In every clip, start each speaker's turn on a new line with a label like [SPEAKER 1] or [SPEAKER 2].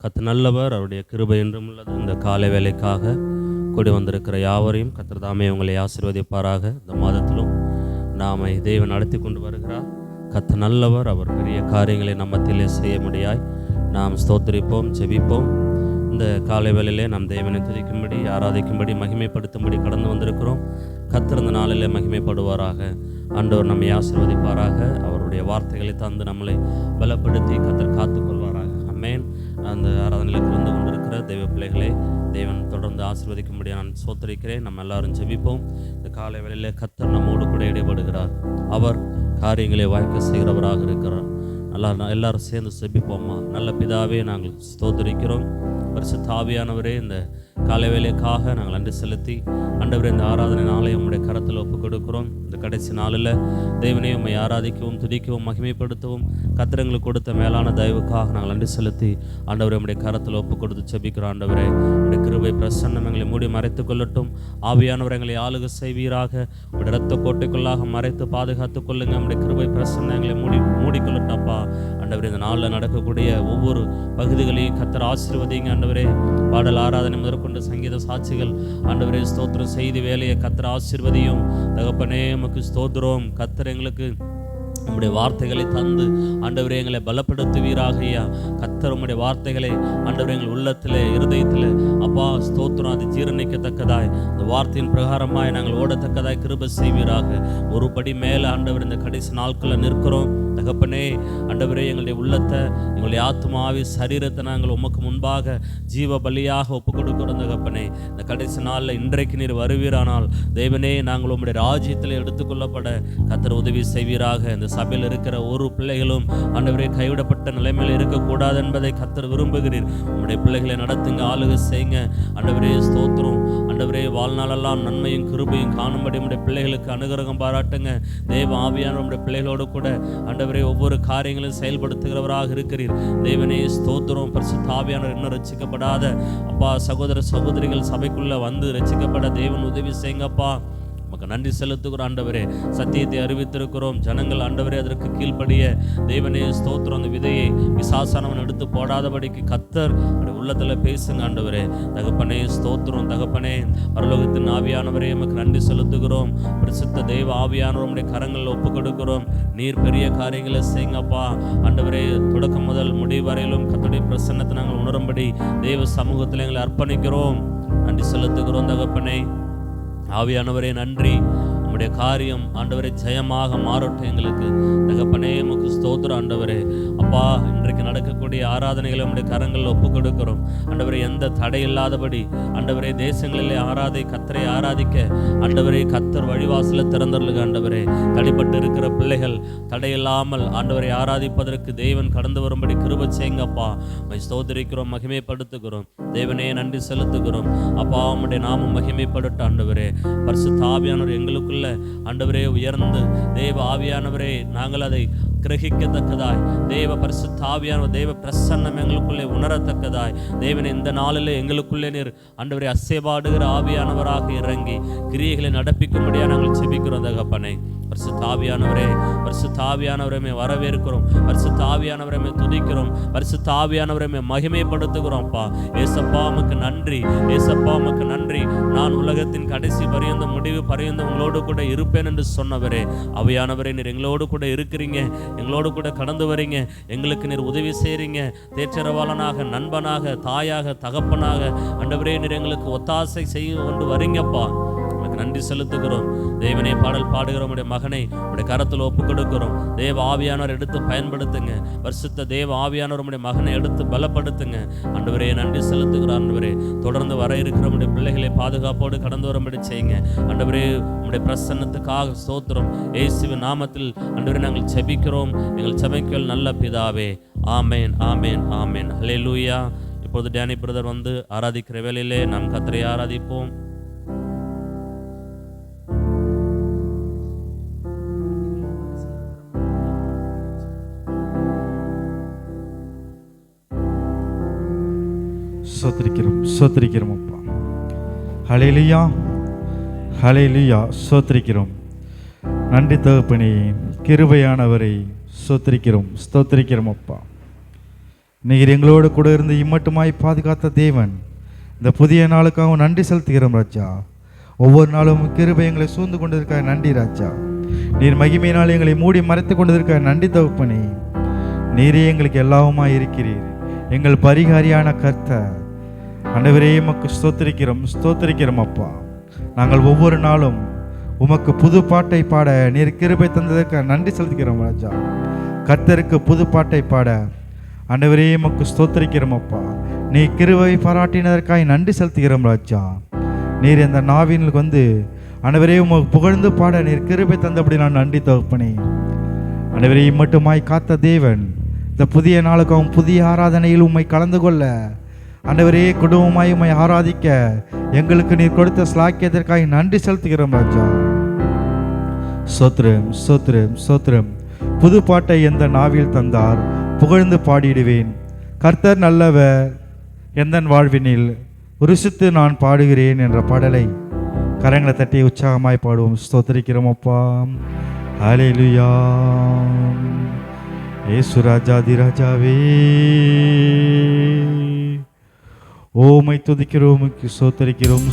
[SPEAKER 1] கர்த்தர் நல்லவர், அவருடைய கிருபை என்றும் உள்ளது. இந்த காலை வேலைக்காக கூடி வந்திருக்கிற யாவரையும் கர்த்தர் தாமே உங்களை ஆசீர்வதிப்பாராக. இந்த மாதத்திலும் நாம தேவன் நடத்தி கொண்டு வருகிறார். கர்த்தர் நல்லவர், அவர் பெரிய காரியங்களை நம்மத்திலே செய்ய முடியாய் நாம் ஸ்தோத்திரிப்போம், ஜெபிப்போம். இந்த காலை வேளையிலே நாம் தேவனை துதிக்கும்படி, ஆராதிக்கும்படி, மகிமைப்படுத்தும்படி கடந்து வந்திருக்கிறோம். கர்த்தர் இந்த நாளிலே மகிமைப்படுவாராக. ஆண்டவர் நம்மை ஆசீர்வதிப்பாராக. அவருடைய வார்த்தைகளை தந்து நம்மளை பலப்படுத்தி கர்த்தர் காத்துக்கொள்வாராக. ஆமென். அந்த ஆராதனைக்கு வந்து கொண்டிருக்கிற தெய்வ பிள்ளைகளே, தேவன் தொடர்ந்து ஆசீர்வதிக்கும்படி நான் ஸ்தோத்திரிக்கிறேன். நம்ம எல்லாரும் ஜெபிப்போம். இந்த காலை வேளையிலே கர்த்தர் நம்மோடு கூட இடைபடுகிறார். அவர் காரியங்களை வாய்க்க செய்கிறவராக இருக்கிறார். நல்லா எல்லாரும் சேர்ந்து ஜெபிப்போம்மா. நல்ல பிதாவே, நாங்கள் ஸ்தோத்திரிக்கிறோம். பரிசுத்த ஆவியானவரே, இந்த காலை வேலைக்காக நாங்கள் நன்றி செலுத்தி ஆண்டவரே, இந்த ஆராதனை நாளை உம்முடைய கரத்தில் ஒப்புக் கொடுக்கிறோம். இந்த கடைசி நாளில் தேவனை உம்மை ஆராதிக்கவும், துதிக்கவும், மகிமைப்படுத்தவும் கர்த்தருக்கு கொடுத்த மேலான தயவுக்காக நாங்கள் நன்றி செலுத்தி ஆண்டவரே உம்முடைய கரத்தில் ஒப்புக் கொடுத்து ஜெபிக்கிறோம். ஆண்டவரே, உம்முடைய கிருபை பிரசன்னம் எங்களை மூடி மறைத்து கொள்ளட்டும். ஆவியானவர் எங்களை ஆளுகை செய்வீராக. உம்முடைய இரத்த கோட்டைக்குள்ளாக மறைத்து பாதுகாத்துக் கொள்ளுங்க. உம்முடைய கிருபை பிரசன்னம் எங்களை மூடிக்கொள்ளட்டப்பா. ஆண்டவரே, இந்த நாளில் நடக்கக்கூடிய ஒவ்வொரு பகுதிகளையும் கர்த்தர் ஆசீர்வதிங்க. ஆண்டவரே, பாடல் ஆராதனை முதற்கொண்டு சங்கீத சாட்சிகள், ஆண்டவரே ஸ்தோத்திரம், செய்தி வேலையை கர்த்தர் ஆசீர்வதியும். தகப்பனே, உமக்கு ஸ்தோத்திரம். கர்த்தர் எங்களுக்கு உம்முடைய வார்த்தைகளை தந்து ஆண்டவரே எங்களை பலப்படுத்துவீராக. ஐயா, கர்த்தர் உம்முடைய வார்த்தைகளை ஆண்டவரே எங்கள் உள்ளத்தில், இருதயத்தில் அப்பா ஸ்தோத்திரம், அது ஜீரணிக்கத்தக்கதாய், இந்த வார்த்தையின் பிரகாரமாய் நாங்கள் ஓடத்தக்கதாய் கிருபை செய்வீராக. ஒரு படி மேலே ஆண்டவர் இந்த கடைசி நாட்களில் நிற்கிறோம். தகப்பனே, ஆண்டவரே, எங்களுடைய உள்ளத்தை, எங்களுடைய ஆத்மாவி சரீரத்தை நாங்கள் உமக்கு முன்பாக ஜீவ பலியாக ஒப்புக் கொடுக்கிறோம். தகப்பனே, இந்த கடைசி நாளில் இன்றைக்கு நீர் வருவீரானால் தேவனே, நாங்கள் உம்முடைய ராஜ்யத்தில் எடுத்துக்கொள்ளப்பட கர்த்தர் உதவி செய்வீராக. இந்த சபையில் இருக்கிற ஒரு பிள்ளைகளும் ஆண்டவரே கைவிடப்பட்ட நிலைமையில் இருக்கக்கூடாது என்பதை கர்த்தர் விரும்புகிறீர். உம்முடைய பிள்ளைகளை நடத்துங்க, ஆளுகை செய்யுங்க. ஆண்டவரே ஸ்தோத்திரம். ஆண்டவரே, வாழ்நாளெல்லாம் நன்மையும் கிருபையும் காணும்படி உம்முடைய பிள்ளைகளுக்கு அனுகிரகம் பாராட்டுங்க. தேவ ஆவியானவர் உம்முடைய பிள்ளைகளோடு கூட ஆண்டவரே ஒவ்வொரு காரியங்களும் செயல்படுத்துகிறவராக இருக்கிறீர். தேவனே ஸ்தோத்திரம். பரிசுத்த ஆவியானவர் இன்னும் ரட்சிக்கப்படாத அப்பா சகோதர சகோதரிகள் சபைக்குள்ள வந்து ரட்சிக்கப்பட தேவன் உதவி செய்யுங்கப்பா. நமக்கு நன்றி செலுத்துகிறோம். ஆண்டவரே, சத்தியத்தை அறிவித்திருக்கிறோம். ஜனங்கள் ஆண்டவரே அதற்கு கீழ்ப்படிய தேவனே ஸ்தோத்திரம். அந்த விதையை பிசாசானவன் எடுத்து போடாதபடிக்கு கர்த்தர் உள்ளத்தில் பேசுங்க. ஆண்டவரே, தகப்பனே ஸ்தோத்திரம். தகப்பனே, பரலோகத்தின் ஆவியானவரே, நமக்கு நன்றி செலுத்துகிறோம். பரிசுத்த தெய்வ ஆவியானவர் உம்முடைய கரங்களில் ஒப்புக் கொடுக்கிறோம். நீர் பெரிய காரியங்களை செய்யுங்கப்பா. ஆண்டவரே, தொடக்கம் முதல் முடிவு வரையிலும் கர்த்தருடைய பிரசன்னத்தை நாங்கள் உணரும்படி தெய்வ சமூகத்தில் எங்களை அர்ப்பணிக்கிறோம். நன்றி செலுத்துகிறோம். தகப்பனே, ஆவியானவரே நன்றி. உம்முடைய காரியம் ஆண்டவரே ஜெயமாக மாறட்டும் எங்களுக்கு. தகப்பனே, உமக்கு ஸ்தோத்திரம். ஆண்டவரே அப்பா, இன்றைக்கு நடக்கக்கூடிய ஆராதனைகளை உம்முடைய கரங்களில் ஒப்புக் கொடுக்கிறோம். ஆண்டவரே, எந்த தடை இல்லாதபடி ஆண்டவரே தேசங்களிலே கர்த்தரை ஆராதிக்க ஆண்டவரே கர்த்தர் வழிவாசல திறந்தருளுங்க. ஆண்டவரே, தடைப்பட்டு இருக்கிற பிள்ளைகள் தடையில்லாமல் ஆண்டவரை ஆராதிப்பதற்கு தேவன் கடந்து வரும்படி கிருபை செய்யுங்கப்பா. உம்மை ஸ்தோத்திரிக்கிறோம், மகிமைப்படுத்துகிறோம். தேவனே நன்றி செலுத்துகிறோம். அப்பா, உம்முடைய நாமம் மகிமைப்படட்டும். ஆண்டவரே, பரிசுத்த ஆவியானவர் எங்களுக்குள்ள ஆண்டவரே உயர்ந்து தேவ ஆவியானவரே நாங்கள் அதை கிரகிக்கத்தக்கதாய், தேவ பரிசுத்த ஆவியானவர் தேவ பிரசன்னம் எங்களுக்குள்ளே உணரத்தக்கதாய், தேவனை இந்த நாளிலே எங்களுக்குள்ளே நீர் ஆண்டவரே அசைபாடுகிற ஆவியானவராக இறங்கி கிரியைகளை நடப்பிக்கும்படியா நாங்கள் செபிக்கிறோம். தகப்பனே, பரிசுத்த ஆவியானவரே, பரிசுத்த ஆவியானவரை வரவேற்கிறோம். பரிசுத்த ஆவியானவரை துதிக்கிறோம். பரிசுத்த ஆவியானவரை மகிமைப்படுத்துகிறோம். அப்பா ஏசப்பா, உமக்கு நன்றி. ஏசப்பா, உமக்கு நன்றி. நான் உலகத்தின் கடைசி பரியந்த முடிவு பரியந்த உங்களோடு கூட இருப்பேன் என்று சொன்னவரே, ஆவியானவரே நீர் எங்களோடு கூட இருக்கிறீங்க, எங்களோடு கூட கடந்து வரீங்க, எங்களுக்கு நீர் உதவி செய்கிறீங்க. தேற்றரவாளனாக, நண்பனாக, தாயாக, தகப்பனாக ஆண்டவரே நீர் எங்களுக்கு ஒத்தாசை செய்ய கொண்டு வரீங்கப்பா. நன்றி செலுத்துகிறோம். தேவனே, பாடல் பாடுகிற உடைய மகனை உடைய கரத்தில் ஒப்புக் கொடுக்கிறோம். தேவ ஆவியானவர் எடுத்து பயன்படுத்துங்க. பரிசுத்த தேவ ஆவியானவர் உடைய மகனை எடுத்து பலப்படுத்துங்க. ஆண்டவரே நன்றி செலுத்துகிறோம். ஆண்டவரே, தொடர்ந்து வர இருக்கிற உடைய பிள்ளைகளை பாதுகாப்போடு கடந்து வரும்படி செய்யுங்க. ஆண்டவரே, உடைய பிரசன்னத்துக்காக ஸ்தோத்திரம். இயேசுவின் நாமத்தில் ஆண்டவரே நாங்கள் ஜெபிக்கிறோம். எங்கள் ஜெபங்கள் நல்ல பிதாவே. ஆமேன், ஆமேன், ஆமேன். ஹல்லேலூயா. இப்போது டேனி பிரதர் வந்து ஆராதிக்கிற வேளையிலே நாம் கர்த்தரை ஆராதிப்போம்.
[SPEAKER 2] சோத்திரிக்கிறோம் அப்பா. ஹல்லேலூயா, ஹல்லேலூயா. சோத்திரிக்கிறோம். நன்றி தகப்பனே, கிருபையானவரை சோத்திரிக்கிறோம், ஸ்தோத்திரிக்கிறோம் அப்பா. நீர் எங்களோடு கூட இருந்து இம்மட்டுமாய் பாதுகாத்த தேவன், இந்த புதிய நாளுக்காக நன்றி செலுத்துகிறோம் ராஜா. ஒவ்வொரு நாளும் கிருபை எங்களை சூழ்ந்து கொண்டதற்காக நன்றி ராஜா. நீர் மகிமையினால் எங்களை மூடி மறைத்து கொண்டதற்காக நன்றி தகப்பனே. நீரே எங்களுக்கு எல்லாவுமாய் இருக்கிறீர், எங்கள் பரிகாரியான கர்த்தர். ஆண்டவரே உமக்கு ஸ்தோத்திரிக்கிறோம் அப்பா. நாங்கள் ஒவ்வொரு நாளும் உமக்கு புது பாட்டை பாட நீர் கிருபை தந்ததற்காக நன்றி செலுத்துகிறோம் ராஜா. கர்த்தருக்கு புது பாட்டை பாட ஆண்டவரே உமக்கு ஸ்தோத்திரிக்கிறோம் அப்பா. நீ கிருபை பாராட்டினதற்காக நன்றி செலுத்துகிறோம் ராஜா. நீர் இந்த நாவினுக்கு வந்து ஆண்டவரே உமக்கு புகழ்ந்து பாட நீர் கிருபை தந்தபடி நான் நன்றி தகப்பனே. ஆண்டவரே மட்டுமாய் காத்த தேவன், இந்த புதிய நாளுக்காகவும் புதிய ஆராதனையில் உம்மை கலந்து கொள்ள ஆண்டவரே குடும்பமாய் உம்மை ஆராதிக்க எங்களுக்கு நீர் கொடுத்த ஸ்லாக்கியத்திற்காக நன்றி செலுத்துகிறோம் ராஜா. சோத்ரம் சோத்ரம் சோத்ரம். புது பாட்டை எந்த நாவில் தந்தார் புகழ்ந்து பாடிடுவேன். கர்த்தர் நல்லவர் எந்த வாழ்வினில் ருசித்து நான் பாடுகிறேன் என்ற பாடலை கரங்களை தட்டி உற்சாகமாய் பாடுவோம். ஸ்தோத்திரிக்கிறோம் அப்பா. ஹல்லேலூயா. இயேசு ராஜாதி ராஜாவே ஓமை துதிக்கிறோம், ஸ்தோத்திரிக்கிறோம்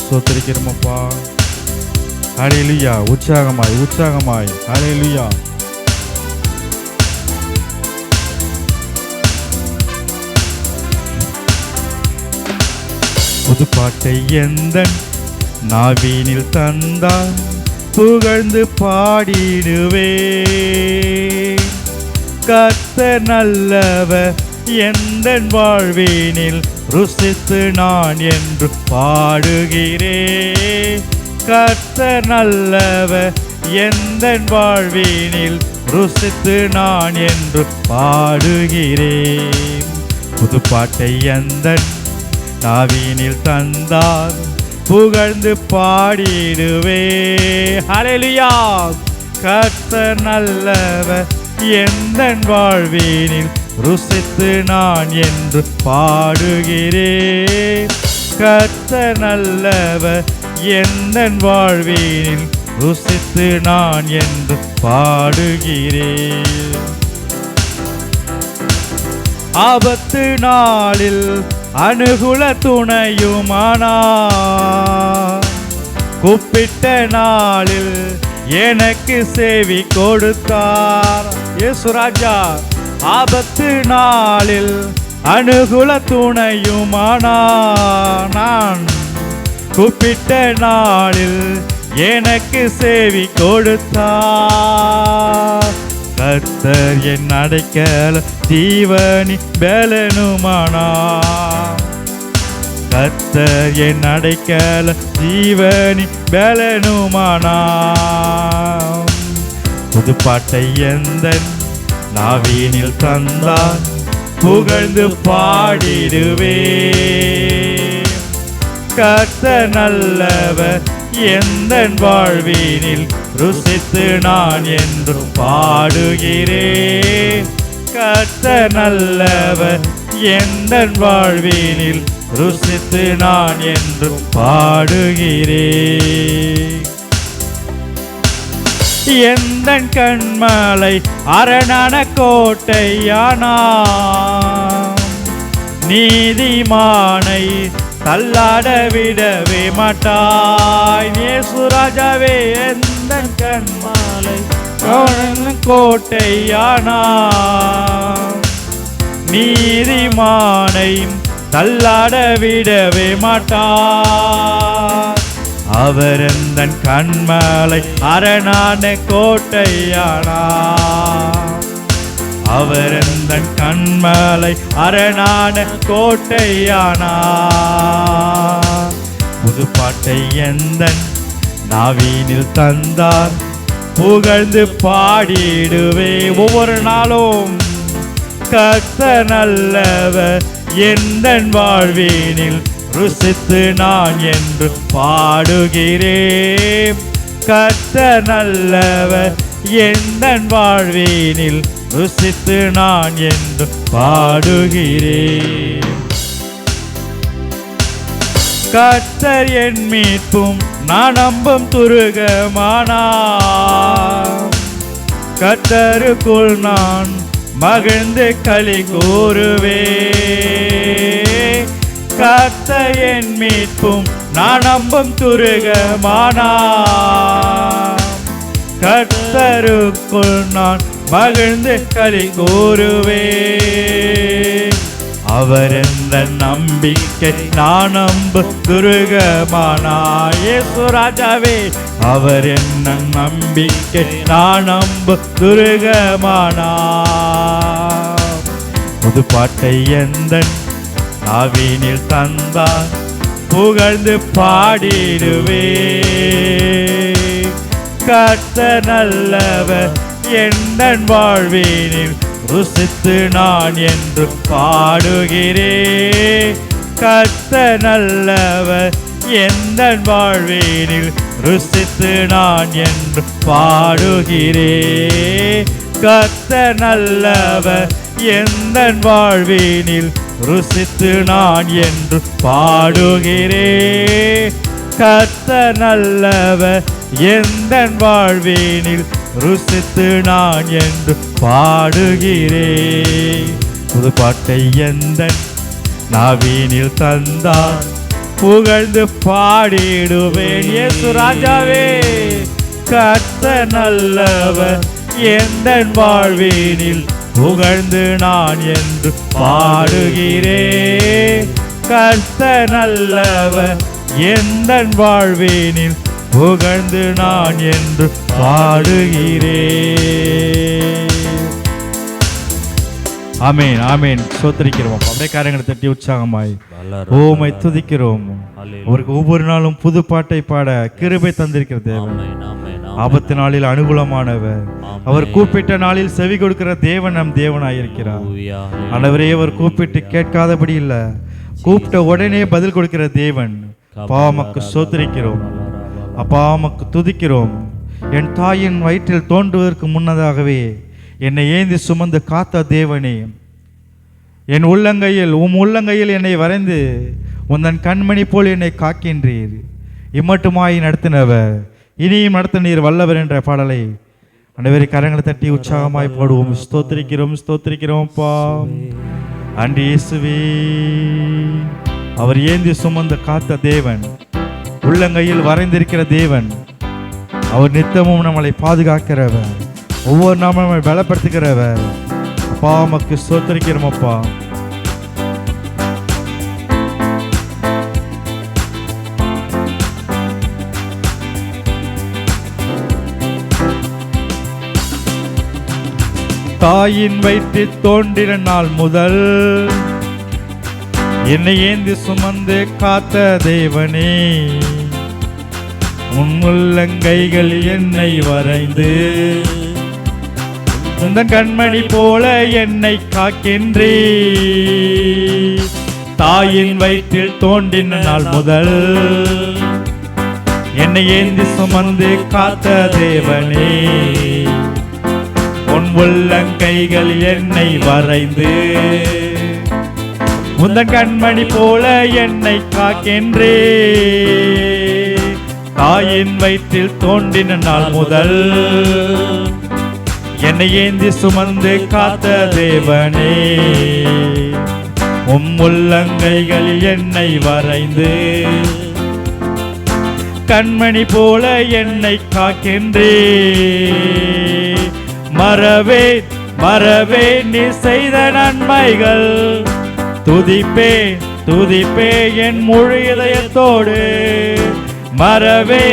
[SPEAKER 2] அப்பா. ஹல்லேலூயா. உற்சாகமாய் ஹல்லேலூயா. புது பாட்டை எந்தன் நாவினில் தந்தான் புகழ்ந்து பாடிடுவே. கர்த்தர் நல்லவர் எந்தன் வாழ்வினில் ருசித்து நான் என்று பாடுகிறேன். கர்த்தர் நல்லவர் எந்தன் வாழ்வினில் ருசித்து நான் என்று பாடுகிறேன். புது பாட்டை எந்தன் நாவினில் தந்தார் புகழ்ந்து பாடிடுவே. ஹல்லேலூயா. கர்த்தர் நல்லவர் எந்தன் வாழ்வினில் ருசித்து நான் என்று பாடுகிறேன். கர்த்தர் நல்லவர் எந்தன் வாழ்வினில் ருசித்து நான் என்று பாடுகிறேன். ஆபத்து நாளில் அனுகுல துணையுமானார். கூப்பிட்ட நாளில் எனக்கு செவி கொடுத்தார். இயேசு ராஜா. ஆபத்து நாளில் அனுகுல துணையுமானார். நான் கூப்பிட்ட நாளில் எனக்கு செவி கொடுத்தார். கர்த்தர் என் அடைக்கல ஜீவனி பலனுமானார். கர்த்தர் என் அடைக்கல ஜீவனி பலனுமானார். புது பாட்டை எந்தன் நாவினில் தந்தான் புகழ்ந்து பாடிடுவே. கர்த்தர் நல்லவர் எந்தன் வாழ்வினில் ருசித்து நான் என்றும் பாடுகிறேன். கர்த்தர் நல்லவர் எந்தன் வாழ்வினில் ருசித்து நான் என்றும் பாடுகிறேன். எந்தன் கண்மலை அரணான கோட்டையானாம். நீதிமானை தள்ளாட விடவே மாட்டாய். இயேசு ராஜாவே எந்தன் கண்மலை கோட்டையானாம். நீதிமானை தள்ளாட விடவே மாட்டார். அவர் எந்தன் கண்மலை அரணான கோட்டையானார். அவர் எந்தன் கண்மலை அரணான கோட்டையானார். புது பாட்டை எந்தன் நாவினில் தந்தார் புகழ்ந்து பாடிடுவே. ஒவ்வொரு நாளும் கர்த்தர் நல்லவர் எந்தன் வாழ்வினில் ருசித்து நான் என்று பாடுகிறேன். கர்த்தர் நல்லவர் எந்தன் வாழ்வினில் ருசித்து நான் என்று பாடுகிறேன். கர்த்தர் என் மீட்பும் நான் நம்பும் துருகமானார். கர்த்தருக்குள் நான் மகிழ்ந்து களி கூறுவே. கர்த்தர் என் மீட்பும் நான் நம்பும் துருகமானார். கர்த்தருக்குள் நான் மகிழ்ந்து களி கூறுவே. அவர் எந்த நம்பிக்கை நான் நம்பு துருகமானார். இயேசு ராஜாவே, அவர் என்ன நம்பிக்கை நான் நம்பு துருகமானார். புது பாட்டை எந்த ஆவினில் தந்தார் புகழ்ந்து பாடிடுவே. கர்த்தர் நல்லவர் எந்தன் வாழ்வினில் ருசித்து நான் என்று பாடுகிறேன். கர்த்தர் நல்லவர் எந்தன் வாழ்வினில் ருசித்து நான் என்று பாடுகிறேன். கர்த்தர் நல்லவர் எந்தன் வாழ்வினில் ருசித்து நான் என்று பாடுகிறேன். கர்த்தர் நல்லவர் எந்தன் வாழ்வினில் ருசித்து நான் என்று பாடுகிறேன். புது பாட்டை எந்தன் நாவினில் தந்தார் புகழ்ந்து பாடிடுவேன். இயேசு ராஜாவே, கர்த்தர் நல்லவர் எந்தன் வாழ்வினில் புகழ்ந்து நான் என்று பாடுகிறேன். கர்த்தர் நல்லவர் எந்தன் வாழ்வினில் புகழ்ந்து நான் என்று பாடுகிறேன். ஆமேன், ஆமேன். சோத்திரிக்கிறோம். அப்படியே காரியங்களை தட்டி உற்சாகமாய் ஓமை துதிக்கிறோம். அவருக்கு ஒவ்வொரு நாளும் புது பாட்டை பாட கிருபை தந்திருக்கிற தேவன். ஆபத்து நாளில் அனுகூலமானவர். அவர் கூப்பிட்ட நாளில் செவி கொடுக்கிற தேவன் நம் தேவனாயிருக்கிறார். ஆண்டவரே, அவர் கூப்பிட்டு கேட்காதபடி இல்ல, கூப்பிட்ட உடனே பதில் கொடுக்கிற தேவன். அப்பா, உமக்கு சோத்திரிக்கிறோம். அப்பா, உமக்கு துதிக்கிறோம். என் தாயின் வயிற்றில் தோன்றுவதற்கு முன்னதாகவே என்னை ஏந்தி சுமந்து காத்த தேவனே, என் உள்ளங்கையில் உள்ளங்கையில் என்னை வரைந்து உந்தன் கண்மணி போல் என்னை காக்கின்றீர். இம்மட்டுமாய் நடத்தினவர், இனியும் நடத்த நீர் வல்லவர் என்ற பாடலை அனைவரை கரங்களை தட்டி உற்சாகமாய் பாடுவோம். ஸ்தோத்திரிக்கிறோம், ஸ்தோத்திரிக்கிறோம்ப்பா. அன்று இயேசுவே, அவர் ஏந்தி சுமந்து காத்த தேவன், உள்ளங்கையில் வரைந்திருக்கிற தேவன். அவர் நித்தமும் நம்மளை பாதுகாக்கிறவர், ஒவ்வொரு நாளும் நம்மை பலப்படுத்துகிறவர். அப்பா, உமக்கு ஸ்தோத்திரிக்கிறோம் அப்பா. தாயின் வயிற்றில் தோன்றின நாள் முதல் என்னை ஏந்தி சுமந்து காத்த தேவனே, உன் உள்ளங்கைகள் என்னை வரைந்து உந்தன் கண்மணி போல என்னை காக்கின்றே. தாயின் வயிற்றில் தோன்றின நாள் முதல் என்னை ஏந்தி சுமந்து காத்த தேவனே, உன் உள்ளங்கைகள் என்னை வரைந்து உந்தன் கண்மணி போல என்னை காக்கின்றே. தாயின் வயிற்றில் தோன்றின நாள் முதல் என்னை ஏந்தி சுமந்து காத்த தேவனே, உம் உள்ளங்கைகள் என்னை வரைந்து கண்மணி போல என்னை காக்கின்றே. மறவே மறவே நீ செய்த நன்மைகள், துதிப்பே துதிப்பே என் முழு இதயத்தோடு. மறவே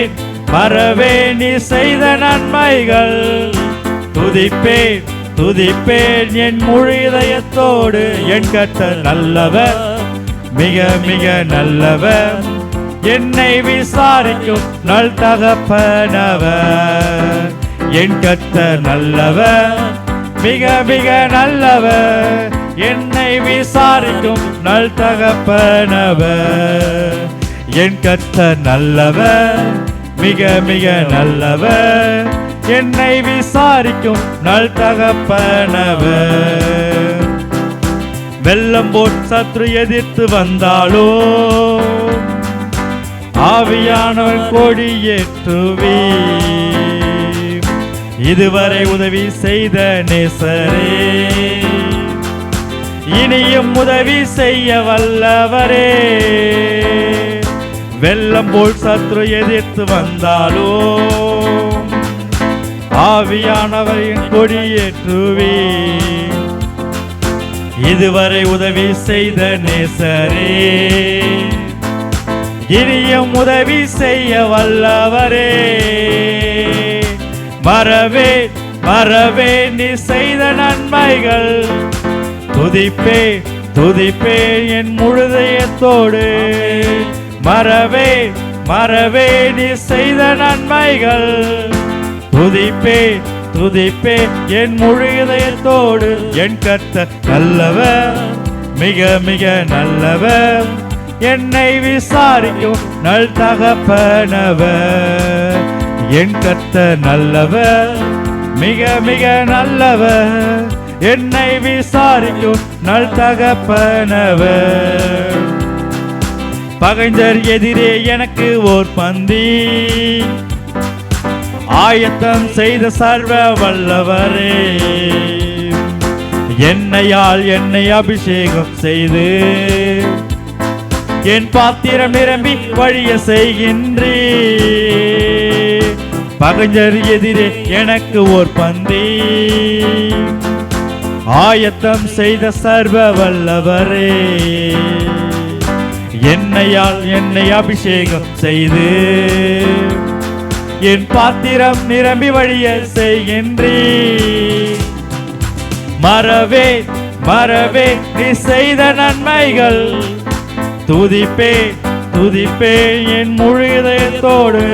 [SPEAKER 2] மறவே நீ செய்த நன்மைகள், துதிப்பே துதிப்பே என் முழு இதயத்தோடு. என் கர்த்தர் நல்லவர், மிக மிக நல்லவர், என்னை விசாரிக்கும் நல் தகப்பனவர். என் கர்த்தர் நல்லவர், மிக மிக நல்லவர், என்னை விசாரிக்கும் நல் தகப்பனவர். என் கர்த்தர் நல்லவர், மிக மிக நல்லவர், என்னை விசாரிக்கும் நல் தகப்பனவர். வெள்ளம் போல் சத்ரு எதிர்த்து வந்தாலோ ஆவியானவர் கொடியேற்றுவே. இதுவரை உதவி செய்த நேசரே, இனியும் உதவி செய்ய வல்லவரே. வெள்ளம் போல் சத்ரு எதிர்த்து வந்தாலோ ஆவியானவரின் கொடியேற்றுவே. இதுவரை உதவி செய்த நேசரே, இனியும் உதவி செய்ய வல்லவரே. மறவே மறவே நீ செய்த நன்மைகள், துதிப்பே துதிப்பே என் முழுதயத்தோடு. மறவே மறவே நீ செய்த நன்மைகள், துதிப்பே துதிப்பே என் முழுதயத்தோடு. என் கர்த்தர் நல்லவர், மிக மிக நல்லவர், என்னை விசாரிக்கும் நல் தகப்பனவர். என் கர்த்தர் நல்லவர், மிக மிக நல்லவர், என்னை விசாரிக்கும் நல் தகப்பனவர். பகைஞர் எதிரே எனக்கு ஓர் பந்தி ஆயத்தம் செய்த சர்வ வல்லவரே. என்னையால் என்னை அபிஷேகம் செய்து என் பாத்திரம் நிரம்பி வழிய செய்கின்றே. பகைஞர் எதிரே எனக்கு ஓர் பந்தி ஆயத்தம் செய்த சர்வ வல்லவரே. என்னையால் என்னை அபிஷேகம் செய்து என் பாத்திரம் நிரம்பி வழிய செய்கின்றே. மறவே மறவே நீ செய்த நன்மைகள், துதிப்பே துதிப்பே என் முழுதயத்தோடு.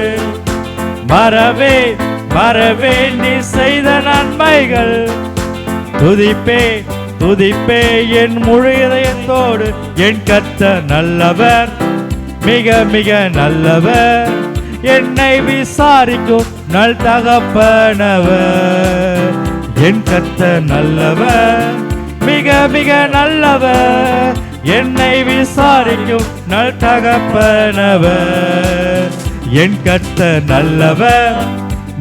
[SPEAKER 2] மறவே மறவே நீ செய்த நன்மைகள், துதிப்பே துதிப்பே என் முழுதயத்தோடு. என் கர்த்தர் நல்லவர், மிக மிக நல்லவர், என்னை விசாரிக்கும் நல் தகப்பனவர். என் கர்த்தர் நல்லவர், மிக மிக நல்லவர், என்னை விசாரிக்கும் நல் தகப்பனவர். என் கர்த்தர் நல்லவர்,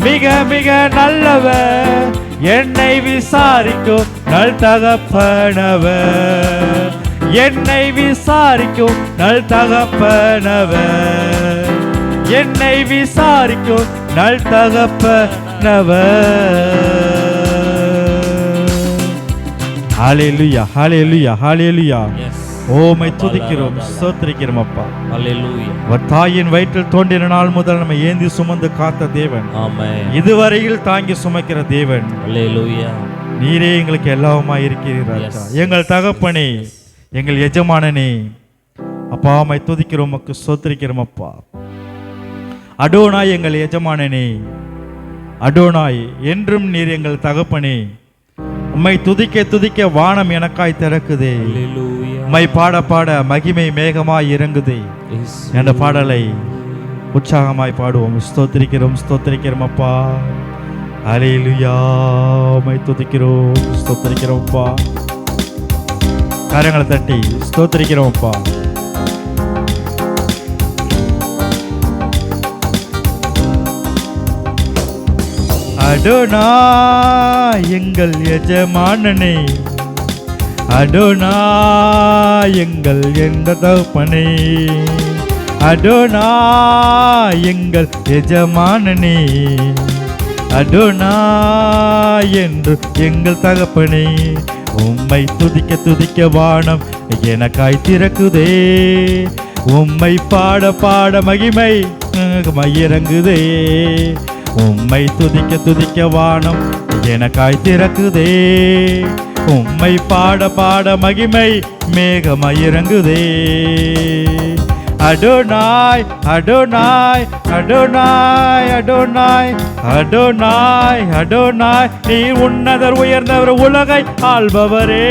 [SPEAKER 2] மிக மிக நல்லவர், என்னை விசாரிக்கும் நல் தகப்பனவர். என்னை விசாரிக்கும் நல் தகப்பனவர், என்னை விசாரிக்கும் நல் தகப்பனவர். ஹல்லேலூயா ஹல்லேலூயா ஹல்லேலூயா. ஓமை துதிக்கிறோம், ஸ்தோத்திரிக்கிறோம் அப்பா.
[SPEAKER 1] ஹல்லேலூயா.
[SPEAKER 2] அவர் தாயின் வயிற்றில் தோன்றின நாள் முதல் நம்ம ஏந்தி சுமந்து காத்த தேவன்,
[SPEAKER 1] ஆமென்.
[SPEAKER 2] இதுவரையில் தாங்கி சுமக்கிற தேவன்,
[SPEAKER 1] ஹல்லேலூயா.
[SPEAKER 2] நீரே எங்களுக்கு எல்லாவுமா இருக்கிறீர். எங்கள் தகப்பனே, எங்கள் எஜமானனே அப்பா, உம்மை துதிக்கிறோம், உமக்கு ஸ்தோத்திரிக்கிறோம் அப்பா. அடோனாய் எங்கள் எஜமானனே, அடோனாய் என்றும் நீர் எங்கள் தகப்பனே. உம்மை துதிக்க துதிக்க வானம் எனக்காய் திறக்குதே.
[SPEAKER 1] ஹல்லேலூயா.
[SPEAKER 2] உம்மை பாட பாட மகிமை மேகமாய் இறங்குதே. என்ற பாடலை உற்சாகமாய் பாடுவோம். ஸ்தோத்திரிக்கிறோம் ஸ்தோத்திரிக்கிறோம் அப்பா. ஹல்லேலூயா. உம்மை துதிக்கிறோம், ஸ்தோத்திரிக்கிறோம் அப்பா. கரங்களை தட்டி ஸ்தோத்திரிக்கிறோம் அப்பா. அடோனாய் எங்கள் எஜமானனே, அடோனாய் எங்கள் எந்த தகப்பனே, அடோனாய் எங்கள் எஜமானனே, அடோனாய் என்று எங்கள் தகப்பனே. உம்மை துதிக்க துதிக்க வானம் எனக்காய் திறக்குதே. உம்மை பாட பாட மகிமை இறங்குதே. உம்மை துதிக்க துதிக்க வானம் எனக்காய் திறக்குதே. உம்மை பாட பாட மகிமை மேகமாய் இறங்குதே. Adonai Adonai Adonai Adonai Adonai Adonai, நீர் உன்னதர் உயர்ந்தவர் உலகை ஆள்பவரே.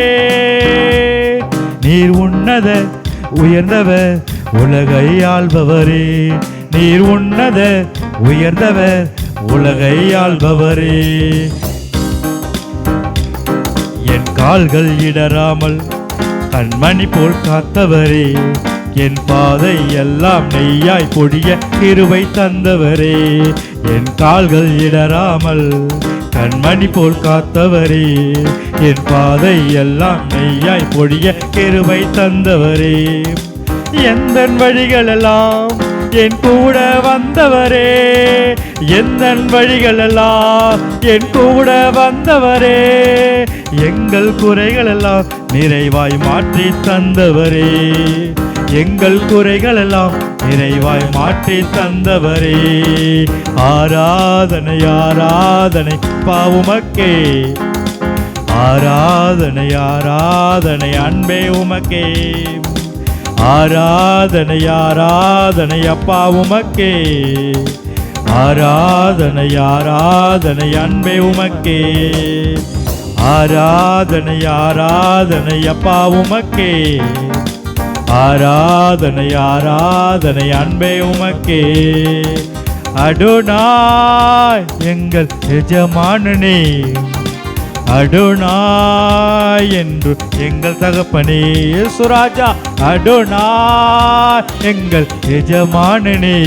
[SPEAKER 2] நீர் உன்னதர் உயர்ந்தவர் உலகை ஆள்பவரே. நீர் உன்னதர் உயர்ந்தவர் உலகை ஆள்பவரே. என் கால்கள் இடராமல் கண்மணி போல் காத்தவரே. என் பாதை எல்லாம் நெய்யாய் பொழிய கிருபை தந்தவரே. என் கால்கள் இடராமல் கண்மணி போல் காத்தவரே, என் பாதை எல்லாம் நெய்யாய் பொழிய கிருபை தந்தவரே, எந்தன் வழிகளெல்லாம் என் கூட வந்தவரே, எந்தன் வழிகளெல்லாம் என் கூட வந்தவரே, எங்கள் குறைகளெல்லாம் நிறைவாய் மாற்றி தந்தவரே, எங்கள் குறைகளெல்லாம் நிறைவாய் மாற்றி தந்தவரே. ஆராதனை ஆராதனை பாவுமக்கே, ஆராதனை ஆராதனை அன்பே உமக்கே, ஆராதனை ஆராதனை அப்பா உமக்கே, ஆராதனை ஆராதனை அன்பே உமக்கே, ஆராதனை ஆராதனை அப்பா உமக்கே, ஆராதனை ஆராதனை அன்பே உமக்கே. அடோனாய் எங்கள் எஜமானனே, அடோனாய் என்று எங்கள் தகப்பனே. சுராஜா அடோனாய் எங்கள் எஜமானனே,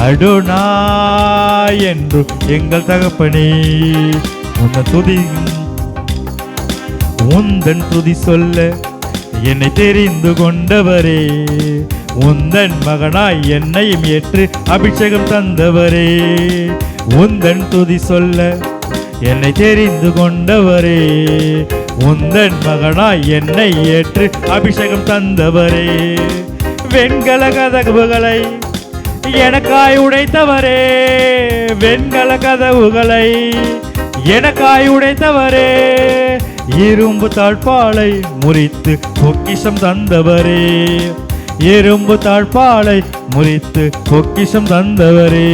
[SPEAKER 2] அடோனாய் என்று எங்கள் தகப்பனே. உந்தன் துதி சொல்ல என்னை தெரிந்து கொண்டவரே, உந்தன் மகனாய் என்னையும் ஏற்று அபிஷேகம் தந்தவரே, உந்தன் துதி சொல்ல என்னை தெரிந்து கொண்டவரே, உந்தன் மகனாய் என்னை ஏற்று அபிஷேகம் தந்தவரே, வெண்கல கதவுகளை எனக்காய் உடைத்தவரே, வெண்கல கதவுகளை எனக்காய் உடைத்தவரே, இரும்பு தாழ்பாலை முறித்து பொக்கிஷம் தந்தவரே, இரும்பு தாழ்பாலை முறித்து பொக்கிஷம் தந்தவரே.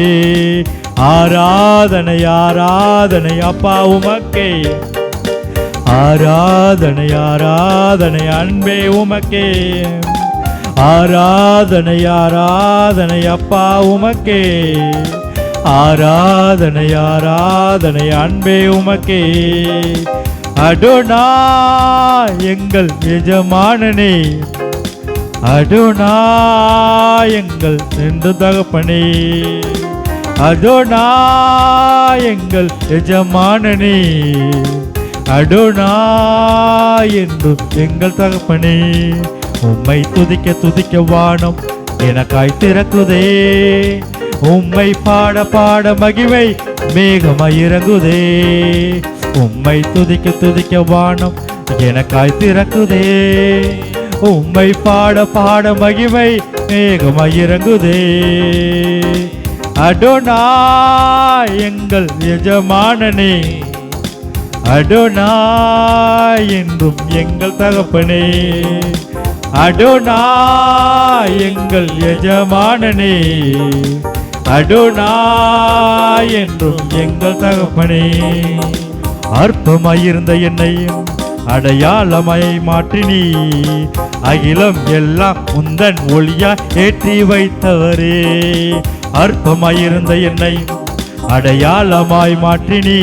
[SPEAKER 2] ஆராதனை ஆராதனை அப்பா உமக்கே, ஆராதனை ஆராதனை அன்பே உமக்கே, ஆராதனை ஆராதனை அப்பா உமக்கே, ஆராதனை ஆராதனை அன்பே உமக்கே. அடோனாய் எங்கள் எஜமானனே, அடோனாய் எங்கள் என்று தகப்பனே, அடோனாய் எங்கள் எஜமானனே, அடோனாய் என்று எங்கள் தகப்பனே. உம்மை துதிக்க துதிக்க வானம் எனக்காய் திறக்குதே, உம்மை பாட பாட மகிமை மேகமாய் இறங்குதே, உம்மை துதிக்க துதிக்க வானம் எனக்காய் திறக்குதே, உம்மை பாட பாட மகிமை மேகமாய் இறங்குதே. அடோனாய் எங்கள் எஜமானனே, அடோனாய் என்றும் எங்கள் தகப்பனே, அடோனாய் எங்கள் எஜமானனே, அடோனாய் என்றும் எங்கள் தகப்பனே. அற்பமாயிருந்த என்னையும் அடையாளமாய் மாற்றினி, அகிலம் எல்லாம் உந்தன் ஒளியா ஏற்றி வைத்தவரே, அற்பமாயிருந்த என்னை அடையாளமாய் மாற்றினி,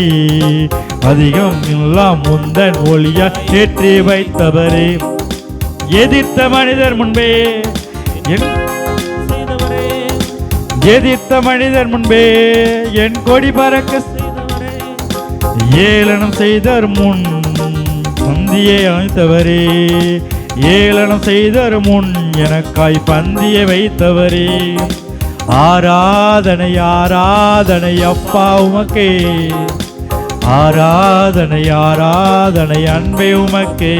[SPEAKER 2] அதிகம் எல்லாம் உந்தன் ஒளியா ஏற்றி வைத்தவரே. எதிர்த்த மனிதர் முன்பே எதிர்த்த மனிதர் முன்பே என் கொடி பறக்க செய்தவரே, ஏளனம் செய்தர் முன் பந்தியை அழைத்தவரே, ஏளனம் செய்தர் முன் எனக்காய் பந்தியை வைத்தவரே. ஆராதனை ஆராதனை அப்பா உமக்கே, ஆராதனை ஆராதனை அன்பே உமக்கே,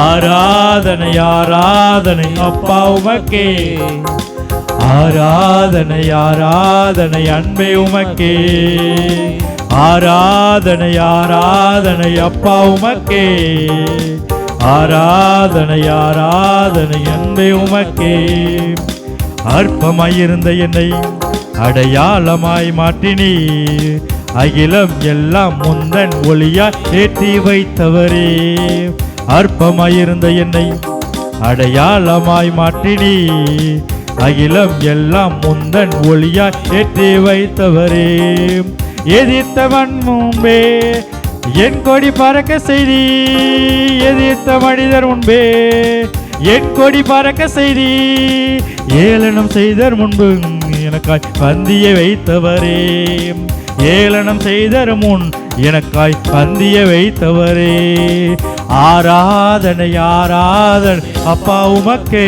[SPEAKER 2] ஆராதனை ஆராதனை அப்பா உமக்கே, ஆராதனை ஆராதனை அன்பே உமக்கே, ஆராதனை ஆராதனை அப்பா உமக்கே, ஆராதனை ஆராதனை அன்பே உமக்கே. அற்பமாயிருந்த என்னை அடையாளமாய் மாற்றினி, அகிலம் எல்லாம் முந்தன் ஒளியா ஏற்றி வைத்தவரே. அற்பமாயிருந்த என்னை அடையாளமாய் மாற்றினி, அகிலம் எல்லாம் முந்தன் ஒளியா ஏற்றி வைத்தவரே. எதிர்த்தவன் முன்பே என் கொடி பறக்க செய்தி, எதிர்த்த மனிதர் முன்பே என் கொடி பறக்க செய்தி, ஏளனம் செய்தர் முன்பு எனக்காய் பந்தியை வைத்தவரே. ஏளனம் செய்தரும் முன் எனக்காய் பந்திய வைத்தவரே. ஆராதனை ஆராதனை அப்பா உமக்கே,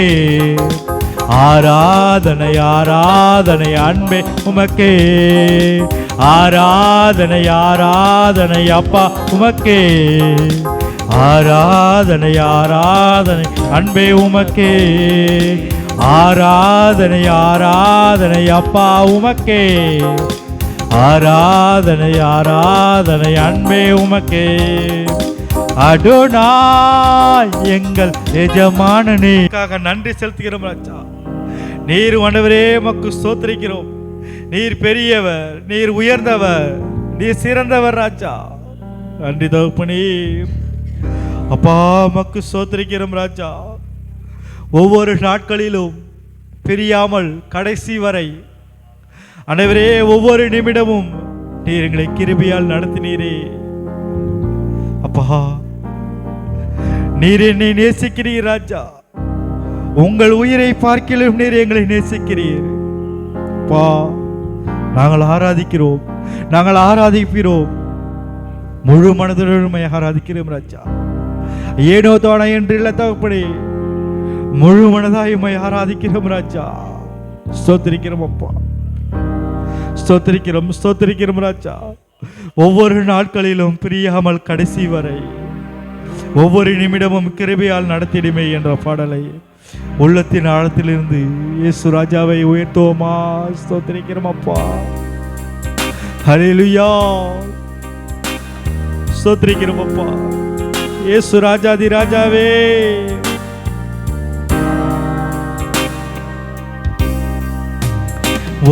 [SPEAKER 2] ஆராதனை ஆராதனை அன்பே உமக்கே, ஆராதனை ஆராதனை அப்பா உமக்கே, ஆராதனை ஆராதனை அன்பே உமக்கே, ஆராதனை ஆராதனை அப்பா உமக்கே, ஆராதனை ஆராதனை அன்பே உமக்கே. அடோனாய் எங்கள் எஜமானனே நன்றி செலுத்துகிறோம் ராஜா. நீர் ஆண்டவரே உமக்கு ஸ்தோத்திரிக்கிறோம். நீர் பெரியவர், நீர் உயர்ந்தவர், நீர் சிறந்தவர் ராஜா. நன்றி தகப்பனே. அப்பா உமக்கு ஸ்தோத்திரிக்கிறோம் ராஜா. ஒவ்வொரு நாட்களிலும் பிரியாமல் கடைசி வரை ஆண்டவரே ஒவ்வொரு நிமிடமும் நீர் எங்களை கிருபையால் நடத்தினீரே. அப்பா நீர் என்னை நேசிக்கிறீர் ராஜா. உங்கள் உயிரை பார்க்கிலும் நீர் எங்களை நேசிக்கிறீர். அப்பா நாங்கள் ஆராதிக்கிறோம், நாங்கள் ஆராதிக்கிறோம், முழு மனதுடன் ஆராதிக்கிறோம் ராஜா. ஏனோ தோணை என்று இல்ல தகப்பனே, முழு மனதாய் ஆராதிக்கிறோம் ராஜா. ஸ்தோத்திரிக்கிறோம் அப்பா, ஸ்தோத்திரிக்கிறோம், ஸ்தோத்திரிக்கிறோம் ராஜா. ஒவ்வொரு நாட்களிலும் பிரியாமல் கடைசி வரை ஒவ்வொரு நிமிடமும் கிருபையால் நடத்திடுமே என்ற பாடலை உள்ளத்தின் ஆழத்திலிருந்து இயேசு ராஜாவை உயர்த்தோமா. ஸ்தோத்திரிக்கிறோம் அப்பா. ஹல்லேலூயா. ஸ்தோத்திரிக்கிறோம் அப்பா. இயேசு ராஜாதி ராஜாவே.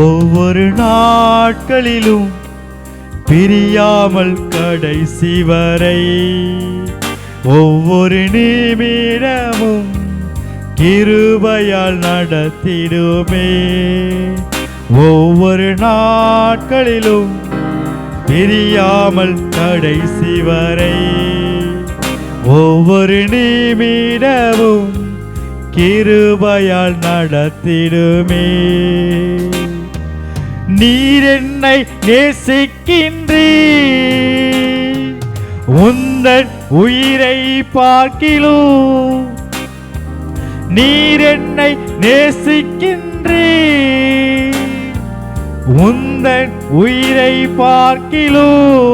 [SPEAKER 2] ஒவ்வொரு நாட்களிலும் பிரியாமல் கடைசி வரை ஒவ்வொரு நிமிடமும் கிருபையால் நடத்திடுமே. ஒவ்வொரு நாட்களிலும் பிரியாமல் கடைசி வரை ஒவ்வொரு நிமிடமும் கிருபையால் நடத்திடுமே. நீர் என்னை நேசிக்கின்றீர், உந்தன் உயிரை பார்க்கிலும். நீர் என்னை நேசிக்கின்றீர், உந்தன் உயிரை பார்க்கிலும்.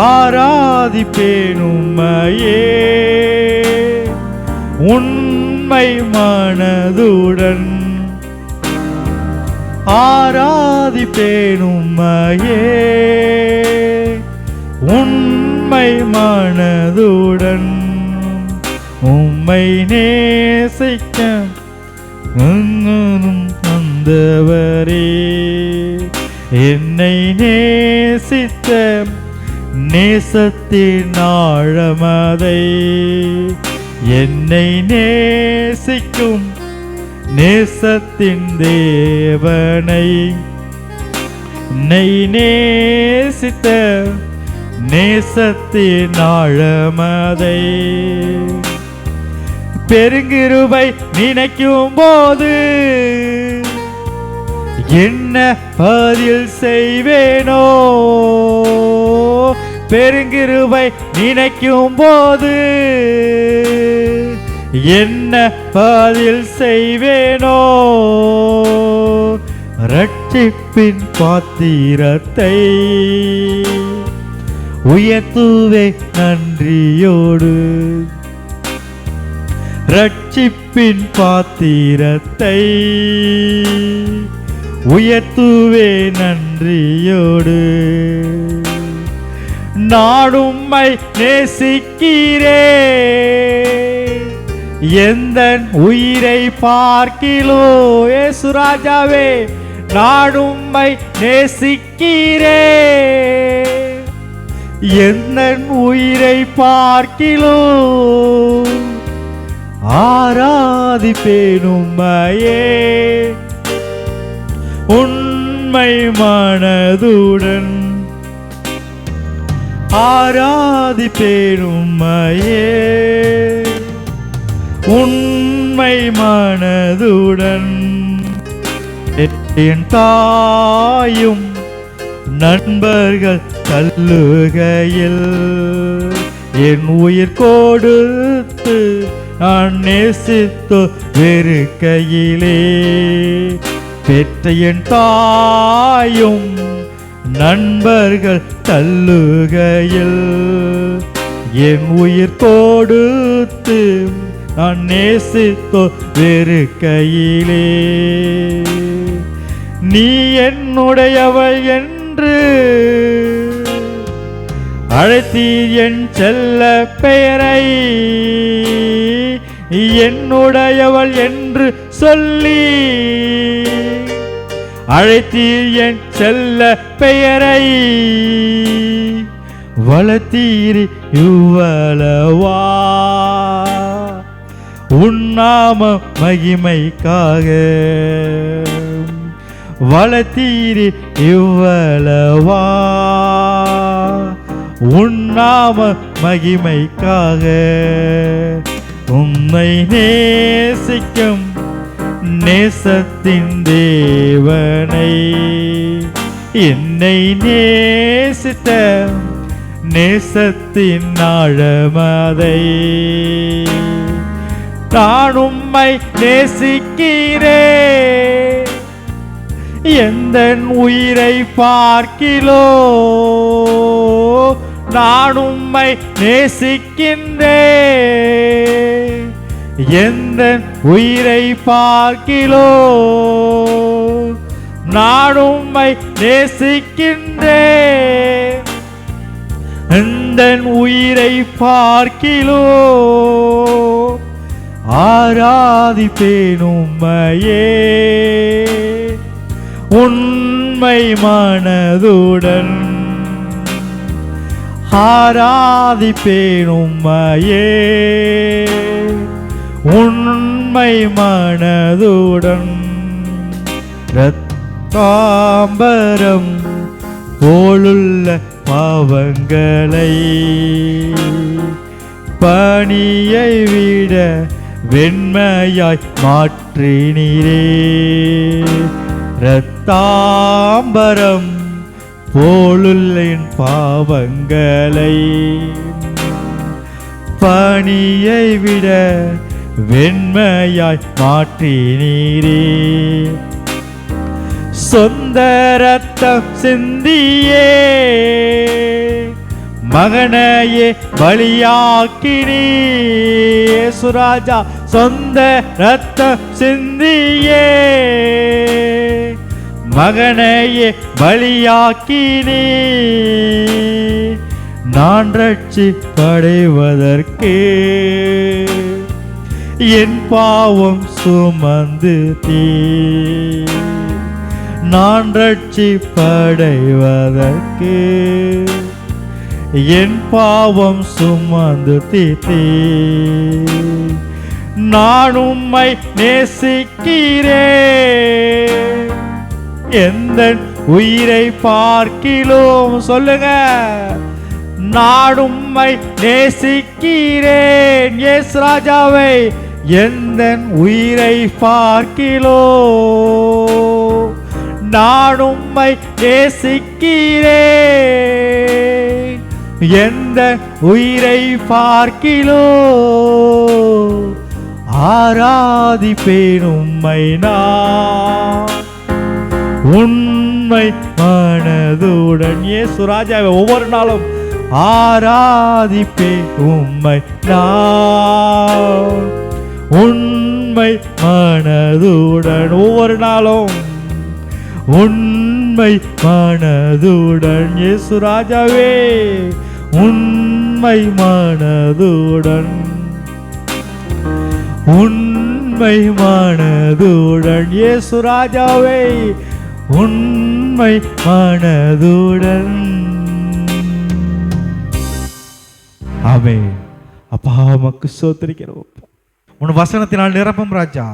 [SPEAKER 2] ஆராதிப்பேன் உம்மையே உண்மை மனதுடன். ஆராதிப்பேன் உம்மையே உண்மை மனதுடன். உம்மை நேசிக்க வந்தவரே, என்னை நேசித்த நேசத்தின் ஆழமதை, என்னை நேசிக்கும் நேசத்தின் தேவனை, என்னை நேசித்த நேசத்தின் ஆழமதை பெருங்கிருபை நினைக்கும் போது என்ன பதில் செய்வேனோ. பெருங்கிருபை நினைக்கும் போது என்ன பதில் செய்வேனோ. ரட்சிப்பின் பாத்திரத்தை உயர்த்துவே நன்றியோடு. ரட்சிப்பின் பாத்திரத்தை உயர்த்துவே நன்றியோடு. நான் உம்மை நேசிக்கிறேன், எந்தன் உயிரை பார்க்கிலோ. இயேசு ராஜாவே, நான் உம்மை நேசிக்கிறேன், எந்தன் உயிரை பார்க்கிலோ. ஆராதிப்பேன் உம்மையே உண்மை மனதுடன். ஆராதிப்பேன் உம்மையே உண்மை மனதுடன். என் தாயும் நண்பர்கள் தள்ளுகையில் என் உயிர் கொடுத்து நான் நேசித்து வெறுக்கையிலே பெற்ற என் தாயும் நண்பர்கள் தள்ளுகையில் என் உயிர் கொடுத்து நான் நேசித்து வெறுக்கையிலே நீ என்னுடையவள் என்று அழைத்தீர் என் செல்ல பெயரை என்னுடையவள் என்று சொல்லி அழைத்தீர் என் செல்ல பெயரை வளர்த்தீர் இவ்வளவா உன்னாம மகிமைக்காக வளர்த்தீர் இவ்வளவா உன்னாம மகிமைக்காக உம்மை நேசிக்கும் நேசத்தின் தேவனை என்னை நேசித்த நேசத்தின் ஆழமதை நான் உம்மை நேசிக்கிறேன் எந்தன் உயிரை பார்க்கிலோ நான் உம்மை நேசிக்கின்றேன் எந்தன் உயிரை பார்க்கிலோ நான் உம்மை நேசிக்கின்றேன் எந்தன் உயிரை பார்க்கிலோ ஆராதிப்பேன் உம்மையே உண்மை மனதுடன் ஆராதிப்பேன் உம்மையே உண்மை மனதுடன் இரத்தாம்பரம் போலுள்ள பாவங்களை பனியை விட வெண்மையாய் மாற்றினீரே இரத்தாம்பரம் போலுள்ள என் பாவங்களை பனியை விட வெண்மையாய் மாற்றினீரே சொந்த ரத்தம் சிந்தியே மகனையே பலியாக்கினீ சுராஜா சொந்த ரத்தம் சிந்தியே மகனையே பலியாக்கினீ நான் ரட்சிப்படைவதற்கு என் பாவம் சுமந்து தீ நான் ரட்சிப்படைவதற்கு என் பாவம் சுமந்து தீ நான் உம்மை நேசிக்கிறேன் எந்தன் உயிரை பார்க்கிலும் சொல்லுங்க நான் உம்மை நேசிக்கிறேன் இயேசு ராஜாவை எந்தன் உயிரை பார்க்கிலோ நான் உம்மை நேசிக்கிறேன் எந்தன் உயிரை பார்க்கிலோ ஆராதிப்பேன் உம்மை நான் உண்மை மனதுடன் இயேசு ராஜாவை ஒவ்வொரு நாளும் ஆராதிப்பேன் உம்மை நான் உண்மை மனதுடன் ஒவ்வொரு நாளும் உண்மை மனதுடன் இயேசு ராஜாவே உண்மை மனதுடன் உண்மை மனதுடன் இயேசு ராஜாவே உண்மை மனதுடன் ஆமென். அப்பா உமக்கு ஸ்தோத்திரிக்கிறோம். உன் வசனத்தினால் நிரப்பும் ராஜா.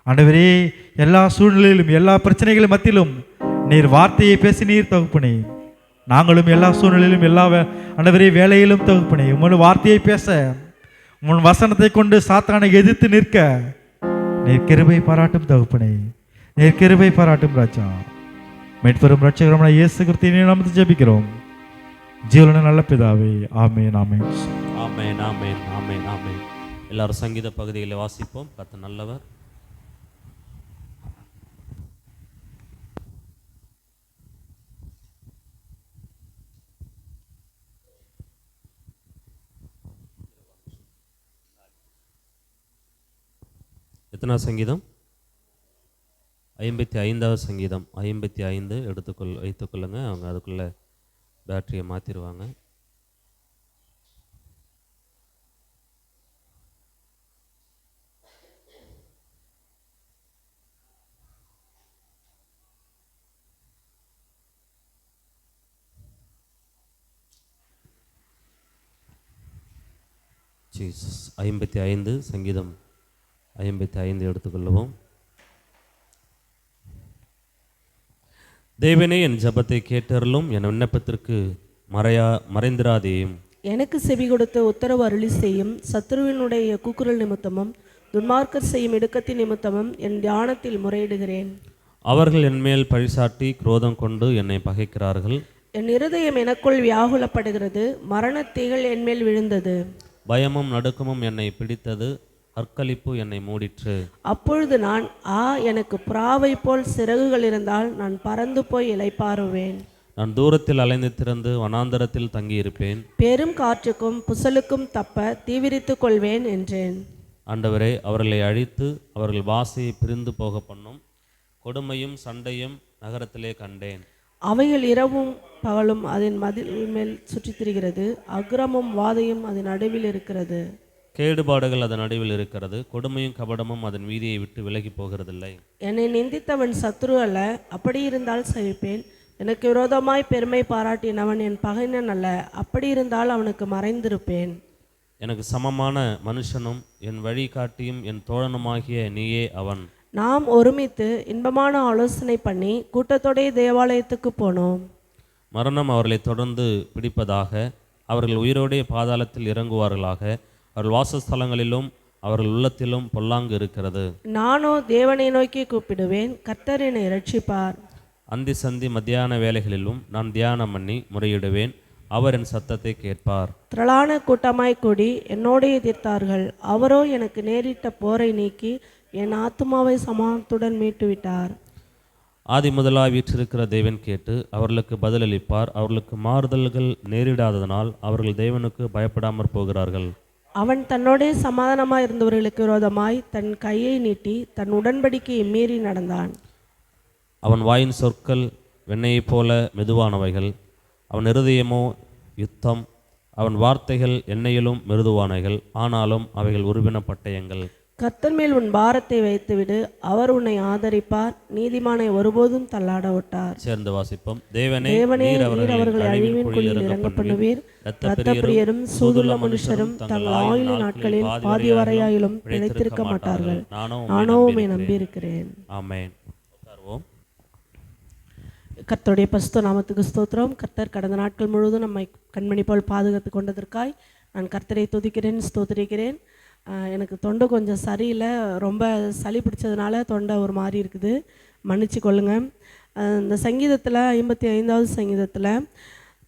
[SPEAKER 2] ஆண்டவரே, எல்லா சூழ்நிலையிலும் எல்லா பிரச்சனைகளும் மத்தியிலும் நீர் வார்த்தையை பேசி நீர் தகுப்பனே. நாங்களும் எல்லா சூழ்நிலையிலும் எல்லா ஆண்டவரே வேலையிலும் தகுப்பனே உன் வார்த்தையை பேச உன் வசனத்தை கொண்டு சாத்தானை எதிர்த்து நிற்க நீர் கிருபை பாராட்டும் தகுப்பனே. நீர் கிருபை பாராட்டும் ராஜா. மீட்பெரும் ரட்சகரமான இயேசு கிறிஸ்துவின் நாமத்தில் ஜெபிக்கிறோம் ஜீவனுள்ள நல்ல பிதாவே, ஆமென் ஆமென்.
[SPEAKER 1] ஆமென் ஆமென் ஆமென் ஆமென். எல்லாரும் சங்கீத பகுதிகளை வாசிப்போம். கர்த்தர் நல்லவர். எத்தனாவது சங்கீதம்? 55வது சங்கீதம். 55 வைத்துக்கொள்ளுங்க. அவங்க அதுக்குள்ளே பேட்டரியை மாற்றிடுவாங்க. ஜீசஸ். 55 சங்கீதம் 55 எடுத்துக்கொள்வோம். தேவனே, என் ஜெபத்தை கேட்டருளும், என் விண்ணப்பத்திற்கு மறைந்திராதேயும்.
[SPEAKER 3] எனக்கு செவி கொடுத்து உத்தரவு அருளி செய்யும். சத்துருவினுடைய கூக்குரல் நிமித்தமும் துன்மார்க்கர் செய்யும் இடுக்கத்தின் நிமித்தமும் என் தியானத்தில் முறையிடுகிறேன்.
[SPEAKER 1] அவர்கள் என்மேல் பழிசாட்டி குரோதம் கொண்டு என்னை பகைக்கிறார்கள்.
[SPEAKER 3] என் இருதயம் எனக்குள் வியாகுலப்படுகிறது. மரணத்தீகள் என்மேல் விழுந்தது.
[SPEAKER 1] பயமும் நடுக்கமும் என்னை பிடித்தது. அற்களிப்பு என்னை மூடிற்று.
[SPEAKER 3] அப்பொழுது நான், எனக்கு புறாவை போல் சிறகுகள் இருந்தால் நான் பறந்து போய் இளைப்பாறுவேன்.
[SPEAKER 1] நான் தூரத்தில் அலைந்து திறந்து வனாந்தரத்தில் தங்கியிருப்பேன்.
[SPEAKER 3] பெரும் காற்றுக்கும் புசலுக்கும் தப்ப தீவிரித்துக் கொள்வேன் என்றேன்.
[SPEAKER 1] ஆண்டவரே, அவர்களை அழித்து அவர்கள் வாசையை பிரிந்து போக பண்ணும் கொடுமையும் சண்டையும் நகரத்திலே கண்டேன்.
[SPEAKER 3] அவைகள் இரவும் பகலும் அதன் மதில் மேல் சுற்றித் திரிகிறது. அக்கிரமும் வாதையும் அதன் நடுவில் இருக்கிறது.
[SPEAKER 1] கேடுபாடுகள் அதன் நடுவில் இருக்கிறது. கொடுமையும் கபடமும் அதன் வீதியை விட்டு விலகி போகிறதில்லை.
[SPEAKER 3] என்னை நிந்தித்தவன் சத்ரு அல்ல, அப்படி இருந்தால் சகிப்பேன். எனக்கு விரோதமாய் பெருமை பாராட்டினவன் என் பகைஞன் அல்ல, அப்படி இருந்தால் அவனுக்கு மறைந்திருப்பேன்.
[SPEAKER 1] எனக்கு சமமான மனுஷனும் என் வழி காட்டியும் என் தோழனுமாகிய நீயே அவன்.
[SPEAKER 3] நாம் ஒருமித்து இன்பமான ஆலோசனை பண்ணி கூட்டத்தோடைய தேவாலயத்துக்கு போனோம்.
[SPEAKER 1] மரணம் அவர்களை தொடர்ந்து பிடிப்பதாக. அவர்கள் உயிரோடே பாதாளத்தில் இறங்குவார்களாக. அவர்கள் வாசஸ்தலங்களிலும் அவர்கள் உள்ளத்திலும் பொல்லாங்கு இருக்கிறது.
[SPEAKER 3] நானோ தேவனை நோக்கி கூப்பிடுவேன், கர்த்தர் என்னை இரட்சிப்பார்.
[SPEAKER 1] அந்தி சந்தி மத்தியான வேலைகளிலும் நான் தியானம் பண்ணி முறையிடுவேன். அவர் என் சத்தத்தை கேட்பார்.
[SPEAKER 3] திரளான கூட்டமாய் கூடி என்னோடு எதிர்த்தார்கள். அவரோ எனக்கு நேரிட்ட போரை நீக்கி என் ஆத்துமாவை சமானத்துடன் மீட்டுவிட்டார்.
[SPEAKER 1] ஆதி முதலாய் வீற்றிருக்கிற தேவன் கேட்டு அவர்களுக்கு பதிலளிப்பார். அவர்களுக்கு மாறுதல்கள் நேரிடாததனால் அவர்கள் தேவனுக்கு பயப்படாமற் போகிறார்கள்.
[SPEAKER 3] அவன் தன்னோடே சமாதானமாய் இருந்தவர்களுக்கு விரோதமாய் தன் கையை நீட்டி தன் உடன்படிக்கையை மீறி நடந்தான்.
[SPEAKER 1] அவன் வாயின் சொற்கள் வெண்ணெயைப் போல மெதுவானவைகள். அவன் இருதயமோ யுத்தம். அவன் வார்த்தைகள் எண்ணெயிலும் மிருதுவானவைகள். ஆனாலும் அவைகள் உருவின பட்டயங்கள்.
[SPEAKER 3] கர்த்தர் மேல் உன் பாரத்தை வைத்துவிடு, அவர் உன்னை ஆதரிப்பார். நீதிமானை ஒருபோதும் தள்ளாட விட்டார்.
[SPEAKER 1] சேர்ந்து வாசிப்போம். தேவனே,
[SPEAKER 3] நீர் அவர்களை அழிவின் குழியில் இறங்க பண்ணுவீர். இரத்தப்பிரியரும் சூதுள்ள மனுஷரும் தங்கள் ஆயுள் நாட்களில் பாதி வரையாயிலும் பிழைத்திருக்க மாட்டார்கள். நானோ உம்மை நம்பியிருக்கிறேன்.
[SPEAKER 1] ஆமென்.
[SPEAKER 3] கர்த்தருடைய பரிசுத்த நாமத்துக்கு ஸ்தோத்திரம். கர்த்தர் கடந்த நாட்கள் முழுவதும் நம்மை கண்மணி போல் பாதுகாத்து கொண்டதற்காய் நான் கர்த்தரை துதிக்கிறேன், ஸ்தோத்திரிக்கிறேன். எனக்கு தொண்டை கொஞ்சம் சரியில்லை, ரொம்ப சளி பிடிச்சதுனால தொண்டை ஒரு மாதிரி இருக்குது, மன்னிச்சு கொள்ளுங்க. இந்த சங்கீதத்தில் 55வது சங்கீதத்தில்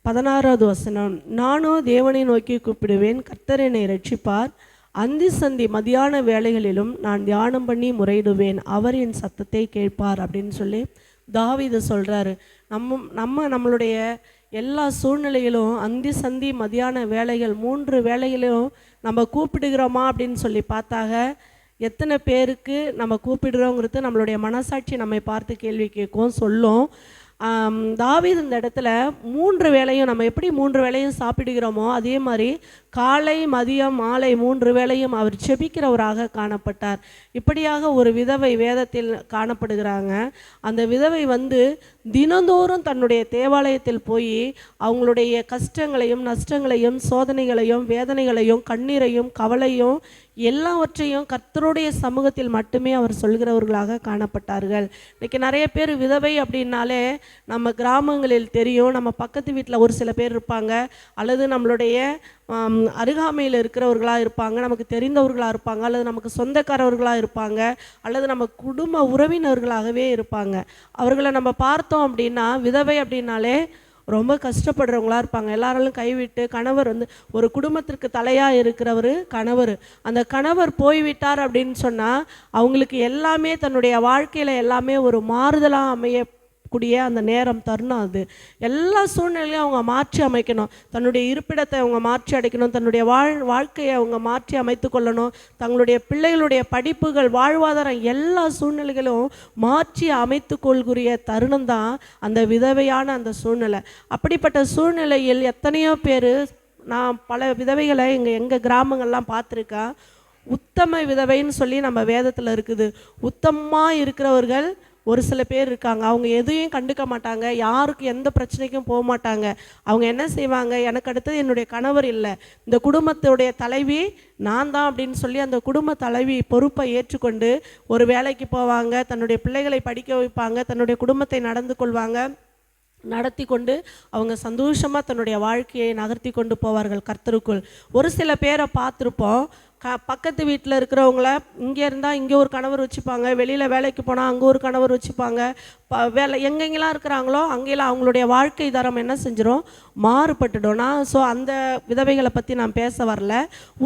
[SPEAKER 3] 16வது வசனம், நானோ தேவனை நோக்கி கூப்பிடுவேன், கர்த்தர் என்னை ரட்சிப்பார். அந்தி சந்தி மதியான வேளைகளிலும் நான் தியானம் பண்ணி முறையிடுவேன், அவர் என் சத்தத்தை கேட்பார் அப்படின்னு சொல்லி தாவீது சொல்கிறாரு. நம்மளுடைய எல்லா சூழ்நிலையிலும் அந்தி சந்தி மதியான வேலைகள் 3 வேலைகளிலும் நம்ம கூப்பிடுகிறோமா அப்படின்னு சொல்லி பார்த்தாக எத்தனை பேருக்கு நம்ம கூப்பிடுறோங்கிறது நம்மளுடைய மனசாட்சி நம்மை பார்த்து கேள்வி கேட்கும், சொல்லும். தாவீது இந்த இடத்துல 3 வேளையும் நம்ம எப்படி 3 வேளையும் சாப்பிடுகிறோமோ அதே மாதிரி காலை மதியம் மாலை 3 வேளையும் அவர் செபிக்கிறவராக காணப்பட்டார். இப்படியாக ஒரு விதவை வேதத்தில் காணப்படுகிறாங்க. அந்த விதவை தினந்தோறும் தன்னுடைய தேவாலயத்தில் போய் அவங்களுடைய கஷ்டங்களையும் நஷ்டங்களையும் சோதனைகளையும் வேதனைகளையும் கண்ணீரையும் கவலையும் எல்லாவற்றையும் கர்த்தருடைய சமூகத்தில் மட்டுமே அவர் சொல்கிறவர்களாக காணப்பட்டார்கள். இன்றைக்கி நிறைய பேர் விதவை அப்படின்னாலே நம்ம கிராமங்களில் தெரியும், நம்ம பக்கத்து வீட்டில் ஒரு சில பேர் இருப்பாங்க, அல்லது நம்மளுடைய அருகாமையில் இருக்கிறவர்களாக இருப்பாங்க, நமக்கு தெரிந்தவர்களாக இருப்பாங்க, அல்லது நமக்கு சொந்தக்காரவர்களாக இருப்பாங்க, அல்லது நம்ம குடும்ப உறவினர்களாகவே இருப்பாங்க. அவர்களை நம்ம பார்த்தோம் அப்படின்னா விதவை அப்படின்னாலே ரொம்ப கஷ்டப்படுறவங்களா இருப்பாங்க. எல்லாராலும் கைவிட்டு கணவர் வந்து ஒரு குடும்பத்திற்கு தலையாக இருக்கிறவர் கணவர். அந்த கணவர் போய்விட்டார் அப்படின்னு சொன்னால் அவங்களுக்கு எல்லாமே தன்னுடைய வாழ்க்கையில் எல்லாமே ஒரு மாறுதலாக அமையக்கூடிய அந்த நேரம் தருணம் அது. எல்லா சூழ்நிலையும் அவங்க மாற்றி அமைக்கணும், தன்னுடைய இருப்பிடத்தை அவங்க மாற்றி அடைக்கணும், தன்னுடைய வாழ்க்கையை அவங்க மாற்றி அமைத்து கொள்ளணும், தங்களுடைய பிள்ளைகளுடைய படிப்புகள் வாழ்வாதாரம் எல்லா சூழ்நிலைகளும் மாற்றி அமைத்து கொள்கிற தருணம் தான் அந்த விதவையான அந்த சூழ்நிலை. அப்படிப்பட்ட சூழ்நிலையில் எத்தனையோ பேர், நான் பல விதவைகளை எங்கள் கிராமங்கள்லாம் பார்த்துருக்கேன். உத்தம விதவைன்னு சொல்லி நம்ம வேதத்தில் இருக்குது. உத்தமமாக இருக்கிறவர்கள் ஒரு சில பேர் இருக்காங்க, அவங்க எதையும் கண்டுக்க மாட்டாங்க, யாருக்கு எந்த பிரச்சனைக்கும் போக மாட்டாங்க. அவங்க என்ன செய்வாங்க, எனக்கு அடுத்தது என்னுடைய கணவர் இல்லை, இந்த குடும்பத்துடைய தலைவி நான் தான் அப்படின்னு சொல்லி அந்த குடும்ப தலைவி பொறுப்பை ஏற்றுக்கொண்டு ஒரு வேலைக்கு போவாங்க, தன்னுடைய பிள்ளைகளை படிக்க வைப்பாங்க, தன்னுடைய குடும்பத்தை நடத்தி கொண்டு அவங்க சந்தோஷமாக தன்னுடைய வாழ்க்கையை நகர்த்தி கொண்டு போவார்கள் கர்த்தருக்குள். ஒரு சில பேரை பார்த்துருப்போம், பக்கத்து வீட்டில் இருக்கிறவங்கள இங்கே இருந்தால் இங்கே ஒரு கணவர் வச்சுப்பாங்க, வெளியில் வேலைக்கு போனால் அங்கே ஒரு கணவர் வச்சுப்பாங்க, வேலை எங்கெங்கெல்லாம் இருக்கிறாங்களோ அங்கெல்லாம் அவங்களுடைய வாழ்க்கை தரம் என்ன செஞ்சிடும், மாறுபட்டுடும்னா. ஸோ அந்த விதவைகளை பற்றி நான் பேச வரல.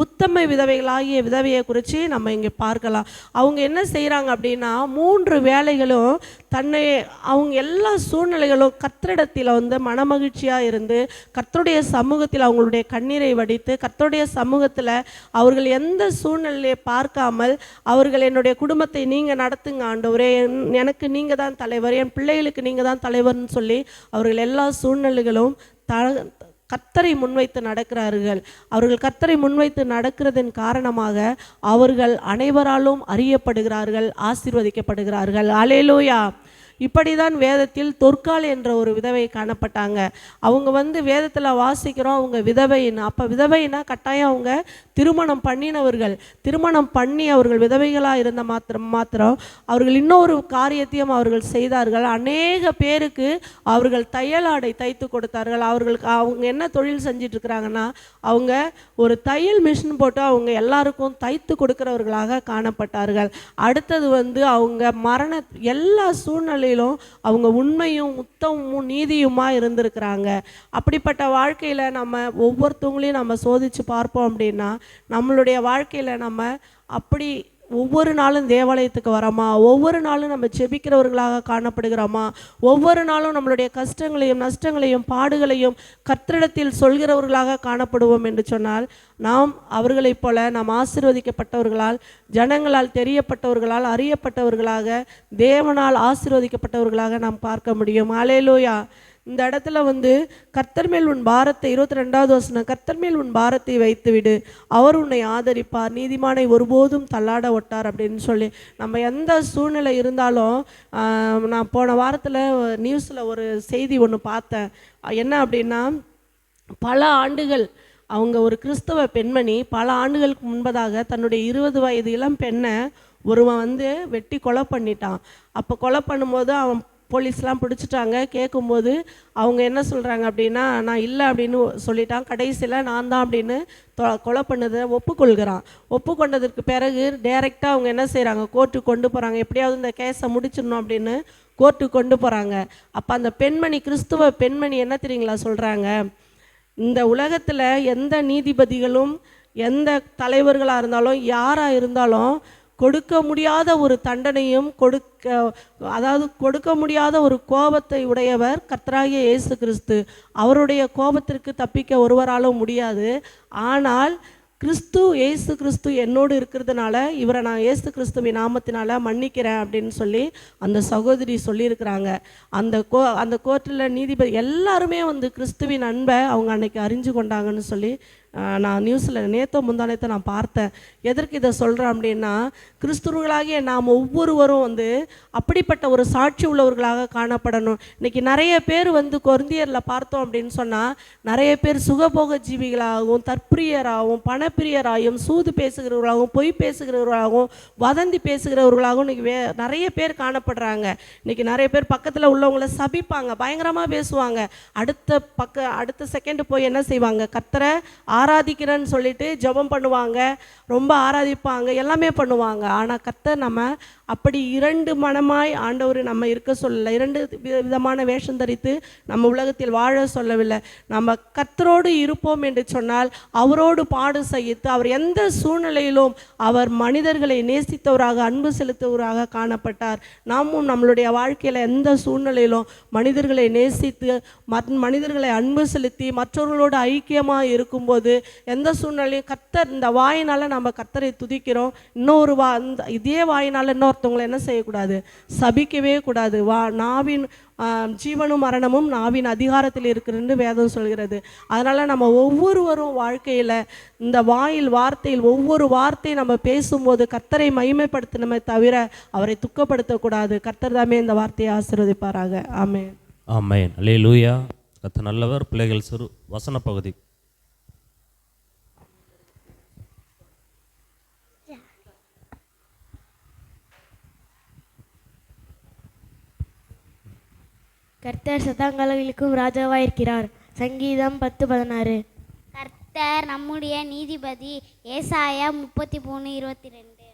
[SPEAKER 3] உத்தம விதவைகளாகிய விதவையை குறித்து நம்ம இங்கே பார்க்கலாம். அவங்க என்ன செய்கிறாங்க அப்படின்னா 3 வேலைகளும் தன்னை அவங்க எல்லா சூழ்நிலைகளும் கர்த்தரிடத்தில் வந்து மனமகிழ்ச்சியாக இருந்து கர்த்தருடைய சமூகத்தில் அவங்களுடைய கண்ணீரை வடித்து கர்த்தருடைய சமூகத்தில் அவர்கள் எந்த சூழ்நிலையை பார்க்காமல் அவர்கள் என்னுடைய குடும்பத்தை நீங்கள் நடத்துங்க ஆண்டவரே, எனக்கு நீங்கள் தான் தலைவர், என் பிள்ளைகளுக்கு நீங்கள் தான் தலைவர்னு சொல்லி அவர்கள் எல்லா சூழ்நிலைகளும் கர்த்தரை முன்வைத்து நடக்கிறார்கள். அவர்கள் கர்த்தரை முன்வைத்து நடக்கிறதன் காரணமாக அவர்கள் அனைவராலும் அறியப்படுகிறார்கள், ஆசீர்வதிக்கப்படுகிறார்கள். அல்லேலூயா. இப்படி தான் வேதத்தில் தொற்கால் என்ற ஒரு விதவை காணப்பட்டாங்க. அவங்க வந்து வேதத்தில் வாசிக்கிறோம் அவங்க விதவைன்னு. அப்போ விதவைனா கட்டாயம் அவங்க திருமணம் பண்ணினவர்கள். திருமணம் பண்ணி அவர்கள் விதவைகளாக இருந்த மாத்திரம் அவர்கள் இன்னொரு காரியத்தையும் அவர்கள் செய்தார்கள். அநேக பேருக்கு அவர்கள் தையல் ஆடை தைத்து கொடுத்தார்கள். அவங்க என்ன தொழில் செஞ்சிட்ருக்கிறாங்கன்னா அவங்க ஒரு தையல் மிஷின் போட்டு அவங்க எல்லாருக்கும் தைத்து கொடுக்கிறவர்களாக காணப்பட்டார்கள். அடுத்தது வந்து அவங்க எல்லா சூழ்நிலை அவங்க உண்மையும் உத்தமும் நீதியுமா இருந்திருக்கிறாங்க. அப்படிப்பட்ட வாழ்க்கையில் நம்ம ஒவ்வொருத்தவங்களையும் நம்ம சோதித்து பார்ப்போம் அப்படின்னா நம்மளுடைய வாழ்க்கையில் நம்ம அப்படி ஒவ்வொரு நாளும் தேவாலயத்துக்கு வரோமா, ஒவ்வொரு நாளும் நம்ம ஜெபிக்கிறவர்களாக காணப்படுகிறோமா, ஒவ்வொரு நாளும் நம்மளுடைய கஷ்டங்களையும் நஷ்டங்களையும் பாடுகளையும் கர்த்தரிடத்தில் சொல்கிறவர்களாக காணப்படுவோம் என்று சொன்னால் நாம் அவர்களைப் போல நாம் ஆசீர்வதிக்கப்பட்டவர்களால், ஜனங்களால் தெரியப்பட்டவர்களால், அறியப்பட்டவர்களாக, தேவனால் ஆசீர்வதிக்கப்பட்டவர்களாக நாம் பார்க்க முடியும். அல்லேலூயா. இந்த இடத்துல வந்து கர்த்தர் மேல் உன் பாரத்தை 22வது வசனம், கர்த்தர் மேல் உன் பாரத்தை வைத்து விடு, அவர் உன்னை ஆதரிப்பார், நீதிமானை ஒருபோதும் தள்ளாட ஒட்டார் அப்படின்னு சொல்லி நம்ம எந்த சூழ்நிலை இருந்தாலும், நான் போன வாரத்தில் நியூஸில் ஒரு செய்தி ஒன்று பார்த்தேன். என்ன அப்படின்னா, பல ஆண்டுகள் அவங்க ஒரு கிறிஸ்தவ பெண்மணி பல ஆண்டுகளுக்கு முன்பதாக தன்னுடைய 20 வயது இளம் பெண்ணை ஒருவன் வந்து வெட்டி கொலை பண்ணிட்டான். அப்போ கொலை பண்ணும்போது அவன் போலீஸ்லாம் பிடிச்சிட்டாங்க. கேட்கும்போது அவங்க என்ன சொல்கிறாங்க அப்படின்னா, நான் இல்லை அப்படின்னு சொல்லிட்டான். கடைசியில் நான் தான் அப்படின்னு கொலை பண்ணதை ஒப்புக்கொள்கிறான். ஒப்புக்கொண்டதற்கு பிறகு டைரெக்டாக அவங்க என்ன செய்கிறாங்க, கோர்ட்டுக்கு கொண்டு போகிறாங்க. எப்படியாவது இந்த கேஸை முடிச்சிடணும் அப்படின்னு கோர்ட்டுக்கு கொண்டு போகிறாங்க. அப்போ அந்த பெண்மணி, கிறிஸ்துவ பெண்மணி என்ன தெரியுங்களா சொல்கிறாங்க, இந்த உலகத்தில் எந்த நீதிபதிகளும் எந்த தலைவர்களாக இருந்தாலும் யாராக இருந்தாலும் கொடுக்க முடியாத ஒரு தண்டனையும் கொடுக்க முடியாத ஒரு கோபத்தை உடையவர் கர்த்தராகிய இயேசு கிறிஸ்து. அவருடைய கோபத்திற்கு தப்பிக்க ஒருவராலும் முடியாது. ஆனால் இயேசு கிறிஸ்து என்னோடு இருக்கிறதுனால இவரை நான் இயேசு கிறிஸ்துவின் நாமத்தினால மன்னிக்கிறேன் அப்படின்னு சொல்லி அந்த சகோதரி சொல்லியிருக்கிறாங்க. அந்த கோர்ட்டில் நீதிபதி எல்லாருமே வந்து கிறிஸ்துவின் அன்பை அவங்க அன்னைக்கு அறிஞ்சு கொண்டாங்கன்னு சொல்லி நான் நியூஸில் நேற்று முந்தானத்தை நான் பார்த்தேன். எதற்கு இதை சொல்கிறேன் அப்படின்னா, கிறிஸ்துவர்களாகிய நாம் ஒவ்வொருவரும் அப்படிப்பட்ட ஒரு சாட்சி உள்ளவர்களாக காணப்படணும். இன்றைக்கி நிறைய பேர் கொரிந்தியரில் பார்த்தோம் அப்படின்னு சொன்னால், நிறைய பேர் சுகபோக ஜீவிகளாகவும் தற்பிரியராகவும் பணப்பிரியராகவும் சூது பேசுகிறவர்களாகவும் பொய் பேசுகிறவர்களாகவும் வதந்தி பேசுகிறவர்களாகவும் இன்றைக்கி நிறைய பேர் காணப்படுறாங்க. இன்றைக்கி நிறைய பேர் பக்கத்தில் உள்ளவங்களை சபிப்பாங்க, பயங்கரமாக பேசுவாங்க. அடுத்த செகண்ட் போய் என்ன செய்வாங்க, கர்த்தரை ஆராதிக்கிறேன்னு சொல்லிட்டு ஜெபம் பண்ணுவாங்க, ரொம்ப ஆராதிப்பாங்க, எல்லாமே பண்ணுவாங்க. ஆனால் கர்த்தர் நம்ம அப்படி இரண்டு மனமாய் ஆண்டவர் நம்ம இருக்க சொல்லலை. இரண்டு விதமான வேஷம் தரித்து நம்ம உலகத்தில் வாழ சொல்லவில்லை. நம்ம கர்த்தரோடு இருப்போம் என்று சொன்னால் அவரோடு பாடு சகித்து, அவர் எந்த சூழ்நிலையிலும் அவர் மனிதர்களை நேசித்தவராக அன்பு செலுத்துவராக காணப்பட்டார். நாமும் நம்மளுடைய வாழ்க்கையில் எந்த சூழ்நிலையிலும் மனிதர்களை நேசித்து மனிதர்களை அன்பு செலுத்தி மற்றவர்களோடு ஐக்கியமாக இருக்கும்போது எந்த சூழ்நிலையும் கர்த்தர் இந்த வாயினால் நம்ம கர்த்தரை துதிக்கிறோம். இன்னொரு இதே வாயினால் இன்னொருத்தவங்களை என்ன செய்யக்கூடாது, சபிக்கவே கூடாது. நாவின் ஜீவனும் மரணமும் நாவின் அதிகாரத்தில் இருக்குன்னு வேதம் சொல்கிறது. அதனால் நம்ம ஒவ்வொருவரும் வாழ்க்கையில் இந்த வார்த்தையில் ஒவ்வொரு வார்த்தையை நம்ம பேசும்போது கர்த்தரை மகிமைப்படுத்தணுமே தவிர அவரை துக்கப்படுத்தக்கூடாது. கர்த்தர் தாமே இந்த வார்த்தையை ஆசீர்வதிப்பாராக. ஆமென்.
[SPEAKER 1] ஆமென். அல்லேலூயா. கர்த்தர் நல்லவர். பிள்ளைகள் சிறு வசன பகுதி.
[SPEAKER 4] கர்த்தர் சதாங்காலங்களுக்கும் ராஜாவாயிருக்கிறார். சங்கீதம் 10:16.
[SPEAKER 5] கர்த்தர் நம்முடைய நீதிபதி. ஏசாயா 33:22.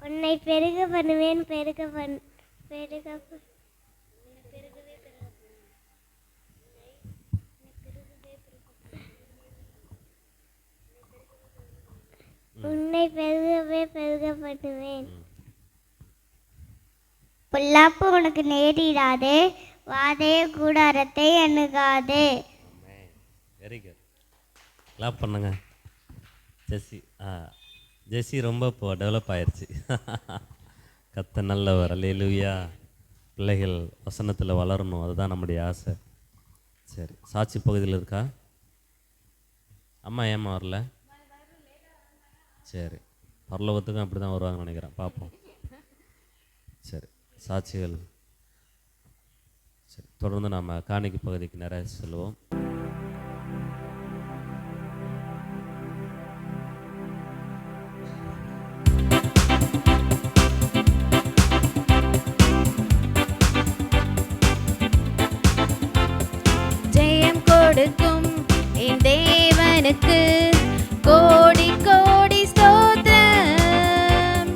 [SPEAKER 6] உன்னை பெருக பண்ணுவேன், உன்னை பெருக பண்ணுவேன். பொல்லாப்பு உனக்கு நேரிடாதே, வாதைய கூடாரத்தை அணுகாதே.
[SPEAKER 1] Very good. கிளாப் பண்ணுங்க. ஜெஸ்ஸி ரொம்ப இப்போ டெவலப் ஆயிடுச்சு. கர்த்தர் நல்லவர். அல்லேலூயா. பிள்ளைகள் வசனத்தில் வளரணும், அதுதான் நம்முடைய ஆசை. சரி, சாட்சி பகுதியில் இருக்கா அம்மா? ஏம்மா வரல? சரி, பரலோகத்துக்கும் அப்படி தான் வருவாங்கன்னு நினைக்கிறேன், பார்ப்போம். சரி, சாட்சிகள். சரி, தொடர்ந்து நாம் காணிக்கை பகுதிக்கு நிறைய செல்வோம்.
[SPEAKER 5] ஜெயம் கொடுக்கும் என் தேவனுக்கு கோடி கோடி ஸ்தோத்திரம்.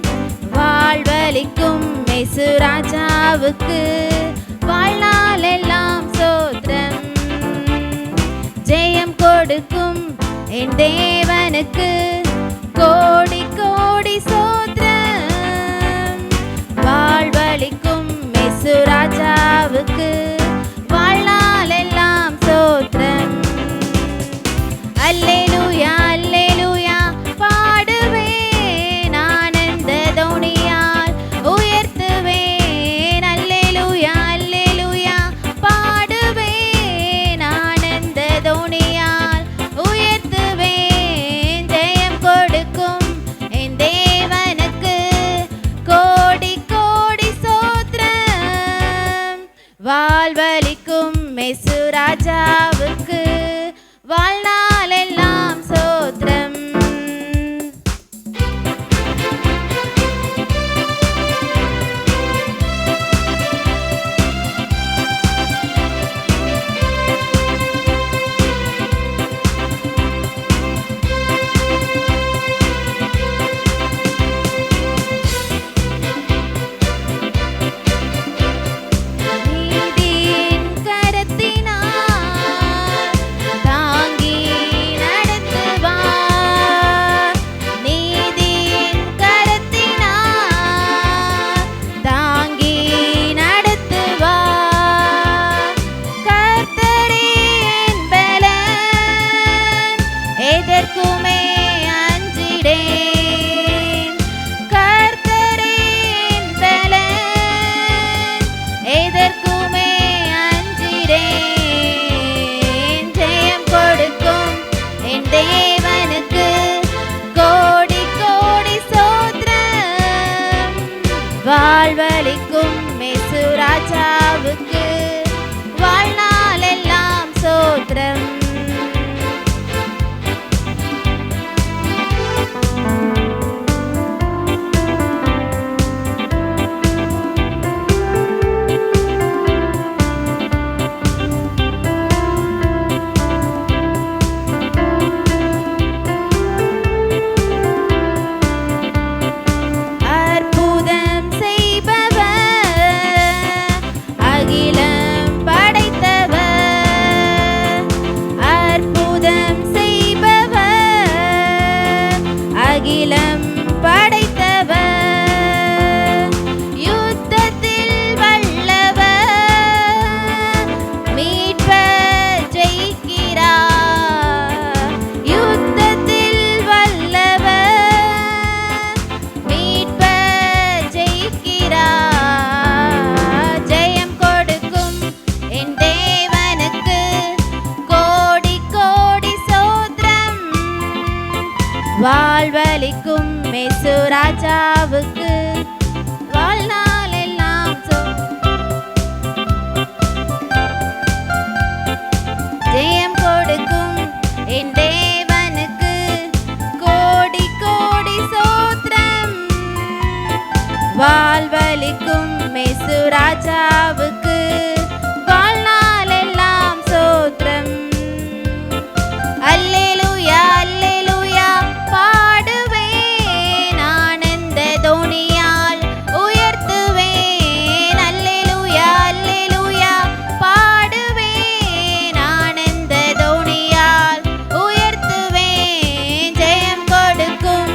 [SPEAKER 5] வாழ்வளிக்கும் இயேசு ராஜாவுக்கு வாழ்நாள் எல்லாம் ஸ்தோத்திரம். ஜெயம் கொடுக்கும் என் தேவனுக்கு கோடி கோடி ஸ்தோத்திரம். வாழ்வளிக்கும் இயேசு ராஜாவுக்கு வாழ்நாள் எல்லாம் ஸ்தோத்திரம். அல்லேலூயா அல்லேலூயா பாடுவேன், ஆனந்த தோணியால் உயர்த்துவேன். அல்லேலூயா அல்லேலூயா பாடுவேன், ஆனந்த தோணியால் உயர்த்துவேன். ஜெயம் கொடுக்கும் என் தேவனுக்கு கோடி கோடி ஸ்தோத்திரம். வாழ்வளிக்கும் இயேசு ராஜாவுக்கு வாழ்நாள் எல்லாம் ஸ்தோத்திரம். நீதியின் கரத்தினால் தாங்கி வாழ்வளிக்கும் மேசு ராஜாவுக்கு வாழ்நாள் எல்லாம் ஜெயம் கொடுக்கும் என் தேவனுக்கு கோடி கோடி சோத்திரம். வாழ்வளிக்கும் மேசு ராஜாவுக்கு வாழ்நாள் எல்லாம் சோத்திரம். அல்லேலூயா அல்லேலூயா பாடுவேன், ஆனந்த தோனியால் உயர்த்துவேன். அல்லேலூயா அல்லேலூயா பாடுவேன், ஆனந்த தோனியால் உயர்த்துவேன். ஜெயம் கொடுக்கும்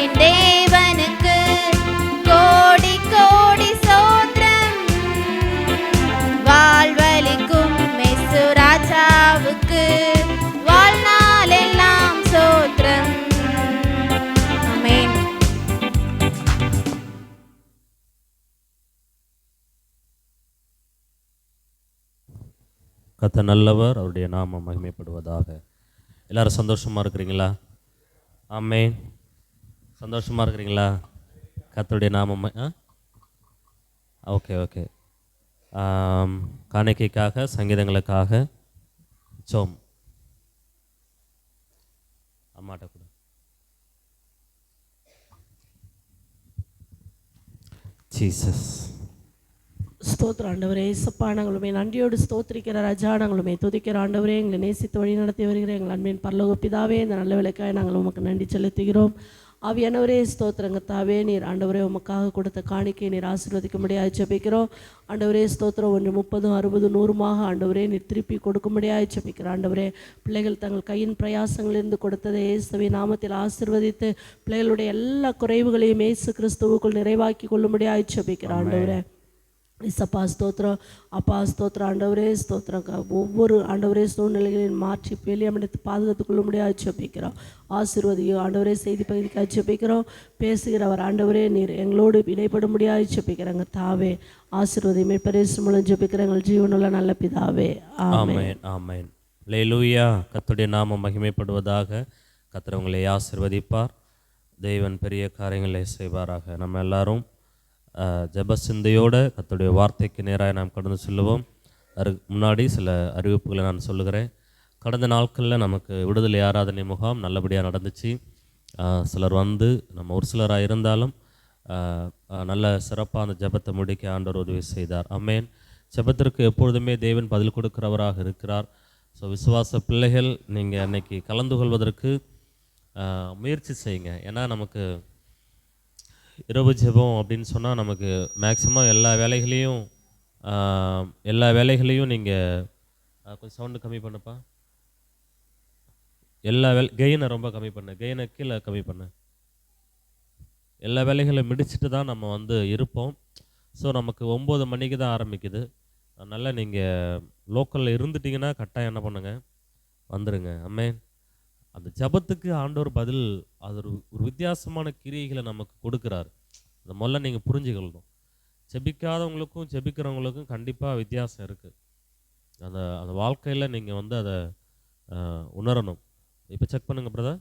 [SPEAKER 5] என் தேவனுக்கு கோடி கோடி சோத்திரம். வாழ்வளிக்கும் மேசு ராஜாவுக்கு வாழ்நாள் எல்லாம் சோத்திரம். ஆமென்.
[SPEAKER 1] கர்த்தர் நல்லவர், அவருடைய நாமம் மகிமைப்படுவதாக. எல்லாரும் சந்தோஷமாக இருக்கிறீங்களா? ஆமென். சந்தோஷமாக இருக்கிறீங்களா? கர்த்தருடைய நாமம் ஓகே ஓகே. காணிக்கைக்காக, சங்கீதங்களுக்காக சோம் அம்மாட்ட கூட. ஜீசஸ்.
[SPEAKER 3] ஸ்தோத்திர ஆண்டவரே, இயேசப்பா, நாங்களுமே நன்றியோடு ஸ்தோத்திரிக்கிற ராஜா, நாங்களுமே துதிக்கிற ஆண்டவரே, எங்களை நேசித்து வழி நடத்தி வருகிற எங்கள் அன்பின் பரலோக பிதாவே, இந்த நல்ல விலைக்காக நாங்கள் உமக்கு நன்றி செலுத்துகிறோம். ஆவியானவரே ஸ்தோத்திரங்க தாவே, நீர் ஆண்டவரே உமக்காக கொடுத்த காணிக்கை நீர் ஆசீர்வதிக்கும்படியாக ஜெபிக்கிறோம். ஆண்டவரே ஸ்தோத்திரம், 1 30 60 100 ஆண்டவரே நீர் திருப்பி கொடுக்கும்படியாக ஜெபிக்கிறோம். ஆண்டவரே, பிள்ளைகள் தங்கள் கையின் பிரயாசங்களிலிருந்து கொடுத்ததை இயேசுவின் நாமத்தில் ஆசீர்வதித்து பிள்ளைகளுடைய எல்லா குறைவுகளையும் இயேசு கிறிஸ்துவுக்குள் நிறைவாக்கி கொள்ளும்படியாக ஜெபிக்கிறோம். ஆண்டவரே இசப்பா ஸ்தோத்திரம், அப்பா ஸ்தோத்திரம். ஆண்டவரே ஸ்தோத்திரம், ஒவ்வொரு ஆண்டவரே சூழ்நிலைகளையும் மாற்றி வெளியமடைத்து பாதுகாத்துக் கொள்ள முடியாது ஜெபிக்கிறோம். ஆசீர்வதியும் ஆண்டவரே, செய்தி பகுதிக்காக ஜெபிக்கிறோம். பேசுகிறவர் ஆண்டவரே நீர் எங்களோடு இடைப்பட முடியாது ஜெபிக்கிறாங்க தாவே. ஆசீர்வதியுமே பரிசு மூலம் ஜெபிக்கிற எங்கள் ஜீவனுள்ள நல்ல பிதாவே.
[SPEAKER 1] ஆமென் ஆமென். அல்லேலூயா. கர்த்தருடைய நாமம் மகிமைப்படுவதாக. கர்த்தர் உங்களை ஆசீர்வதிப்பார். தேவன் பெரிய காரியங்களை செய்வாராக. நம்ம எல்லாரும் ஜெப சிந்தையோடு கர்த்தருடைய வார்த்தைக்கு நேராக நாம் கடந்து செல்லுவோம். அதுக்கு முன்னாடி சில அறிவிப்புகளை நான் சொல்லுகிறேன். கடந்த நாட்களில் நமக்கு விடுதலை ஆராதனை முகாம் நல்லபடியாக நடந்துச்சு. சிலர் வந்து நம்ம ஒரு சிலராக இருந்தாலும் நல்ல சிறப்பாக அந்த ஜெபத்தை முடிக்க ஆண்டவர் உதவி செய்தார். ஆமென். ஜெபத்திற்கு எப்பொழுதுமே தேவன் பதில் கொடுக்கிறவராக இருக்கிறார். ஸோ விசுவாச பிள்ளைகள், நீங்கள் அன்னைக்கு கலந்து கொள்வதற்கு முயற்சி செய்யுங்க. ஏன்னா நமக்கு இரவு ஜெபம் அப்படின்னு சொன்னால் நமக்கு மேக்ஸிமம் எல்லா வேலைகளையும் நீங்கள் கொஞ்சம் சவுண்டு கம்மி பண்ணப்பா. கெயினை ரொம்ப கம்மி பண்ணு, கெயினை கீழே கம்மி பண்ணு. எல்லா வேலைகளையும் முடிச்சுட்டு தான் நம்ம வந்து இருப்போம். ஸோ நமக்கு 9 மணிக்கு தான் ஆரம்பிக்குது. அதனால் நீங்கள் லோக்கலில் இருந்துட்டிங்கன்னா கட்டாயம் என்ன பண்ணுங்க, வந்துடுங்க. ஆமென். அந்த ஜபத்துக்கு ஆண்டவர் பதில், அது ஒரு வித்தியாசமான கிரியைகளை நமக்கு கொடுக்குறாரு. அதை முதல்ல நீங்கள் புரிஞ்சுக்கணும். ஜெபிக்காதவங்களுக்கும் ஜெபிக்கிறவங்களுக்கும் கண்டிப்பாக வித்தியாசம் இருக்குது. அந்த அந்த வாழ்க்கையில் நீங்கள் வந்து அதை உணரணும். இப்போ செக் பண்ணுங்கள் பிரதர்,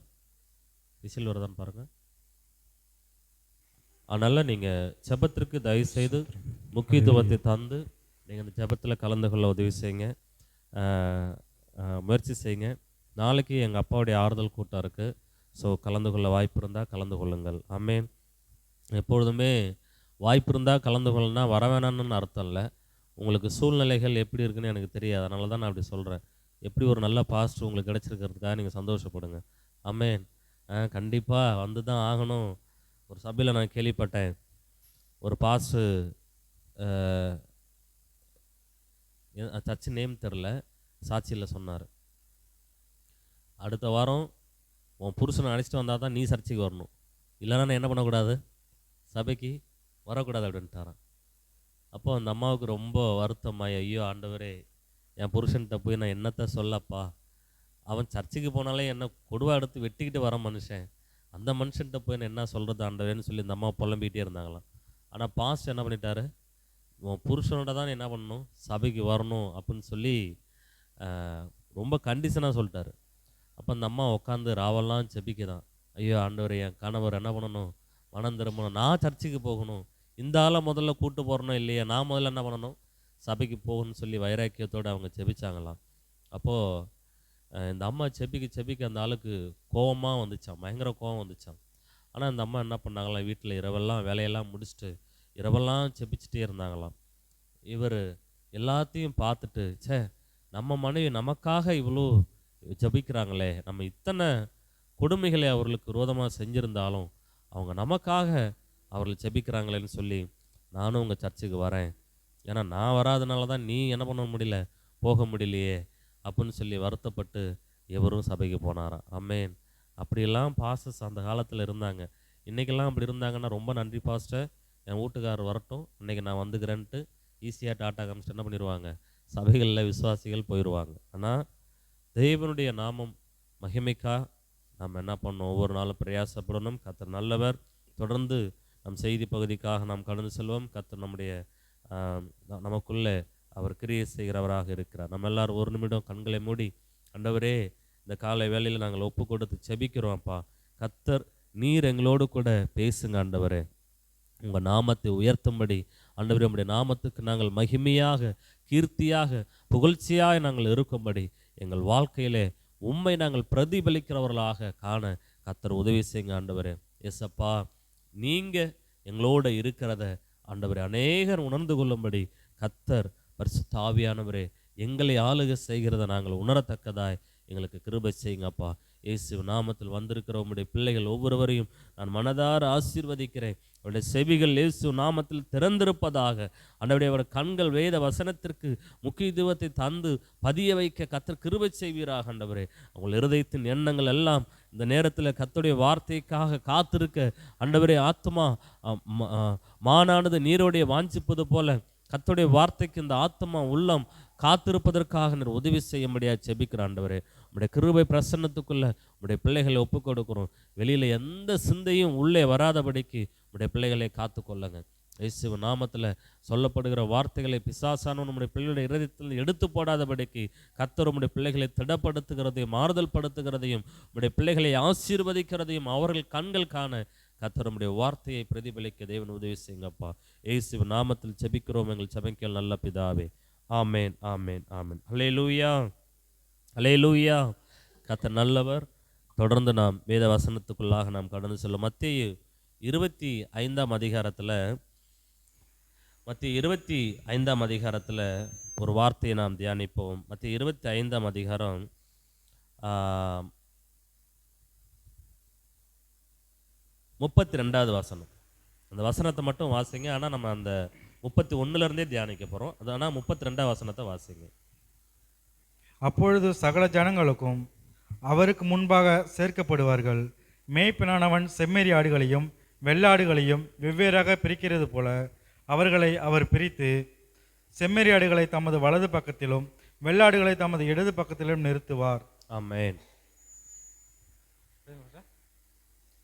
[SPEAKER 1] விசில் வருதான்னு பாருங்கள். அதனால் நீங்கள் ஜெபத்திற்கு தயவுசெய்து முக்கியத்துவத்தை தந்து நீங்கள் அந்த ஜெபத்தில் கலந்து கொள்ள உதவி செய்யுங்க, முயற்சி செய்யுங்க. நாளைக்கு எங்கள் அப்பாவுடைய ஆறுதல் கூட்டம் இருக்குது. ஸோ கலந்து கொள்ள வாய்ப்பு இருந்தால் கலந்து கொள்ளுங்கள். ஆமென். எப்பொழுதுமே வாய்ப்பு இருந்தால் கலந்து கொள்ளனா வர வேணான்னு அர்த்தம் இல்லை. உங்களுக்கு சூழ்நிலைகள் எப்படி இருக்குன்னு எனக்கு தெரியாது, அதனால தான் நான் அப்படி சொல்கிறேன். எப்படி ஒரு நல்ல பாஸ்டர் உங்களுக்கு கிடச்சிருக்கிறதுக்காக நீங்கள் சந்தோஷப்படுங்க. ஆமென். கண்டிப்பாக வந்து தான் ஆகணும். ஒரு சபையில் நான் கேள்விப்பட்டேன், ஒரு பாஸ்டர் சர்ச்சு நேம் தெரில, சாட்சியில் சொன்னார், அடுத்த வாரம் உன் புருஷனை அழைச்சிட்டு வந்தால் தான் நீ சர்ச்சைக்கு வரணும், இல்லைன்னா நான் என்ன பண்ணக்கூடாது, சபைக்கு வரக்கூடாது அப்படின்ட்டாரான். அப்போ அந்த அம்மாவுக்கு ரொம்ப வருத்தமாய், ஐயோ ஆண்டவரே, என் புருஷன்கிட்ட போய் நான் என்னத்தை சொல்லப்பா, அவன் சர்ச்சுக்கு போனாலே என்ன கொடுவா எடுத்து வெட்டிக்கிட்டு வர மனுஷன், அந்த மனுஷன்கிட்ட போய் நான் என்ன சொல்கிறது ஆண்டவரேன்னு சொல்லி இந்த அம்மா புலம்பிகிட்டே இருந்தாங்களாம். ஆனால் பாஸ்ட் என்ன பண்ணிட்டாரு, உன் புருஷனோட தான் என்ன பண்ணணும், சபைக்கு வரணும் அப்படின்னு சொல்லி ரொம்ப கண்டிஷனாக சொல்லிட்டாரு. அப்போ அந்த அம்மா உட்காந்து ராவெல்லாம் ஜெபிக்குதான், ஐயோ ஆண்டவரே, என் கணவர் என்ன பண்ணணும், மனம் திரும்பணும், நான் சர்ச்சுக்கு போகணும், இந்த ஆளை முதல்ல கூட்டு போகிறனோ இல்லையா, நான் முதல்ல என்ன பண்ணணும், சபைக்கு போகணும்னு சொல்லி வைராக்கியத்தோடு அவங்க செபிச்சாங்களாம். அப்போது இந்த அம்மா செபிக்க அந்த ஆளுக்கு கோவமாக வந்துச்சான், பயங்கர கோவம் வந்துச்சான். ஆனால் இந்த அம்மா என்ன பண்ணாங்களாம், வீட்டில் இரவெல்லாம் வேலையெல்லாம் முடிச்சுட்டு இரவெல்லாம் செபிச்சுட்டே இருந்தாங்களாம். இவர் எல்லாத்தையும் பார்த்துட்டு, சே நம்ம மனைவி நமக்காக இவ்வளோ ஜபிக்கிறாங்களே, நம்ம இத்தனை கொடுமைகளை அவர்களுக்கு விரோதமாக செஞ்சுருந்தாலும் அவங்க நமக்காக அவர்கள் ஜெபிக்கிறாங்களேன்னு சொல்லி நானும் உங்கள் சர்ச்சுக்கு வரேன், ஏன்னா நான் வராதனால தான் நீ என்ன பண்ண முடியல, போக முடியலையே அப்படின்னு சொல்லி வருத்தப்பட்டு இவரும் சபைக்கு போனாராம். ஆமென். அப்படியெல்லாம் பாஸ்டர்ஸ் அந்த காலத்தில் இருந்தாங்க. இன்றைக்கெல்லாம் அப்படி இருந்தாங்கன்னா ரொம்ப நன்றி பாஸ்டர், என் வீட்டுக்காரர் வரட்டும், இன்றைக்கி நான் வந்துக்கிறேன்ட்டு ஈஸியாக டாட்டா காமிச்சிட்டு என்ன பண்ணிடுவாங்க, சபைகளில் விசுவாசிகள் போயிடுவாங்க. ஆனால் தேவனுடைய நாமம் மகிமைக்காக நாம் என்ன பண்ணணும், ஒவ்வொரு நாளும் பிரயாசப்படணும். கர்த்தர் நல்லவர். தொடர்ந்து நம் செய்தி பகுதிக்காக நாம் கடந்து செல்வோம். கர்த்தர் நம்முடைய நமக்குள்ளே அவர் கிரியை செய்கிறவராக இருக்கிறார். நம்ம எல்லாரும் ஒரு நிமிடம் கண்களை மூடி, ஆண்டவரே இந்த காலை வேளையில் நாங்கள் ஒப்பு கொடுத்து செபிக்கிறோம்ப்பா. கர்த்தர் நீர் எங்களோடு கூட பேசுங்க ஆண்டவரே, உங்கள் நாமத்தை உயர்த்தும்படி ஆண்டவரே, உம்முடைய நாமத்துக்கு நாங்கள் மகிமையாக, கீர்த்தியாக, புகழ்ச்சியாக நாங்கள் இருக்கும்படி எங்கள் வாழ்க்கையிலே உம்மை நாங்கள் பிரதிபலிக்கிறவர்களாக காண கர்த்தர் உதவி செய்யுங்க ஆண்டவரே. எஸ்அப்பா, நீங்கள் எங்களோட இருக்கிறத ஆண்டவரே அநேகர் உணர்ந்து கொள்ளும்படி கர்த்தர் பரிசுத்த ஆவியானவரே எங்களை ஆளுகை செய்கிறத நாங்கள் உணரத்தக்கதாய் எங்களுக்கு கிருபை செய்யுங்கப்பா. இயேசு நாமத்தில் வந்திருக்கிற உம்முடைய பிள்ளைகள் ஒவ்வொருவரையும் நான் மனதார ஆசீர்வதிக்கிறேன். அவருடைய செவிகள் இயேசு நாமத்தில் திறந்திருப்பதாக. ஆண்டவரே, அவர் கண்கள் வேத வசனத்திற்கு முக்கியத்துவத்தை தந்து பதிய வைக்க கர்த்தர் கிருபை செய்வீராக ஆண்டவரே. உங்கள் இருதயத்தின் எண்ணங்கள் எல்லாம் இந்த நேரத்தில் கர்த்தருடைய வார்த்தைக்காக காத்திருக்க ஆண்டவரே, ஆத்மா மானானது நீரோடைய வாஞ்சிப்பது போல கர்த்தருடைய வார்த்தைக்கு இந்த ஆத்மா உள்ளம் காத்திருப்பதற்காக நீர் உதவி செய்யும்படியாக செபிக்கிற ஆண்டவரே. உம்முடைய கிருபை பிரசன்னத்துக்குள்ள உம்முடைய பிள்ளைகளை ஒப்புக் கொடுக்குறோம். வெளியில் எந்த சிந்தையும் உள்ளே வராதபடிக்கு உம்முடைய பிள்ளைகளை காத்துக்கொள்ளுங்க. இயேசு நாமத்தில் சொல்லப்படுகிற வார்த்தைகளை பிசாசானவன் நம்முடைய பிள்ளைகளுடைய இருதயத்தில் எடுத்து போடாதபடிக்கு கர்த்தர் உம்முடைய பிள்ளைகளை திடப்படுத்துகிறதையும் ஆறுதல் படுத்துகிறதையும் உம்முடைய பிள்ளைகளை ஆசீர்வதிக்கிறதையும் அவர்கள் கண்கள் காண கர்த்தர் உம்முடைய வார்த்தையை பிரதிபலிக்க தேவன் உதவி செய்யுங்கப்பா. இயேசு நாமத்தில் ஜெபிக்கிறோம் எங்கள் ஜெபங்கள் நல்ல பிதாவே. ஆமேன், ஆமேன், ஆமேன். அல்லேலூயா, அல்லேலூயா. கர்த்தர் நல்லவர். தொடர்ந்து நாம் வேத வசனத்துக்குள்ளாக நாம் கடந்து செல்லும். மத்தேயு 25ஆம் அதிகாரத்தில் ஒரு வார்த்தையை நாம் தியானிப்போம். மத்தேயு 25ஆம் அதிகாரம் 32வது வசனம். அந்த வசனத்தை மட்டும் வாசிங்க. ஆனால் நம்ம அந்த 31லேருந்தே தியானிக்க போகிறோம். அது ஆனால் 32வது வசனத்தை வாசிங்க.
[SPEAKER 2] அப்பொழுது சகல ஜனங்களுக்கும் அவருக்கு முன்பாக சேர்க்கப்படுவார்கள். மேய்ப்பனானவன் செம்மறி ஆடுகளையும் வெள்ளாடுகளையும் வெவ்வேறாக பிரிக்கிறது போல அவர்களை அவர் பிரித்து செம்மறி ஆடுகளை தமது வலது பக்கத்திலும் வெள்ளாடுகளை தமது இடது பக்கத்திலும் நிறுத்துவார்.
[SPEAKER 1] ஆமென்.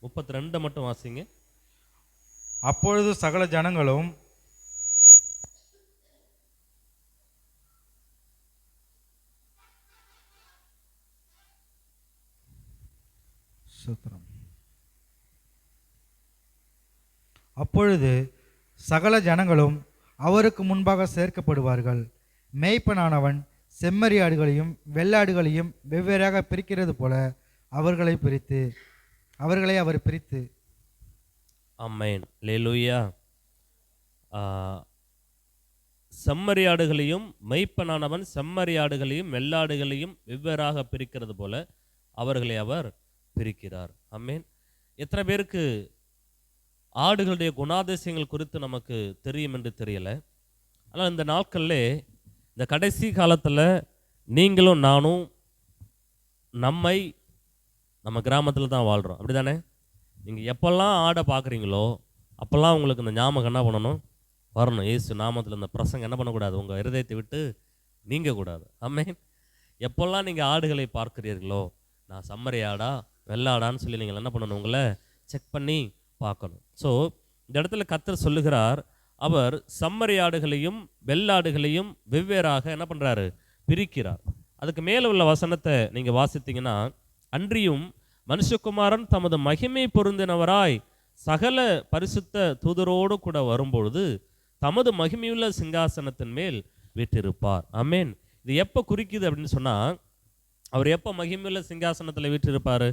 [SPEAKER 1] 32 மட்டும் வாசிங்க.
[SPEAKER 2] அப்பொழுது சகல ஜனங்களும் அவருக்கு முன்பாக சேர்க்கப்படுவார்கள். மேய்ப்பனானவன் செம்மறி ஆடுகளையும் வெள்ளாடுகளையும் வெவ்வேறாக பிரிக்கிறது போல அவர்களை அவர் பிரித்து.
[SPEAKER 1] ஆமென், அல்லேலூயா. செம்மறியாடுகளையும் மெய்ப்பனானவன் செம்மறியாடுகளையும் வெள்ளாடுகளையும் வெவ்வேறாக பிரிக்கிறது போல அவர்களை அவர் பிரிக்கிறார். ஆமென். எத்தனை பேருக்கு ஆடுகளுடைய குணாதிசயங்கள் குறித்து நமக்கு தெரியும் என்று தெரியல. ஆனால் இந்த நாட்களில் இந்த கடைசி காலத்தில் நீங்களும் நானும் நம்ம கிராமத்தில் தான் வாழ்கிறோம். அப்படி தானே? நீங்கள் எப்போல்லாம் ஆடை பார்க்குறீங்களோ அப்போல்லாம் உங்களுக்கு இந்த ஞாபகம் என்ன பண்ணணும், வரணும். இயேசு நாமத்தில் இந்த பிரசங்கம் என்ன பண்ணக்கூடாது, உங்கள் இருதயத்தை விட்டு நீங்கக்கூடாது. ஆமென். எப்போல்லாம் நீங்கள் ஆடுகளை பார்க்கிறீர்களோ, நான் செம்மறி ஆடா வெள்ளாடான்னு சொல்லி நீங்கள் என்ன பண்ணணும், உங்களை செக் பண்ணி பார்க்கணும். ஸோ இந்த இடத்துல கர்த்தர் சொல்லுகிறார், அவர் செம்மறி ஆடுகளையும் வெள்ளாடுகளையும் வெவ்வேறாக என்ன பண்ணுறாரு, பிரிக்கிறார். அதுக்கு மேலே உள்ள வசனத்தை நீங்கள் வாசித்தீங்கன்னா, அன்றியும் மனுஷகுமாரன் தமது மகிமை பொருந்தினவராய் சகல பரிசுத்த தூதரோடு கூட வரும்பொழுது தமது மகிமையுள்ள சிங்காசனத்தின் மேல் வீற்றிருப்பார். ஆமென். இது எப்போ குறிக்குது அப்படின்னு சொன்னால், அவர் எப்போ மகிமையுள்ள சிங்காசனத்தில் வீற்றிருப்பார்?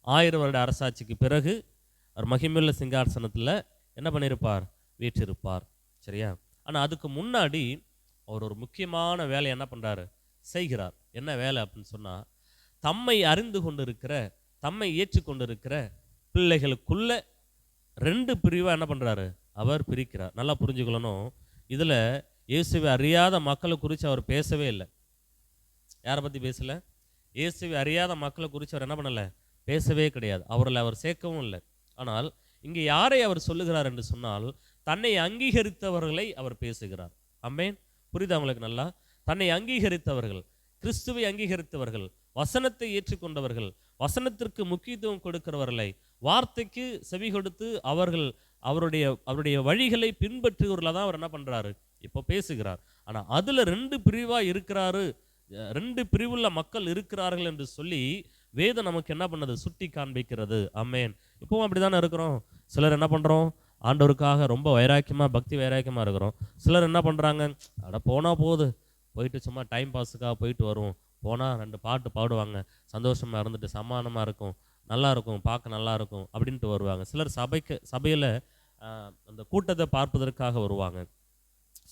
[SPEAKER 1] 1000 வருட அரசாட்சிக்கு பிறகு அவர் மகிமையுள்ள சிங்காசனத்தில் என்ன பண்ணியிருப்பார்? வீற்றிருப்பார். சரியா? ஆனால் அதுக்கு முன்னாடி அவர் ஒரு முக்கியமான வேலையை என்ன பண்ணுறாரு? செய்கிறார். என்ன வேலை அப்படின்னு சொன்னால், தம்மை அறிந்து கொண்டு இருக்கிற, தம்மை ஏற்றுக்கொண்டு இருக்கிற பிள்ளைகளுக்குள்ள 2 பிரிவாக என்ன பண்ணுறாரு? அவர் பிரிக்கிறார். நல்லா புரிஞ்சுக்கொள்ளணும். இதில் இயேசுவை அறியாத மக்களை குறித்து அவர் பேசவே இல்லை. யாரை பற்றி பேசலை? இயேசுவை அறியாத மக்களை குறித்து அவர் என்ன பண்ணலை? பேசவே கிடையாது. அவர்களை அவர் சேர்க்கவும் இல்லை. ஆனால் இங்கே யாரை அவர் சொல்லுகிறார் என்று சொன்னால், தன்னை அங்கீகரித்தவர்களை அவர் பேசுகிறார். ஆமென். புரியுதா உங்களுக்கு? நல்லா தன்னை அங்கீகரித்தவர்கள், கிறிஸ்துவை அங்கீகரித்தவர்கள், வசனத்தை ஏற்றுக்கொண்டவர்கள், வசனத்திற்கு முக்கியத்துவம் கொடுக்கிறவர்களை, வார்த்தைக்கு செவி கொடுத்து அவருடைய வழிகளை பின்பற்றுகிறவர்கள தான் அவர் என்ன பண்ணுறாரு? இப்போ பேசுகிறார். ஆனால் அதில் 2 பிரிவாக இருக்கிறாரு, 2 பிரிவுள்ள மக்கள் இருக்கிறார்கள் என்று சொல்லி வேதம் நமக்கு என்ன பண்ணது? சுட்டி காண்பிக்கிறது. ஆமென். இப்போவும் அப்படி தானே இருக்கிறோம். சிலர் என்ன பண்ணுறோம்? ஆண்டவருக்காக ரொம்ப வைராக்கியமாக, பக்தி வைராக்கியமாக இருக்கிறோம். சிலர் என்ன பண்ணுறாங்க? அட போனால் போயிட்டு சும்மா டைம் பாஸுக்காக போயிட்டு வருவோம், போனால் 2 பாட்டு பாடுவாங்க, சந்தோஷமாக இருந்துட்டு சமாதானமாக இருக்கும், நல்லா இருக்கும், பார்க்க நல்லா இருக்கும் அப்படின்ட்டு வருவாங்க. சிலர் சபையில் அந்த கூட்டத்தை பார்ப்பதற்காக வருவாங்க.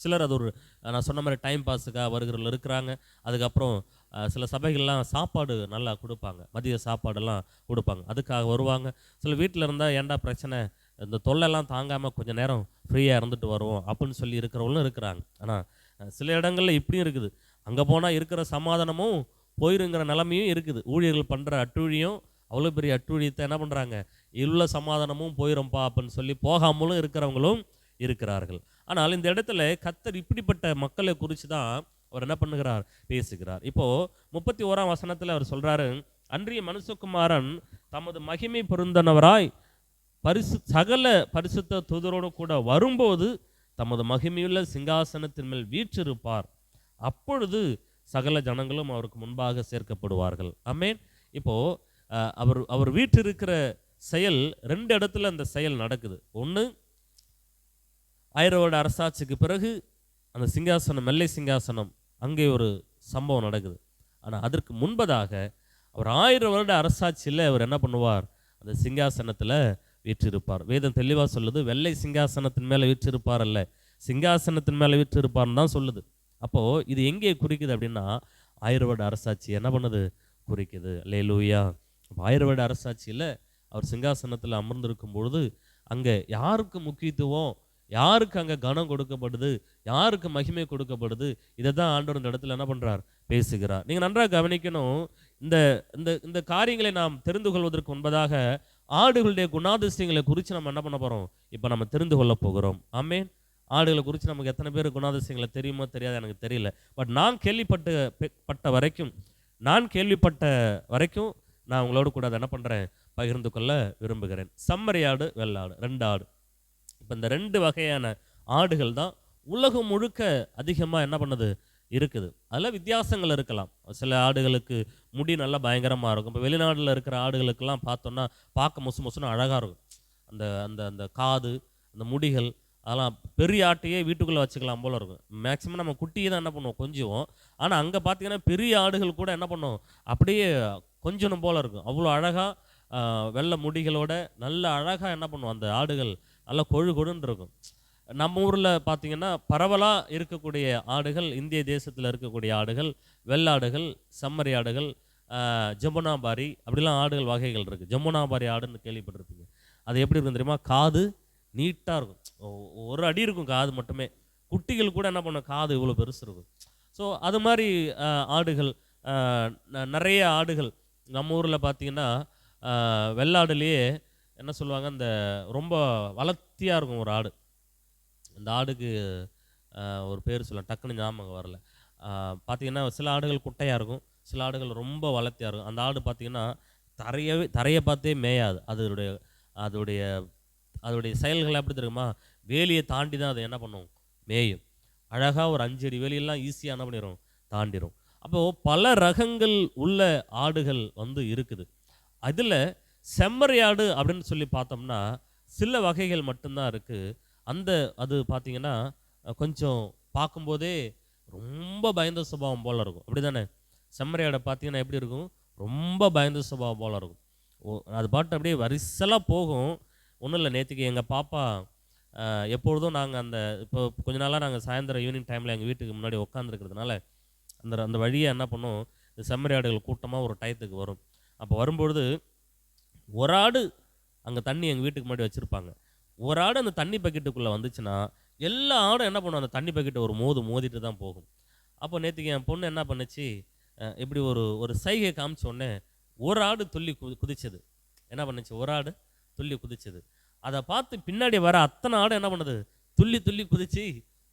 [SPEAKER 1] சிலர் அது ஒரு நான் சொன்ன மாதிரி டைம் பாஸுக்காக வருகிறவர்கள் இருக்கிறாங்க. அதுக்கப்புறம் சில சபைகள்லாம் சாப்பாடு நல்லா கொடுப்பாங்க, மதிய சாப்பாடெல்லாம் கொடுப்பாங்க, அதுக்காக வருவாங்க. சில வீட்டில் இருந்தால் ஏன்டா பிரச்சனை, இந்த தொல்லைலாம் தாங்காமல் கொஞ்சம் நேரம் ஃப்ரீயாக இருந்துட்டு வருவோம் அப்படின்னு சொல்லி இருக்கிறவங்களும் இருக்கிறாங்க. ஆனால் சில இடங்களில் இப்படியும் இருக்குது. அங்கே போனால் இருக்கிற சமாதானமும் போயிருங்கிற நிலைமையும் இருக்குது. ஊழியர்கள் பண்ணுற அட்டூழியம், அவ்வளோ பெரிய அட்டூழியத்தை என்ன பண்ணுறாங்க? உள்ள சமாதானமும் போயிடும்பா அப்படின்னு சொல்லி போகாமலும் இருக்கிறவங்களும் இருக்கிறார்கள். ஆனால் இந்த இடத்துல கர்த்தர் இப்படிப்பட்ட மக்களை குறித்து தான் அவர் என்ன பண்ணுகிறார்? பேசுகிறார். இப்போது 31ஆம் வசனத்தில் அவர் சொல்கிறாரு, அன்றைய மனுஷகுமாரன் தமது மகிமை பொருந்தனவராய் சகல பரிசுத்த தூதரோடு கூட வரும்போது தமது மகிமையுள்ள சிங்காசனத்தின் மேல் வீற்றிருப்பார். அப்பொழுது சகல ஜனங்களும் அவருக்கு முன்பாக சேர்க்கப்படுவார்கள். ஆமென். இப்போது அவர் வீற்றிருக்கிற செயல் 2 இடத்துல அந்த செயல் நடக்குது. ஒன்று, 1000 வருட அரசாட்சிக்கு பிறகு அந்த சிங்காசனம், வெள்ளை சிங்காசனம், அங்கே ஒரு சம்பவம் நடக்குது. ஆனால் அதற்கு முன்பதாக அவர் 1000 வருட அரசாட்சியில் அவர் என்ன பண்ணுவார்? அந்த சிங்காசனத்தில் வீற்றிருப்பார். வேதம் தெளிவாக சொல்லுது, வெள்ளை சிங்காசனத்தின் மேலே வீற்றிருப்பார் அல்ல, சிங்காசனத்தின் மேலே வீற்றிருப்பார்னு தான் சொல்லுது. அப்போது இது எங்கே குறிக்குது அப்படின்னா, 1000 வருட அரசாட்சி என்ன பண்ணுது? குறிக்குது. அல்லேலூயா. 1000 வருட அரசாட்சியில் அவர் சிங்காசனத்தில் அமர்ந்திருக்கும் பொழுது அங்கே யாருக்கு முக்கியத்துவம், யாருக்கு அங்கே கனம் கொடுக்கப்படுது, யாருக்கு மகிமை கொடுக்கப்படுது, இதை தான் ஆண்டவர் இந்த இடத்துல என்ன பண்ணுறார்? பேசுகிறார். நீங்கள் நன்றாக கவனிக்கணும். இந்த இந்த இந்த காரியங்களை நாம் தெரிந்து கொள்வதற்கு முன்பதாக ஆடுகளுடைய குணாதிசயங்களை குறித்து நம்ம என்ன பண்ண போகிறோம்? இப்போ நம்ம தெரிந்து கொள்ள போகிறோம். ஆமென். ஆடுகளை குறித்து நமக்கு எத்தனை பேர் குணாதிசயங்களை தெரியுமோ தெரியாது எனக்கு தெரியல. பட் நான் கேள்விப்பட்ட வரைக்கும் நான் உங்களோடு கூட அதை என்ன பண்ணுறேன்? பகிர்ந்து கொள்ள விரும்புகிறேன். செம்மறி ஆடு, வெள்ளாடு, 2 ஆடு. இப்போ இந்த 2 வகையான ஆடுகள் தான் உலகம் முழுக்க அதிகமாக என்ன பண்ணுது? இருக்குது. அதில் வித்தியாசங்கள் இருக்கலாம். சில ஆடுகளுக்கு முடி நல்லா பயங்கரமாக இருக்கும். இப்போ வெளிநாட்டில் இருக்கிற ஆடுகளுக்கெல்லாம் பார்த்தோன்னா பார்க்க மொசுன்னு அழகாக இருக்கும். அந்த அந்த அந்த காது, அந்த முடிகள், அதெல்லாம் பெரிய ஆட்டையே வீட்டுக்குள்ளே வச்சுக்கலாம் போல் இருக்கும். மேக்ஸிமம் நம்ம குட்டியை தான் என்ன பண்ணுவோம்? கொஞ்சுவோம். ஆனால் அங்கே பார்த்தீங்கன்னா பெரிய ஆடுகள் கூட என்ன பண்ணும்? அப்படியே கொஞ்சணும் போல் இருக்கும். அவ்வளோ அழகாக வெள்ளை முடிகளோட நல்ல அழகாக என்ன பண்ணுவோம்? அந்த ஆடுகள் நல்லா கொழுன்னு இருக்கும். நம்ம ஊரில் பார்த்திங்கன்னா பரவலாக இருக்கக்கூடிய ஆடுகள், இந்திய தேசத்தில் இருக்கக்கூடிய ஆடுகள், வெள்ளாடுகள், செம்மறி ஆடுகள், ஜமுனாபாரி, அப்படிலாம் ஆடுகள் வகைகள் இருக்குது. ஜமுனாபாரி ஆடுன்னு கேள்விப்பட்டிருப்பீங்க. அது எப்படி இருக்கும் தெரியுமா? காது நீட்டாக இருக்கும், 1 அடி இருக்கும் காது மட்டுமே. குட்டிகள் கூட என்ன பண்ணும்? காது இவ்வளோ பெருசு இருக்கும். ஸோ அது மாதிரி ஆடுகள், நிறைய ஆடுகள் நம்ம ஊரில் பார்த்திங்கன்னா வெள்ளாடுலேயே என்ன சொல்லுவாங்க, இந்த ரொம்ப வளர்த்தியாக இருக்கும் ஒரு ஆடு. அந்த ஆடுக்கு ஒரு பேர் சொல்ல டக்குன்னு ஞாபகம் வரல. பார்த்திங்கன்னா சில ஆடுகள் குட்டையாக இருக்கும், சில ஆடுகள் ரொம்ப வளர்த்தியாக இருக்கும். அந்த ஆடு பார்த்திங்கன்னா தரையை பார்த்தே மேயாது. அதோடைய செயல்கள் எப்படி தெரியுமா? வேலியை தாண்டி தான் அது என்ன பண்ணும்? மேயும். அழகாக ஒரு 5 அடி வேலியெல்லாம் ஈஸியாக என்ன பண்ணிடும்? தாண்டிடும். அப்போது பல ரகங்கள் உள்ள ஆடுகள் இருக்குது. அதில் செம்மறியாடு அப்படின்னு சொல்லி பார்த்தோம்னா சில வகைகள் மட்டும்தான் இருக்குது. அது பார்த்தீங்கன்னா கொஞ்சம் பார்க்கும்போதே ரொம்ப பயந்த சுபாவம் போல் இருக்கும். அப்படி தானே? செம்மறியாடை பார்த்தீங்கன்னா எப்படி இருக்கும்? ரொம்ப பயந்த சுபாவம் போல் இருக்கும். அது பாட்டு அப்படியே வரிசலாக போகும். ஒன்றும் இல்லை, நேற்றுக்கு எங்கள் பாப்பா எப்பொழுதும் நாங்கள் இப்போ கொஞ்ச நாளாக நாங்கள் சாயந்தரம் ஈவினிங் டைமில் எங்கள் வீட்டுக்கு முன்னாடி உட்காந்துருக்கிறதுனால அந்த வழியை என்ன பண்ணும், இந்த செம்மறியாடுகள் கூட்டமாக ஒரு டயத்துக்கு வரும். அப்போ வரும்பொழுது ஒரு ஆடு அங்கே தண்ணி எங்கள் வீட்டுக்கு முன்னாடி வச்சுருப்பாங்க. ஒரு ஆடு அந்த தண்ணி பக்கெட்டுக்குள்ளே வந்துச்சுன்னா எல்லா ஆடும் என்ன பண்ணும், அந்த தண்ணி பக்கெட்டை ஒரு மோதிட்டு தான் போகும். அப்போ நேற்றுக்கு என் பொண்ணு என்ன பண்ணுச்சு, இப்படி ஒரு சைகை காமிச்ச உடனே ஒரு ஆடு துள்ளி குதிச்சது. என்ன பண்ணுச்சு, ஒரு ஆடு துள்ளி குதிச்சது. அதை பார்த்து பின்னாடி வர அத்தனை ஆடு என்ன பண்ணுது, துள்ளி துள்ளி குதிச்சு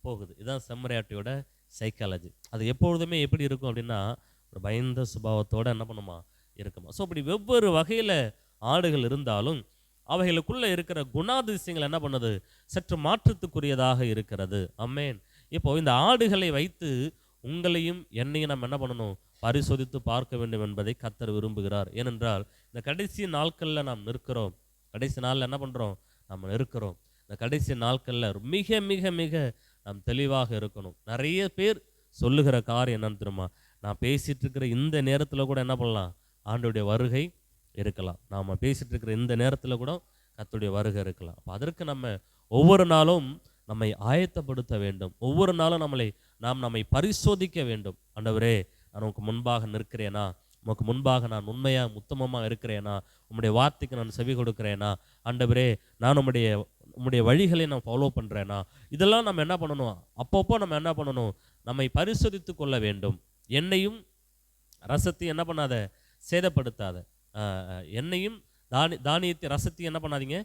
[SPEAKER 1] போகுது. இதுதான் செம்மறியாட்டையோட சைக்காலஜி. அது எப்பொழுதுமே எப்படி இருக்கும் அப்படின்னா ஒரு பயந்த சுபாவத்தோடு என்ன பண்ணுமா இருக்குமா. ஸோ அப்படி வெவ்வேறு வகையில் ஆடுகள் இருந்தாலும் அவைகளுக்குள்ளே இருக்கிற குணாதிசயங்கள் என்ன பண்ணுது, சற்று மாற்றத்துக்குரியதாக இருக்கிறது. அமேன். இப்போ இந்த ஆடுகளை வைத்து உங்களையும் என்னையும் நம்ம என்ன பண்ணணும், பரிசோதித்து பார்க்க வேண்டும் என்பதை கர்த்தர் விரும்புகிறார். ஏனென்றால் இந்த கடைசி நாட்களில் நாம் நிற்கிறோம். கடைசி நாளில் என்ன பண்ணுறோம், நம்ம இருக்கிறோம். இந்த கடைசி நாட்களில் மிக மிக மிக நாம் தெளிவாக இருக்கணும். நிறைய பேர் சொல்லுகிற காரியம் என்னன்னு தெரியுமா, நான் பேசிகிட்டு இருக்கிற இந்த நேரத்தில் கூட என்ன பண்ணலாம், ஆண்டவருடைய வருகை இருக்கலாம். நாம் பேசிகிட்டு இருக்கிற இந்த நேரத்தில் கூட கர்த்தருடைய வருகை இருக்கலாம். அப்போ அதற்கு நம்ம ஒவ்வொரு நாளும் நம்மை ஆயத்தப்படுத்த வேண்டும். ஒவ்வொரு நாளும் நம்மை பரிசோதிக்க வேண்டும். ஆண்டவரே, நான் உனக்கு முன்பாக நிற்கிறேனா, உமக்கு முன்பாக நான் உண்மையாக உத்தமமாக இருக்கிறேனா, உம்முடைய வார்த்தைக்கு நான் செவி கொடுக்கிறேனா, ஆண்டவரே நான் உம்முடைய வழிகளை நான் ஃபாலோ பண்ணுறேனா, இதெல்லாம் நம்ம என்ன பண்ணணும், அப்பப்போ நம்ம என்ன பண்ணணும், நம்மை பரிசோதித்து கொள்ள வேண்டும். எண்ணெயும் ரசத்தையும் என்ன பண்ணாத, சேதப்படுத்தாத. எண்ணெயும் தானியத்தை ரசத்தையும் என்ன பண்ணாதீங்க,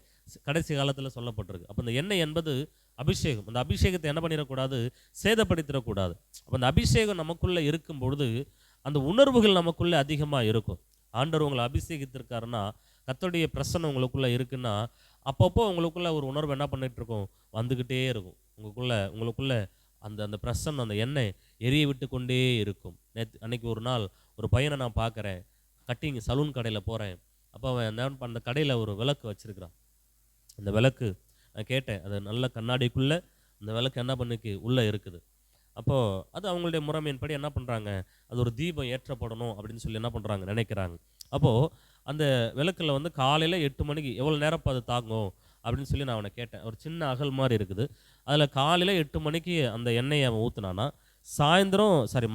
[SPEAKER 1] கடைசி காலத்தில் சொல்லப்பட்டிருக்கு. அப்போ இந்த எண்ணெய் என்பது அபிஷேகம். அந்த அபிஷேகத்தை என்ன பண்ணிடக்கூடாது, சேதப்படுத்திடக்கூடாது. அப்போ அந்த அபிஷேகம் நமக்குள்ளே இருக்கும் பொழுது அந்த உணர்வுகள் நமக்குள்ளே அதிகமாக இருக்கும். ஆண்டவர் உங்களை அபிஷேகித்திருக்காருன்னா, கர்த்தருடைய பிரசன்னம் உங்களுக்குள்ளே இருக்குன்னா, அப்பப்போ உங்களுக்குள்ளே ஒரு உணர்வு என்ன பண்ணிகிட்டு இருக்கும், வந்துக்கிட்டே இருக்கும். உங்களுக்குள்ளே அந்த பிரசன்னம், அந்த எண்ணெய் எரிய விட்டு கொண்டே இருக்கும். அன்னைக்கு ஒரு நாள் ஒரு பையனை நான் பார்க்குறேன், கட்டிங் சலூன் கடையில் போகிறேன். அப்போ அவன் அந்த கடையில் ஒரு விளக்கு வச்சுருக்கிறான். அந்த விளக்கு நான் கேட்டேன், அது நல்ல கண்ணாடிக்குள்ளே அந்த விளக்கு என்ன பண்ணிக்கு உள்ளே இருக்குது. அப்போது அது அவங்களுடைய முறைமையின்படி என்ன பண்ணுறாங்க, அது ஒரு தீபம் ஏற்றப்படணும் அப்படின்னு சொல்லி என்ன பண்ணுறாங்க, நினைக்கிறாங்க. அப்போது அந்த விளக்கில் வந்து காலையில் 8 மணிக்கு எவ்வளோ நேரம் அது தாங்கும் அப்படின்னு சொல்லி நான் அவனை கேட்டேன். ஒரு சின்ன அகல் மாதிரி இருக்குது. அதில் காலையில் 8 மணிக்கு அந்த எண்ணெயை அவன் ஊற்றுனானா,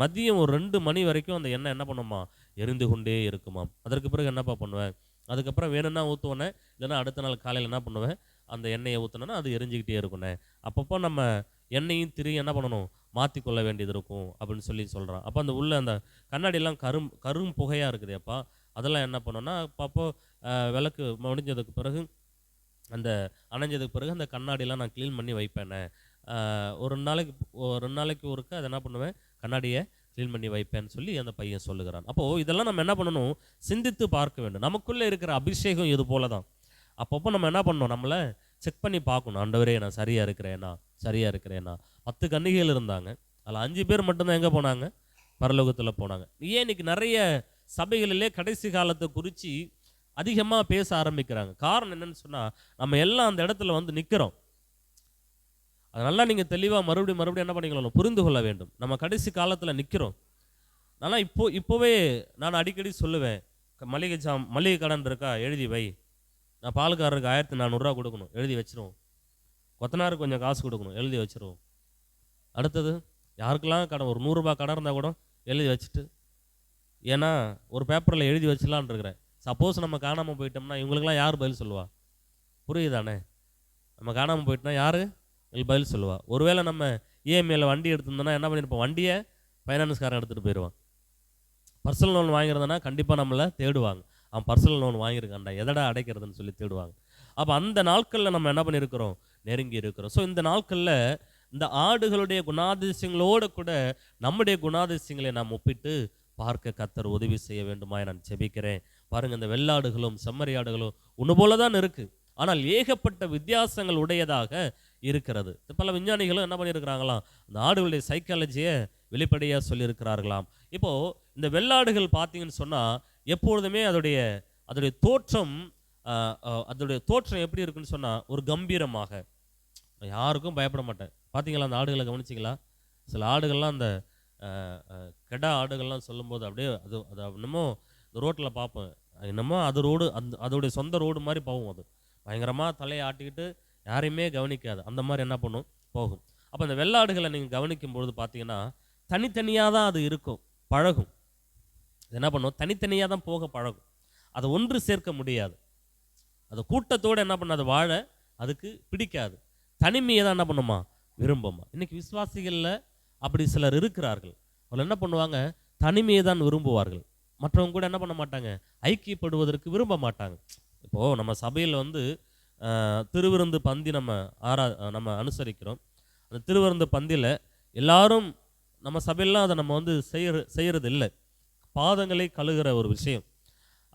[SPEAKER 1] மதியம் ஒரு 2 மணி வரைக்கும் அந்த எண்ணெய் என்ன பண்ணுமா, எரிந்து கொண்டே இருக்குமாம். அதற்கு பிறகு என்னப்பா பண்ணுவேன், அதுக்கப்புறம் வேணும்னா ஊற்றுவேனே, இல்லைன்னா அடுத்த நாள் காலையில் என்ன பண்ணுவேன், அந்த எண்ணெயை ஊற்றினோன்னா அது எரிஞ்சிக்கிட்டே இருக்குண்ணே. அப்பப்போ நம்ம எண்ணெயும் திரியும் என்ன பண்ணணும், மாற்றிக்கொள்ள வேண்டியது இருக்கும் அப்படின்னு சொல்லி சொல்கிறான். அப்போ அந்த கண்ணாடியெல்லாம் கரும் புகையாக இருக்குது அப்பா, அதெல்லாம் என்ன பண்ணோன்னா, அப்போ விளக்கு முடிஞ்சதுக்கு பிறகு அணைஞ்சதுக்கு பிறகு அந்த கண்ணாடியெல்லாம் நான் க்ளீன் பண்ணி வைப்பேனே. ஒரு 2 நாளைக்கு ஒருக்க அதை என்ன பண்ணுவேன், கண்ணாடியை க்ளீன் பண்ணி வைப்பேன்னு சொல்லி அந்த பையன் சொல்லுகிறான். அப்போது இதெல்லாம் நம்ம என்ன பண்ணணும், சிந்தித்து பார்க்க வேண்டும். நமக்குள்ளே இருக்கிற அபிஷேகம் இது போல தான். அப்பப்போ நம்ம என்ன பண்ணணும், நம்மளை செக் பண்ணி பார்க்கணும். ஆண்டவரே, நான் சரியாக இருக்கிறேனா. 10 கன்னிகைகள் இருந்தாங்க, அதில் 5 பேர் மட்டும்தான் எங்கே போனாங்க, பரலோகத்தில் போனாங்க. ஏன் இன்னைக்கு நிறைய சபைகளிலே கடைசி காலத்தை குறித்து அதிகமாக பேச ஆரம்பிக்கிறாங்க. காரணம் என்னன்னு சொன்னால், நம்ம எல்லாம் அந்த இடத்துல வந்து நிற்கிறோம். அதனால நீங்கள் தெளிவாக மறுபடியும் என்ன பண்ணிக்கலாம், புரிந்து கொள்ள வேண்டும். நம்ம கடைசி காலத்தில் நிற்கிறோம். ஆனால் இப்போவே நான் அடிக்கடி சொல்லுவேன், மளிகை கடன் இருக்கா, எழுதி வை. நான் பால்காரருக்கு 1400 ரூபா கொடுக்கணும், எழுதி வச்சிருவோம். கொத்தனாருக்கு கொஞ்சம் காசு கொடுக்கணும், எழுதி வச்சிருவோம். அடுத்தது யாருக்கெல்லாம் கடன், ஒரு 100 ரூபா கடன் இருந்தால் கூட எழுதி வச்சுட்டு, ஏன்னா ஒரு பேப்பரில் எழுதி வச்சிடலான் இருக்கிறேன். சப்போஸ் நம்ம காணாமல் போயிட்டோம்னா இவங்களுக்கெல்லாம் யார் பதில் சொல்லுவா, புரியுதானே? நம்ம காணாமல் போயிட்டோம்னா யார் பதில் சொல்லுவா? ஒருவேளை நம்ம இஎம்ஐயில் வண்டி எடுத்திருந்தோன்னா என்ன பண்ணியிருப்போம், வண்டியை ஃபைனான்ஸ்காரன் எடுத்துகிட்டு போயிடுவான். பர்சனல் லோன் வாங்கியிருந்தோன்னா கண்டிப்பாக நம்மளை தேடுவாங்க, அவன் பர்சனல் லோன் வாங்கியிருக்கான்டா, எதடா அடைக்கிறதுன்னு சொல்லி தேடுவாங்க. அப்போ அந்த நாட்களில் நம்ம என்ன பண்ணியிருக்கிறோம், நெருங்கி இருக்கிறோம். ஸோ இந்த நாட்களில் இந்த ஆடுகளுடைய குணாதிசயங்களோடு கூட நம்முடைய குணாதிசயங்களை நாம் ஒப்பிட்டு பார்க்க கர்த்தர் உதவி செய்ய வேண்டுமாய் நான் ஜெபிக்கிறேன். பாருங்கள், இந்த வெள்ளாடுகளும் செம்மறியாடுகளும் ஒன்று போல தான் இருக்குது, ஆனால் ஏகப்பட்ட வித்தியாசங்கள் உடையதாக இருக்கிறது. பல விஞ்ஞானிகளும் என்ன பண்ணியிருக்கிறாங்களாம், அந்த ஆடுகளுடைய சைக்காலஜியை வெளிப்படையாக சொல்லியிருக்கிறார்களாம். இப்போது இந்த வெள்ளாடுகள் பார்த்தீங்கன்னு சொன்னால் எப்பொழுதுமே அதோடைய அதோடைய தோற்றம் அதோடைய தோற்றம் எப்படி இருக்குன்னு சொன்னால் ஒரு கம்பீரமாக, யாருக்கும் பயப்பட மாட்டேன். பார்த்தீங்களா அந்த ஆடுகளை கவனிச்சிங்களா? சில ஆடுகள்லாம் அந்த கெடா ஆடுகள்லாம் சொல்லும்போது அப்படியே அது என்னமோ இந்த ரோட்டில் பார்ப்பேன், என்னமோ அது ரோடு அதோடைய சொந்த ரோடு மாதிரி போகும். அது பயங்கரமாக தலையை ஆட்டிக்கிட்டு யாரையுமே கவனிக்காது, அந்த மாதிரி என்ன பண்ணும் போகும். அப்போ அந்த வெள்ளாடுகளை நீங்கள் கவனிக்கும் பொழுது பார்த்தீங்கன்னா தனித்தனியாக தான் அது இருக்கும், பழகும். என்ன பண்ணும், தனித்தனியாக தான் போக பழகும். அதை ஒன்று சேர்க்க முடியாது. அது கூட்டத்தோடு என்ன பண்ணாது, வாழ அதுக்கு பிடிக்காது. தனிமையை தான் என்ன பண்ணுமா, விரும்புமா. இன்னைக்கு விசுவாசிகளில் அப்படி சிலர் இருக்கிறார்கள். அவர்கள் என்ன பண்ணுவாங்க, தனிமையை தான் விரும்புவார்கள். மற்றவங்க கூட என்ன பண்ண மாட்டாங்க, ஐக்கியப்படுவதற்கு விரும்ப மாட்டாங்க. இப்போது நம்ம சபையில் வந்து திருவிருந்து பந்தி நம்ம அனுசரிக்கிறோம். அந்த திருவிருந்து பந்தியில் எல்லாரும் நம்ம சபையெல்லாம் அதை நம்ம வந்து செய்கிறது இல்லை, பாதங்களை கழுகுற ஒரு விஷயம்.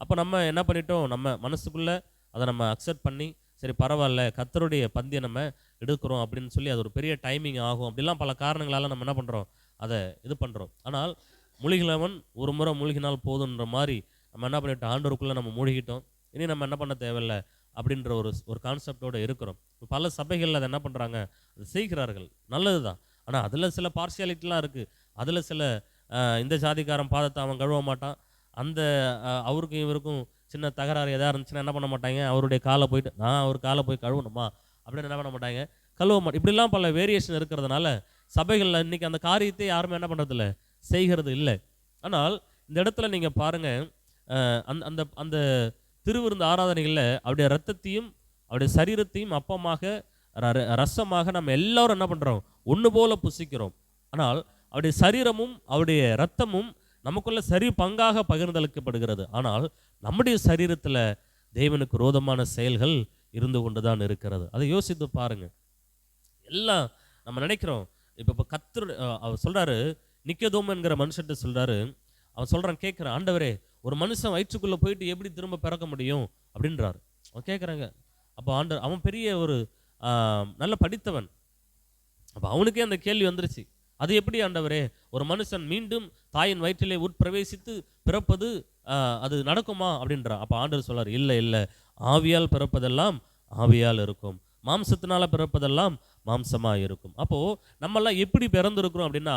[SPEAKER 1] அப்போ நம்ம என்ன பண்ணிட்டோம், நம்ம மனசுக்குள்ளே அதை நம்ம அக்செப்ட் பண்ணி சரி பரவாயில்ல கர்த்தருடைய பந்தியை நம்ம எடுக்கிறோம் அப்படின்னு சொல்லி அது ஒரு பெரிய டைமிங் ஆகும் அப்படிலாம் பல காரணங்களால் நம்ம என்ன பண்ணுறோம், அதை இது பண்ணுறோம். ஆனால் மூழ்கினவன் ஒரு முறை மூழ்கினால் போதுன்ற மாதிரி நம்ம என்ன பண்ணிட்டோம், ஆண்டவருக்குள்ளே நம்ம மூழ்கிட்டோம், இனி நம்ம என்ன பண்ண தேவையில்லை அப்படின்ற ஒரு கான்செப்டோடு இருக்கிறோம். பல சபைகளில் அதை என்ன பண்ணுறாங்க, அது செய்கிறார்கள், நல்லது தான். ஆனால் அதில் சில பார்ஷியாலிட்டிலாம் இருக்குது. அதில் சில இந்த ஜாதிக்காரன் பாதத்தை அவன் கழுவ மாட்டான், அந்த அவருக்கும் இவருக்கும் சின்ன தகராறு எதாக இருந்துச்சுன்னா என்ன பண்ண மாட்டாங்க, அவருடைய காலை போயிட்டு நான் அவர் காலை போய் கழுவணுமா அப்படின்னு என்ன பண்ண மாட்டாங்க, கழுவ மாட்டேன். இப்படிலாம் பல வேரியேஷன் இருக்கிறதுனால சபைகளில் இன்றைக்கி அந்த காரியத்தை யாருமே என்ன பண்ணுறதில்ல, செய்கிறது இல்லை. ஆனால் இந்த இடத்துல நீங்கள் பாருங்கள், அந்த அந்த திருவிருந்து ஆராதனைகளில் அவருடைய ரத்தத்தையும் அவருடைய சரீரத்தையும் அப்பமாக ரசமாக நம்ம எல்லாரும் என்ன பண்ணுறோம், ஒன்று போல புசிக்கிறோம். ஆனால் அவருடைய சரீரமும் அவருடைய ரத்தமும் நமக்குள்ள சரி பங்காக பகிர்ந்தளிக்கப்படுகிறது. ஆனால் நம்முடைய சரீரத்தில் தேவனுக்கு விரோதமான செயல்கள் இருந்து கொண்டு தான் இருக்கிறது. அதை யோசித்து பாருங்கள். எல்லாம் நம்ம நினைக்கிறோம். இப்போ கர்த்தர் அவர் சொல்கிறாரு, நிக்கதோம் என்கிற மனுஷன்ட்டு சொல்கிறாரு, அவன் சொல்கிறான், கேட்குறான், ஆண்டவரே ஒரு மனுஷன் வயிற்றுக்குள்ளே போயிட்டு எப்படி திரும்ப பிறக்க முடியும் அப்படின்றாரு. அவன் கேட்குறாங்க. அப்போ ஆண்டவர், அவன் பெரிய ஒரு நல்ல படித்தவன், அப்போ அவனுக்கே அந்த கேள்வி வந்துருச்சு, அது எப்படி ஆண்டவரே ஒரு மனுஷன் மீண்டும் தாயின் வயிற்றிலே உட்பிரவேசித்து பிறப்பது அது நடக்குமா அப்படின்றான். அப்போ ஆண்டவர் சொல்றார், இல்லை இல்லை, ஆவியால் பிறப்பதெல்லாம் ஆவியால் இருக்கும், மாம்சத்தினால பிறப்பதெல்லாம் மாம்சமாக இருக்கும். அப்போது நம்மெல்லாம் எப்படி பிறந்திருக்கிறோம் அப்படின்னா,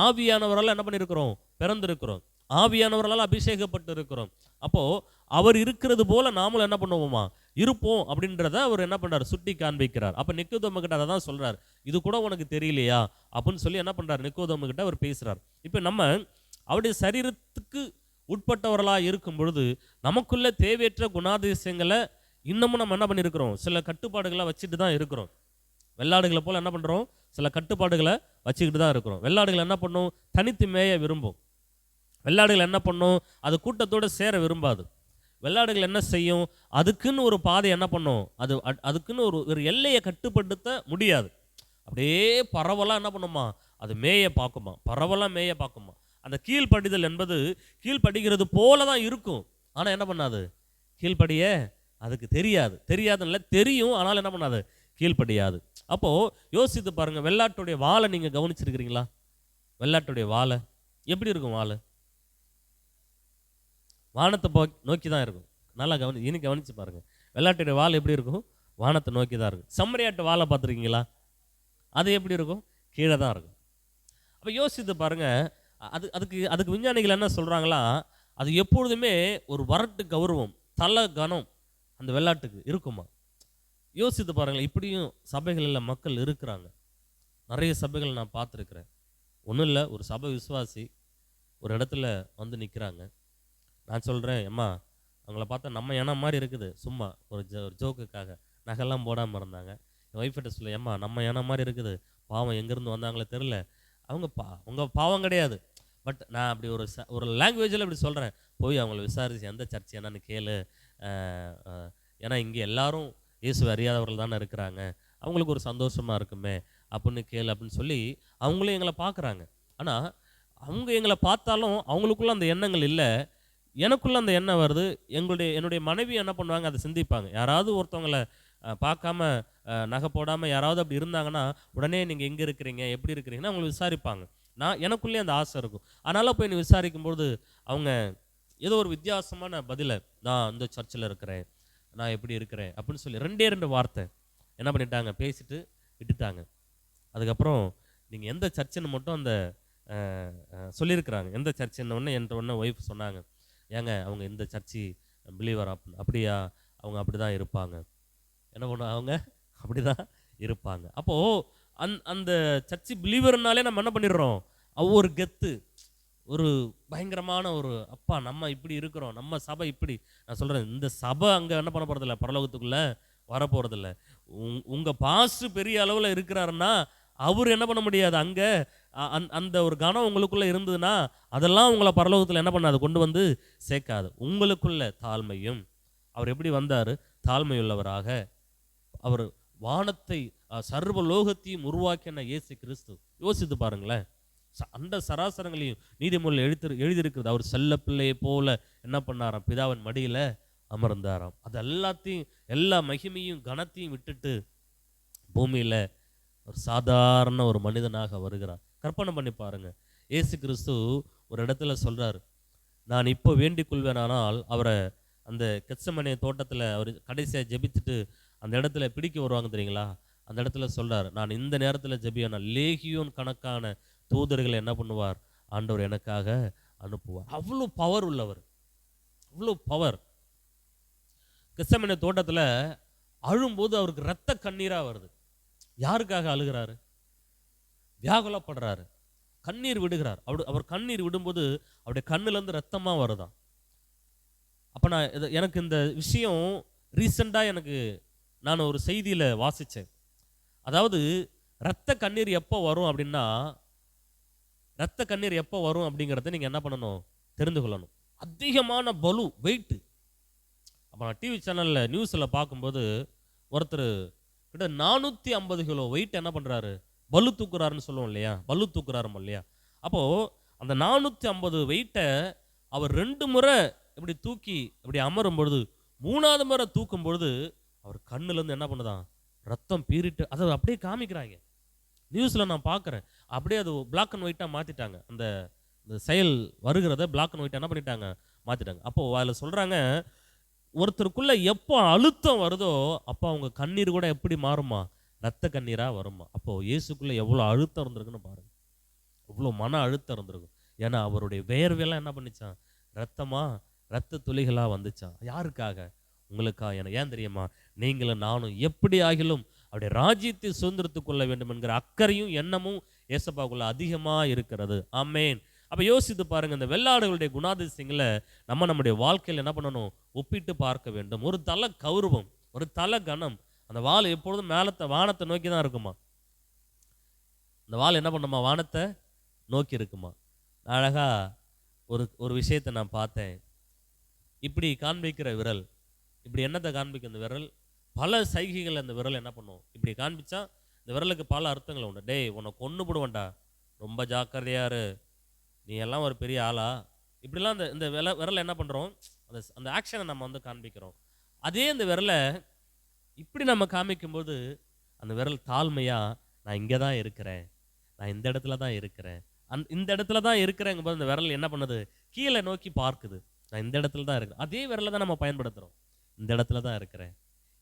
[SPEAKER 1] ஆவியானவரால் என்ன பண்ணியிருக்கிறோம், பிறந்திருக்கிறோம், ஆவியானவரால் அபிஷேகப்பட்டு இருக்கிறோம். அப்போது அவர் இருக்கிறது போல நாமளும் என்ன பண்ணுவோமா, இருப்போம் அப்படின்றத அவர் என்ன பண்ணுறார், சுட்டி காண்பிக்கிறார். அப்போ நிக்கோதேமுகிட்ட அதை தான் சொல்கிறார், இது கூட உனக்கு தெரியலையா அப்படின்னு சொல்லி என்ன பண்ணுறார், நிக்கோதேமுகிட்ட அவர் பேசுகிறார். இப்போ நம்ம அவருடைய சரீரத்துக்கு உட்பட்டவர்களாக இருக்கும் பொழுது நமக்குள்ள தேவையற்ற குணாதிசயங்களை இன்னமும் நம்ம என்ன பண்ணியிருக்கிறோம், சில கட்டுப்பாடுகளை வச்சுட்டு தான் இருக்கிறோம். வெள்ளாடுகளை போல் என்ன பண்ணுறோம், சில கட்டுப்பாடுகளை வச்சுக்கிட்டு தான் இருக்கிறோம். வெள்ளாடுகள் என்ன பண்ணும், தனித்து மேய விரும்பும். வெள்ளாடுகள் என்ன பண்ணும், அது கூட்டத்தோடு சேர விரும்பாது. வெள்ளாடுகள் என்ன செய்யும், அதுக்குன்னு ஒரு பாதை என்ன பண்ணும், அதுக்குன்னு ஒரு எல்லையை கட்டுப்படுத்த முடியாது. அப்படியே பரவலாக என்ன பண்ணுமா, அது மேய பார்க்குமா, பரவலாக மேய பார்க்குமா. அந்த கீழ்ப்படிதல் என்பது கீழ்ப்படிகிறது போல தான் இருக்கும், ஆனால் என்ன பண்ணாது, கீழ்ப்படிய அதுக்கு தெரியாதுன்னு தெரியும், ஆனால் என்ன பண்ணாது, கீழ்ப்படியாது. அப்போது யோசித்து பாருங்கள், வெள்ளாட்டுடைய வாலை நீங்கள் கவனிச்சிருக்கிறீங்களா? வெள்ளாட்டுடைய வாலை எப்படி இருக்கும், வாலை வானத்தை நோக்கி தான் இருக்கும். நல்லா கவனிச்சு பாருங்கள், வெள்ளாட்டுடைய வால் எப்படி இருக்கும், வானத்தை நோக்கி தான் இருக்கும். செம்மறியாட்டு வாலை பார்த்துருக்கீங்களா? அது எப்படி இருக்கும், கீழே தான் இருக்கும். அப்போ யோசித்து பாருங்கள், அதுக்கு விஞ்ஞானிகள் என்ன சொல்கிறாங்களா, அது எப்பொழுதுமே ஒரு வரட்டு கௌரவம், தலை கனம் அந்த வெள்ளாட்டுக்கு இருக்குமா. யோசித்து பாருங்களேன், இப்படியும் சபைகளில் மக்கள் இருக்கிறாங்க. நிறைய சபைகள் நான் பார்த்துருக்குறேன். ஒன்றும் இல்லை, ஒரு சபை விசுவாசி ஒரு இடத்துல வந்து நிற்கிறாங்க. நான் சொல்கிறேன், அம்மா அவங்கள பார்த்தா நம்ம இனம் மாதிரி இருக்குது, சும்மா ஒரு ஜோக்குக்காக நகைலாம் போடாமல் இருந்தாங்க. என் ஒய்ஃப்கிட்ட சொல்ல, அம்மா நம்ம இனம் மாதிரி இருக்குது, பாவம் எங்கேருந்து வந்தாங்களே தெரில, அவங்க பாவம் கிடையாது, பட் நான் அப்படி ஒரு லாங்குவேஜில் இப்படி சொல்கிறேன், போய் அவங்கள விசாரிச்சு எந்த சர்ச் என்னன்னு கேளு, ஏன்னா இங்கே எல்லாரும் இயேசு அறியாதவர்கள் தானே இருக்கிறாங்க, அவங்களுக்கு ஒரு சந்தோஷமாக இருக்குமே அப்படின்னு கேளு அப்படின்னு சொல்லி அவங்களும் எங்களை பார்க்குறாங்க. ஆனால் அவங்க எங்களை பார்த்தாலும் அவங்களுக்குள்ள அந்த எண்ணங்கள் இல்லை, எனக்குள்ளே அந்த எண்ணம் வருது. என்னுடைய மனைவி என்ன பண்ணுவாங்க, அதை சிந்திப்பாங்க. யாராவது ஒருத்தவங்களை பார்க்காம நகை போடாமல் யாராவது அப்படி இருந்தாங்கன்னா உடனே நீங்கள் எங்கே இருக்கிறீங்க எப்படி இருக்கிறீங்கன்னா அவங்களை விசாரிப்பாங்க. எனக்குள்ளேயே அந்த ஆசை இருக்கும். அதனால் போய் விசாரிக்கும்போது அவங்க ஏதோ ஒரு வித்தியாசமான பதிலை, நான் இந்த சர்ச்சில் இருக்கிறேன், நான் எப்படி இருக்கிறேன் அப்படின்னு சொல்லி 2 வார்த்தை என்ன பண்ணிட்டாங்க, பேசிட்டு விட்டுட்டாங்க. அதுக்கப்புறம் நீங்கள் எந்த சர்ச்சுன்னு மட்டும் அந்த சொல்லியிருக்கிறாங்க. எந்த சர்ச்சுன்னு ஒன்று என்கிட்ட ஒன்று ஒய்ஃப் சொன்னாங்க, ஏங்க அவங்க இந்த சர்ச்சு பிலீவர் அப்படியா, அவங்க அப்படி தான் இருப்பாங்க. என்ன பண்ணுவாங்க, அவங்க அப்படி தான் இருப்பாங்க. அப்போது அந்த சர்ச்சு பிலீவர்னாலே நம்ம என்ன பண்ணிடுறோம், ஒரு கெத்து, ஒரு பயங்கரமான ஒரு அப்பா நம்ம இப்படி இருக்கிறோம், நம்ம சபை இப்படி. நான் சொல்கிறேன், இந்த சபை அங்கே என்ன பண்ண போகிறதில்ல, பரலோகத்துக்குள்ளே வரப்போகிறதில்ல. உங்கள் பாஸ்டர் பெரிய அளவில் இருக்கிறாருன்னா அவர் என்ன பண்ண முடியாது, அங்கே அந்த ஒரு கணம் உங்களுக்குள்ளே இருந்ததுன்னா அதெல்லாம் உங்களை பரலோகத்தில் என்ன பண்ணாது, கொண்டு வந்து சேர்க்காது. உங்களுக்குள்ள தாழ்மையும், அவர் எப்படி வந்தார், தாழ்மையுள்ளவராக. அவர் வானத்தை சர்வ லோகத்தையும் உருவாக்கின இயேசு கிறிஸ்து. யோசித்து பாருங்களேன், அந்த சராசரங்களையும் நீதிமொழியில் எழுதியிருக்கிறது. அவர் செல்ல பிள்ளையை போல என்ன பண்ணாராம், பிதாவின் மடியில் அமர்ந்தாராம். அது எல்லாத்தையும், எல்லா மகிமையும் கனத்தையும் விட்டுட்டு பூமியில் ஒரு சாதாரண ஒரு மனிதனாக வருகிறார். கற்பனை பண்ணி பாருங்க, இயேசு கிறிஸ்து ஒரு இடத்துல சொல்றாரு, நான் இப்போ வேண்டிக் கொள்வேனானால், அவரை அந்த கெத்செமனே தோட்டத்தில் அவர் கடைசியாக ஜெபிச்சுட்டு அந்த இடத்துல பிடிக்க வருவாங்க தெரியுங்களா, அந்த இடத்துல சொல்றாரு, நான் இந்த நேரத்தில் ஜெபியானா லேகியோன் கணக்கான தூதர்களை என்ன பண்ணுவார், ஆண்டவர் எனக்காக அனுப்புவார். அவ்வளோ பவர் உள்ளவர், அவ்வளோ பவர். கெத்செமனே தோட்டத்தில் அழும்போது அவருக்கு இரத்த கண்ணீராக வருது. யாருக்காக அழுகிறாரு, வியாகுலப்படுறாரு, கண்ணீர் விடுகிறார். அவர் கண்ணீர் விடும்போது அவருடைய கண்ணுலேருந்து ரத்தமாக வருதான். அப்போ எனக்கு இந்த விஷயம் ரீசெண்டாக நான் ஒரு செய்தியில் வாசித்தேன். அதாவது இரத்த கண்ணீர் எப்போ வரும் அப்படின்னா, இரத்த கண்ணீர் எப்போ வரும் அப்படிங்கிறத நீங்கள் என்ன பண்ணணும், தெரிந்து கொள்ளணும். அதிகமான பலு, வெயிட்டு. அப்போ நான் டிவி சேனலில் நியூஸில் பார்க்கும்போது ஒருத்தர் கிட்ட 450 கிலோ வெயிட் என்ன பண்ணுறாரு, பலு தூக்குறாருன்னு சொல்லுவோம் இல்லையா, பலு தூக்குறாருமா இல்லையா. அப்போது அந்த 450 வெயிட்டை அவர் 2 முறை இப்படி தூக்கி இப்படி அமரும் பொழுது, 3ஆவது முறை தூக்கும் பொழுது அவர் கண்ணுலேருந்து என்ன பண்ணுதான், ரத்தம் பீறிட்டு. அதை அப்படியே காமிக்கிறாங்க நியூஸில், நான் பார்க்குறேன். அப்படியே அது பிளாக் அண்ட் ஒயிட்டாக மாற்றிட்டாங்க. அந்த செயல் வருகிறத பிளாக் அண்ட் ஒயிட்டாக என்ன பண்ணிட்டாங்க, மாற்றிட்டாங்க. அப்போது அதில் சொல்கிறாங்க, ஒருத்தருக்குள்ளே எப்போ அழுத்தம் வருதோ அப்போ அவங்க கண்ணீர் கூட எப்படி மாறுமா, ரத்த கண்ணீராக வருமா. அப்போது இயேசுக்குள்ளே எவ்வளோ அழுத்தம் இருந்திருக்குன்னு பாருங்கள், எவ்வளோ மன அழுத்தம் இருந்திருக்கும். ஏன்னா அவருடைய வேர்வையெல்லாம் என்ன பண்ணிச்சான், ரத்த துளிகளாக வந்துச்சான். யாருக்காக, உங்களுக்காக. ஏன் தெரியுமா, நீங்களும் நானும் எப்படி ஆகிலும் அவருடைய ராஜ்யத்தை சுதந்திரத்துக் கொள்ள வேண்டும் என்கிற அக்கறையும் எண்ணமும் ஏசப்பாக்குள்ள அதிகமாக இருக்கிறது. ஆமேன். அப்போ யோசித்து பாருங்கள், இந்த வெள்ளாடுகளுடைய குணாதிசயங்களை நம்முடைய வாழ்க்கையில் என்ன பண்ணணும், ஒப்பிட்டு பார்க்க வேண்டும். ஒரு தலை கௌரவம், ஒரு தலை கனம். அந்த வால் எப்பொழுதும் வானத்தை நோக்கி தான் இருக்குமா. அந்த வால் என்ன பண்ணுமா, வானத்தை நோக்கி இருக்குமா. அழகாக ஒரு விஷயத்தை நான் பார்த்தேன். இப்படி காண்பிக்கிற விரல், இப்படி என்னத்தை காண்பிக்கும் இந்த விரல், பல சைகைகள் அந்த விரல் என்ன பண்ணும், இப்படி காண்பிச்சா இந்த விரலுக்கு பல அர்த்தங்கள் உண்டு. டேய் உன்னை கொன்று போடுவேன்டா, ரொம்ப ஜாக்கிரதையாரு, நீ எல்லாம் ஒரு பெரிய ஆளா, இப்படிலாம் இந்த விரலை என்ன பண்ணுறோம், அந்த ஆக்ஷனை நம்ம காண்பிக்கிறோம். அதே இந்த விரலை இப்படி நம்ம காமிக்கும்போது அந்த விரல் தாழ்மையாக, நான் இங்கே தான் இருக்கிறேன், நான் இந்த இடத்துல தான் இருக்கிறேன், இந்த இடத்துல தான் இருக்கிறேங்கும் போது அந்த விரல் என்ன பண்ணுது, கீழே நோக்கி பார்க்குது, நான் இந்த இடத்துல தான் இருக்கிறேன். அதே விரலை தான் நம்ம பயன்படுத்துகிறோம், இந்த இடத்துல தான் இருக்கிறேன்,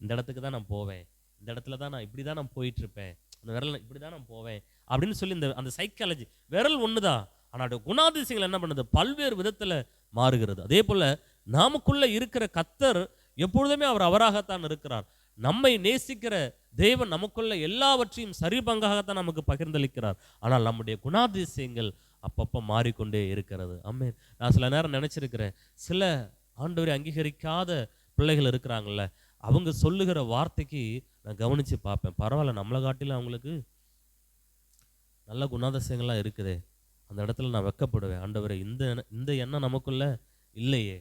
[SPEAKER 1] இந்த இடத்துக்கு தான் நான் போவேன், இந்த இடத்துல தான் நான் இப்படி தான் நான் போயிட்டுருப்பேன், அந்த விரல் இப்படி தான் நான் போவேன் அப்படின்னு சொல்லி அந்த சைக்காலஜி. விரல் ஒன்று தான், ஆனால் குணாதிசயங்கள் என்ன பண்ணுது, பல்வேறு விதத்தில் மாறுகிறது. அதே போல் நாமுக்குள்ளே இருக்கிற கர்த்தர் எப்பொழுதுமே அவராகத்தான் இருக்கிறார். நம்மை நேசிக்கிற தேவன் நமக்குள்ள எல்லாவற்றையும் சரி பங்காகத்தான் நமக்கு பகிர்ந்தளிக்கிறார். ஆனால் நம்முடைய குணாதிசயங்கள் அப்பப்போ மாறிக்கொண்டே இருக்கிறது. ஆமென். நான் சில நேரம் நினச்சிருக்கிறேன், சில ஆண்டவரை அங்கீகரிக்காத பிள்ளைகள் இருக்கிறாங்கல்ல, அவங்க சொல்லுகிற வார்த்தைக்கு நான் கவனித்து பார்ப்பேன், பரவாயில்ல நம்மளை காட்டிலும் அவங்களுக்கு நல்ல குணாதிசயங்கள்லாம் இருக்குதே, அந்த இடத்துல நான் வெட்கப்படுவேன். ஆண்டவரை இந்த எண்ணம் நமக்குள்ள இல்லையே.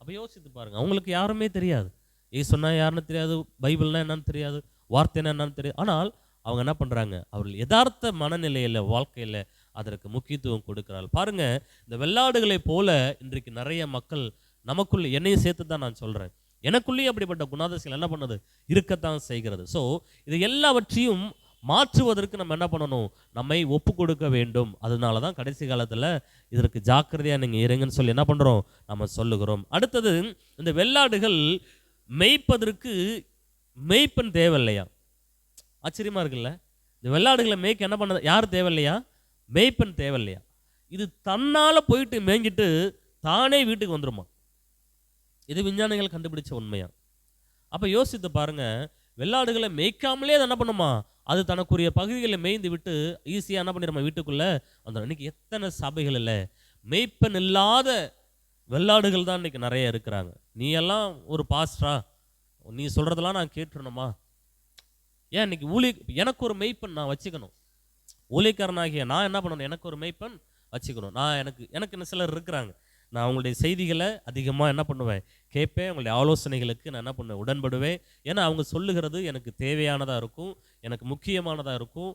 [SPEAKER 1] அப்போ யோசித்து பாருங்கள், அவங்களுக்கு யாருமே தெரியாது, சொன்னா யாருன்னு தெரியாது, பைபிள்னா என்னன்னு தெரியாது, வார்த்தைன்னா என்னன்னு தெரியாது. ஆனால் அவங்க என்ன பண்ணுறாங்க, அவர்கள் யதார்த்த மனநிலையில் வாழ்க்கையில் அதற்கு முக்கியத்துவம் கொடுக்கிறார்கள். பாருங்கள், இந்த வெள்ளாடுகளை போல இன்றைக்கு நிறைய மக்கள் நமக்குள்ள, என்னையும் சேர்த்து தான் நான் சொல்கிறேன், எனக்குள்ளேயே அப்படிப்பட்ட குணாதிசயங்கள் என்ன பண்ணுது, இருக்கத்தான் செய்கிறது. ஸோ இது எல்லாவற்றையும் மாற்றுவதற்கு நம்ம என்ன பண்ணணும்? நம்மை ஒப்பு கொடுக்க வேண்டும். அதனால தான் கடைசி காலத்தில் இதற்கு ஜாக்கிரதையாக நீங்கள் இருங்கன்னு சொல்லி என்ன பண்ணுறோம்? நம்ம சொல்லுகிறோம். அடுத்தது, இந்த வெள்ளாடுகள் மேய்ப்பதற்கு மேய்ப்பன் தேவையில்லையா? ஆச்சரியமாக இருக்குல்ல? இந்த வெள்ளாடுகளை மேய்க்க என்ன பண்ண யார் தேவையில்லையா? மேய்ப்பன் தேவையில்லையா? இது தன்னால் போயிட்டு மேய்ஞ்சிட்டு தானே வீட்டுக்கு வந்துருமா. இது விஞ்ஞானிகள் கண்டுபிடிச்ச உண்மையா? அப்போ யோசித்து பாருங்க, வெள்ளாடுகளை மேய்க்காமலே அது என்ன பண்ணுமா? அது தனக்குரிய பகுதிகளை மேய்ந்து விட்டு ஈஸியாக என்ன பண்ணிடுமா? வீட்டுக்குள்ளே வந்துடும். இன்னைக்கு எத்தனை சபைகள் இல்லை, மேய்ப்பன் இல்லாத வெள்ளாடுகள் தான் இன்னைக்கு நிறைய இருக்கிறாங்க. நீ எல்லாம் ஒரு பாஸ்டரா? நீ சொல்கிறதெல்லாம் நான் கேட்டுருணுமா? ஏன் இன்னைக்கு எனக்கு ஒரு மெய்ப்பன் நான் வச்சுக்கணும். ஊழியக்காரனாகிய நான் என்ன பண்ணணும்? எனக்கு ஒரு மெய்ப்பன் வச்சுக்கணும். நான் எனக்கு சிலர் இருக்கிறாங்க. நான் அவங்களுடைய செய்திகளை அதிகமாக என்ன பண்ணுவேன்? கேட்பேன். அவங்களுடைய ஆலோசனைகளுக்கு நான் என்ன பண்ணுவேன்? உடன்படுவேன். ஏன்னா அவங்க சொல்லுகிறது எனக்கு தேவையானதாக இருக்கும், எனக்கு முக்கியமானதாக இருக்கும்.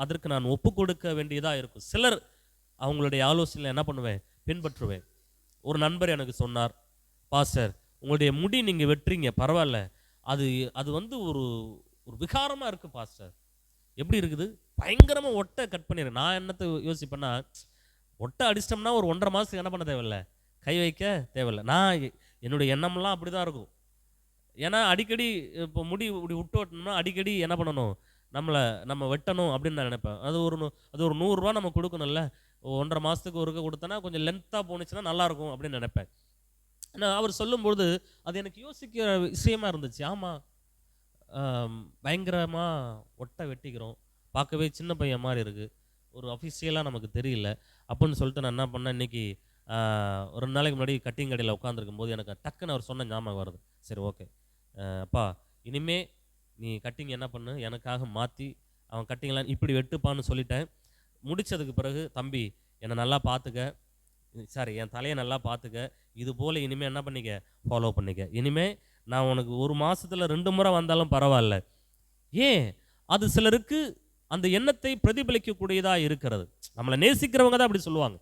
[SPEAKER 1] அதற்கு நான் ஒப்பு கொடுக்க வேண்டியதாக இருக்கும். சிலர் அவங்களுடைய ஆலோசனையில் என்ன பண்ணுவேன்? பின்பற்றுவேன். ஒரு நண்பர் எனக்கு சொன்னார், பாஸ்டர் உங்களுடைய முடி நீங்கள் வெட்டுறீங்க, பரவாயில்ல, அது வந்து ஒரு ஒரு விகாரமாக இருக்குது பாஸ்டர். எப்படி இருக்குது? பயங்கரமாக ஒட்டை கட் பண்ணிடுறேன். நான் என்னத்தை யோசிப்பேன்னா, ஒட்டை அடிச்சிட்டோம்னா ஒரு 1.5 மாதத்துக்கு என்ன பண்ண தேவையில்லை? கை வைக்க தேவையில்லை. நான் என்னுடைய எண்ணமெல்லாம் அப்படி தான் இருக்கும். ஏன்னா அடிக்கடி இப்போ முடி இப்படி விட்டு வெட்டணும்னா அடிக்கடி என்ன பண்ணணும்? நம்ம வெட்டணும் அப்படின்னு நான் நினைப்பேன். அது ஒரு 100 ரூபா நம்ம கொடுக்கணும்ல. 1.5 மாதத்துக்கு ஒருக்க கொடுத்தனா கொஞ்சம் லென்த்தாக போணுச்சுன்னா நல்லாயிருக்கும் அப்படின்னு நினைப்பேன். ஆனால் அவர் சொல்லும்போது அது எனக்கு யோசிக்கிற விஷயமா இருந்துச்சு. ஆமாம், பயங்கரமாக ஒட்டை வெட்டிக்கிறோம், பார்க்கவே சின்ன பையன் மாதிரி இருக்குது, ஒரு அஃபிஷியலாக நமக்கு தெரியல அப்படின்னு சொல்லிட்டு நான் என்ன பண்ணேன், இன்றைக்கி ஒரு 2 நாளைக்கு முன்னாடி கட்டிங் கடையில் உட்காந்துருக்கும் போது எனக்கு டக்குன்னு அவர் சொன்ன ஞாபகம் வருது. சரி, ஓகே அப்பா, இனிமே நீ கட்டிங் என்ன பண்ணு, எனக்காக மாற்றி அவன் கட்டிங்லாம் இப்படி வெட்டுப்பான்னு சொல்லிட்டேன். முடித்ததுக்கு பிறகு, தம்பி என்னை நல்லா பார்த்துக்க, சாரி என் தலையை நல்லா பார்த்துக்க, இது போல் இனிமேல் என்ன பண்ணிக்க, ஃபாலோ பண்ணிக்க. இனிமேல் நான் உனக்கு 1 மாதத்தில் 2 முறை வந்தாலும் பரவாயில்ல. ஏன்? அது சிலருக்கு அந்த எண்ணத்தை பிரதிபலிக்கக்கூடியதாக இருக்கிறது. நம்மளை நேசிக்கிறவங்க தான் அப்படி சொல்லுவாங்க.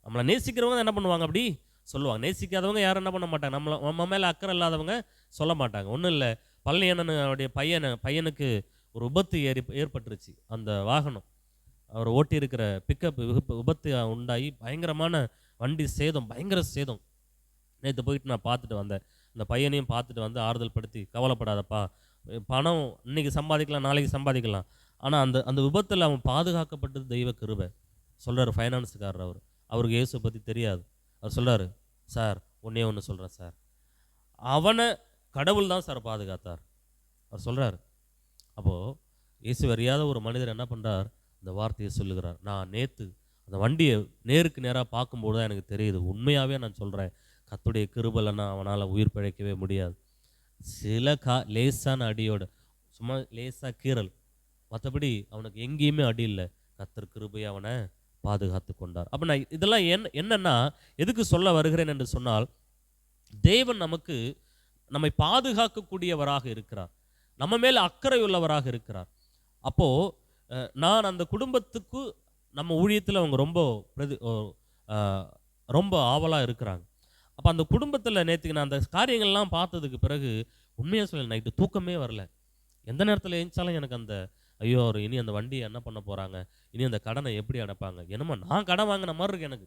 [SPEAKER 1] நம்மளை நேசிக்கிறவங்க தான் என்ன பண்ணுவாங்க? அப்படி சொல்லுவாங்க. நேசிக்காதவங்க யாரும் என்ன பண்ண மாட்டாங்க, நம்ம மேலே அக்கறை இல்லாதவங்க சொல்ல மாட்டாங்க. ஒன்றும் இல்லை, பழனி அண்ணனுடைய பையனுக்கு ஒரு விபத்து ஏற்பட்டுருச்சு. அந்த வாகனம் அவர் ஓட்டி இருக்கிற பிக்கப் விபத்து உண்டாகி பயங்கரமான வண்டி சேதம், பயங்கர சேதம். நேற்று போயிட்டு நான் பார்த்துட்டு வந்தேன். அந்த பையனையும் பார்த்துட்டு வந்து ஆறுதல் படுத்தி, கவலைப்படாதப்பா, பணம் இன்னைக்கு சம்பாதிக்கலாம், நாளைக்கு சம்பாதிக்கலாம், ஆனால் அந்த விபத்தில் அவன் பாதுகாக்கப்பட்டது தெய்வ கிருபை சொல்கிறார். ஃபைனான்ஸுக்காரர் அவருக்கு இயேசு பற்றி தெரியாது. அவர் சொல்கிறார், சார் ஒன்றே ஒன்று சொல்கிறேன் சார், அவனை கடவுள் தான் சார் பாதுகாத்தார். அவர் சொல்கிறார். அப்போது இயேசு அறியாத ஒரு மனிதர் என்ன பண்ணுறார்? இந்த வார்த்தையை சொல்லுகிறார். நான் நேற்று அந்த வண்டியை நேருக்கு நேராக பார்க்கும்போது தான் எனக்கு தெரியுது, உண்மையாகவே நான் சொல்கிறேன், கர்த்தருடைய கிருபைலன்னா அவனால் உயிர் பிழைக்கவே முடியாது. சில லேசான அடியோட, சும்மா லேசாக கீறல், மற்றபடி அவனுக்கு எங்கேயுமே அடி இல்லை. கர்த்தர் கிருபையை அவனை பாதுகாத்து கொண்டார். அப்போ நான் இதெல்லாம் என்னன்னா எதுக்கு சொல்ல வருகிறேன் என்று சொன்னால், தேவன் நம்மை பாதுகாக்கக்கூடியவராக இருக்கிறார், நம்ம மேல் அக்கறை உள்ளவராக இருக்கிறார். அப்போது நான் அந்த குடும்பத்துக்கு நம்ம ஊழியத்தில் அவங்க ரொம்ப ஆவலாக இருக்கிறாங்க. அப்போ அந்த குடும்பத்தில் நேற்றுக்கு நான் அந்த காரியங்கள்லாம் பார்த்ததுக்கு பிறகு உண்மையாக சொல்ல நைட்டு தூக்கமே வரல. எந்த நேரத்தில் எழுந்தாலும் எனக்கு அந்த ஐயோ அவர் இனி அந்த வண்டியை என்ன பண்ண போகிறாங்க, இனி அந்த கடனை எப்படி அடைப்பாங்க, என்னமோ நான் கடன் வாங்கின மாதிரி இருக்கு எனக்கு,